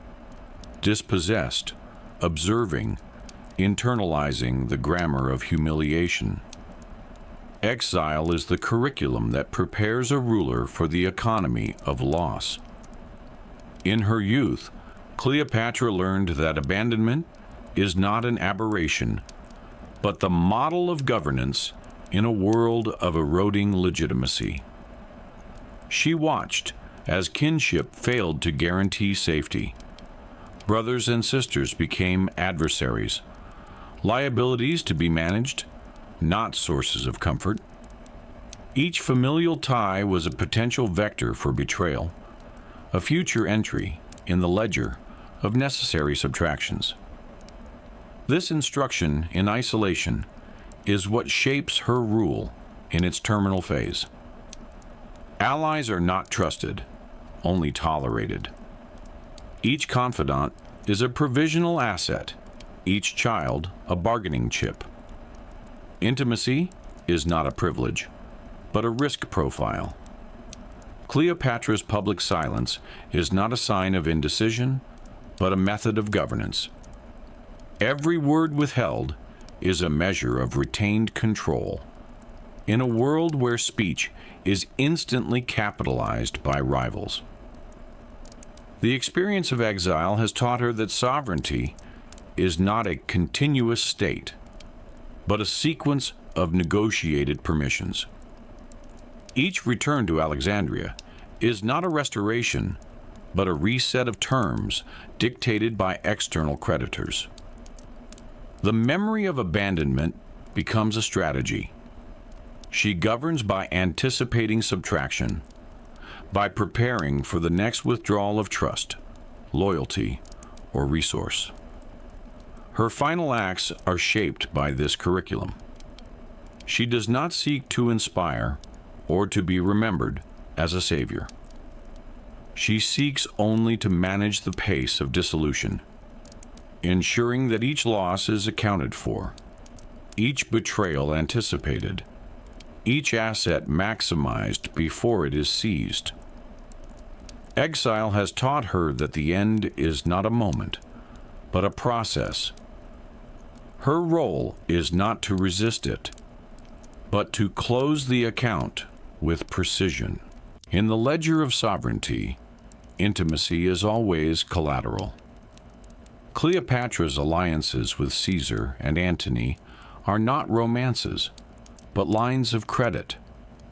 dispossessed, observing, internalizing the grammar of humiliation. Exile is the curriculum that prepares a ruler for the economy of loss. In her youth, Cleopatra learned that abandonment is not an aberration, but the model of governance in a world of eroding legitimacy. She watched as kinship failed to guarantee safety, Brothers and sisters became adversaries. Liabilities to be managed, not sources of comfort. Each familial tie was a potential vector for betrayal, a future entry in the ledger of necessary subtractions. This instruction in isolation is what shapes her rule in its terminal phase. Allies are not trusted, only tolerated. Each confidant is a provisional asset, each child a bargaining chip. Intimacy is not a privilege, but a risk profile. Cleopatra's public silence is not a sign of indecision, but a method of governance. Every word withheld is a measure of retained control. In a world where speech is instantly capitalized by rivals. The experience of exile has taught her that sovereignty is not a continuous state, but a sequence of negotiated permissions. Each return to Alexandria is not a restoration, but a reset of terms dictated by external creditors. The memory of abandonment becomes a strategy. She governs by anticipating subtraction, by preparing for the next withdrawal of trust, loyalty, or resource. Her final acts are shaped by this curriculum. She does not seek to inspire or to be remembered as a savior. She seeks only to manage the pace of dissolution, ensuring that each loss is accounted for, each betrayal anticipated, each asset maximized before it is seized. Exile has taught her that the end is not a moment, but a process. Her role is not to resist it, but to close the account with precision. In the ledger of sovereignty, intimacy is always collateral. Cleopatra's alliances with Caesar and Antony are not romances, but lines of credit,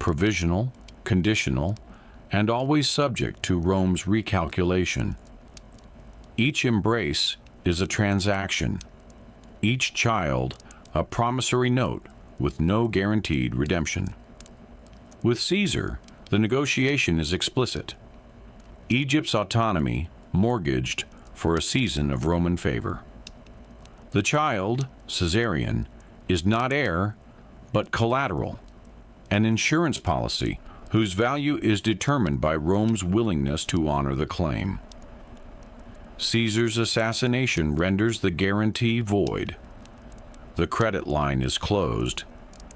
provisional, conditional, and always subject to Rome's recalculation. Each embrace is a transaction, each child a promissory note with no guaranteed redemption. With Caesar, the negotiation is explicit. Egypt's autonomy mortgaged for a season of Roman favor. The child, Caesarion, is not heir, but collateral, an insurance policy whose value is determined by Rome's willingness to honor the claim. Caesar's assassination renders the guarantee void. The credit line is closed,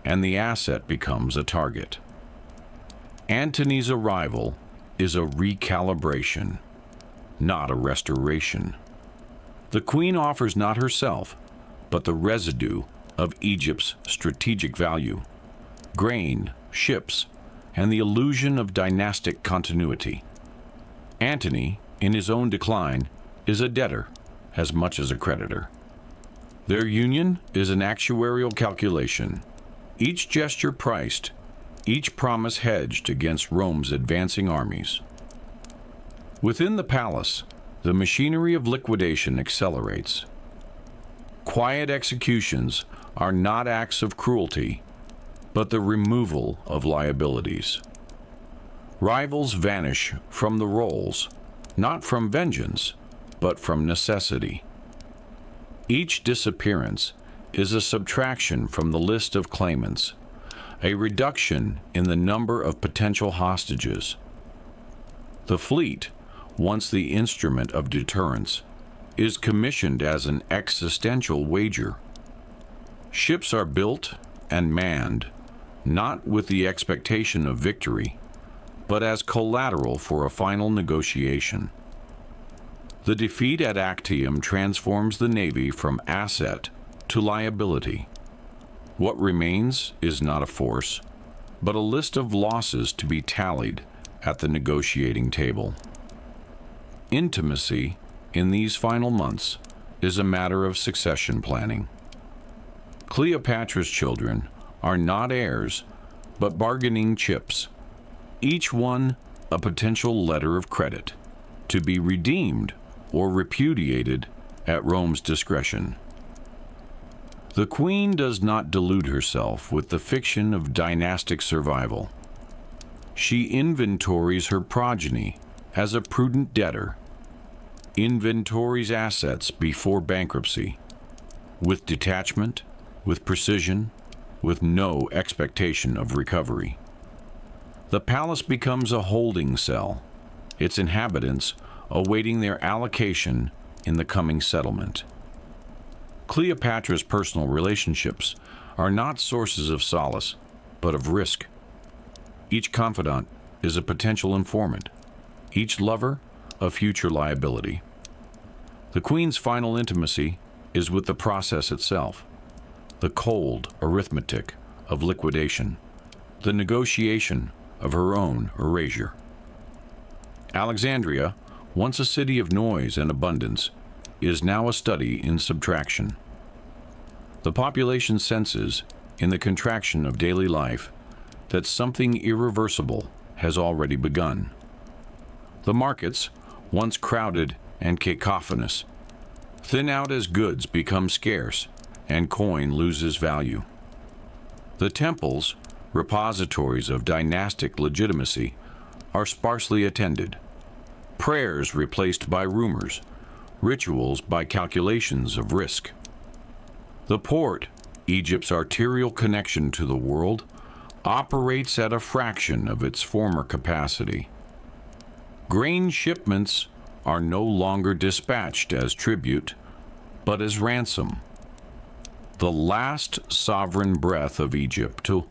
and the asset becomes a target. Antony's arrival is a recalibration, not a restoration. The queen offers not herself, but the residue of Egypt's strategic value, grain, ships, and the illusion of dynastic continuity. Antony, in his own decline, is a debtor as much as a creditor. Their union is an actuarial calculation, each gesture priced, each promise hedged against Rome's advancing armies. Within the palace, the machinery of liquidation accelerates. Quiet executions are not acts of cruelty, but the removal of liabilities. Rivals vanish from the rolls, not from vengeance, but from necessity. Each disappearance is a subtraction from the list of claimants, a reduction in the number of potential hostages. The fleet, once the instrument of deterrence, is commissioned as an existential wager. Ships are built and manned, not with the expectation of victory, but as collateral for a final negotiation. The defeat at Actium transforms the navy from asset to liability. What remains is not a force, but a list of losses to be tallied at the negotiating table. Intimacy in these final months is a matter of succession planning. Cleopatra's children are not heirs, but bargaining chips, each one a potential letter of credit, to be redeemed or repudiated at Rome's discretion. The queen does not delude herself with the fiction of dynastic survival. She inventories her progeny as a prudent debtor, inventories assets before bankruptcy, with detachment, with precision, with no expectation of recovery. The palace becomes a holding cell, its inhabitants awaiting their allocation in the coming settlement. Cleopatra's personal relationships are not sources of solace, but of risk. Each confidant is a potential informant, each lover a future liability. The queen's final intimacy is with the process itself, the cold arithmetic of liquidation, the negotiation of her own erasure. Alexandria, once a city of noise and abundance, is now a study in subtraction. The population senses, in the contraction of daily life, that something irreversible has already begun. The markets, once crowded and cacophonous, thin out as goods become scarce and coin loses value. The temples, repositories of dynastic legitimacy, are sparsely attended. Prayers replaced by rumors, rituals by calculations of risk. The port, Egypt's arterial connection to the world, operates at a fraction of its former capacity. Grain shipments are no longer dispatched as tribute, but as ransom. The last sovereign breath of Egypt to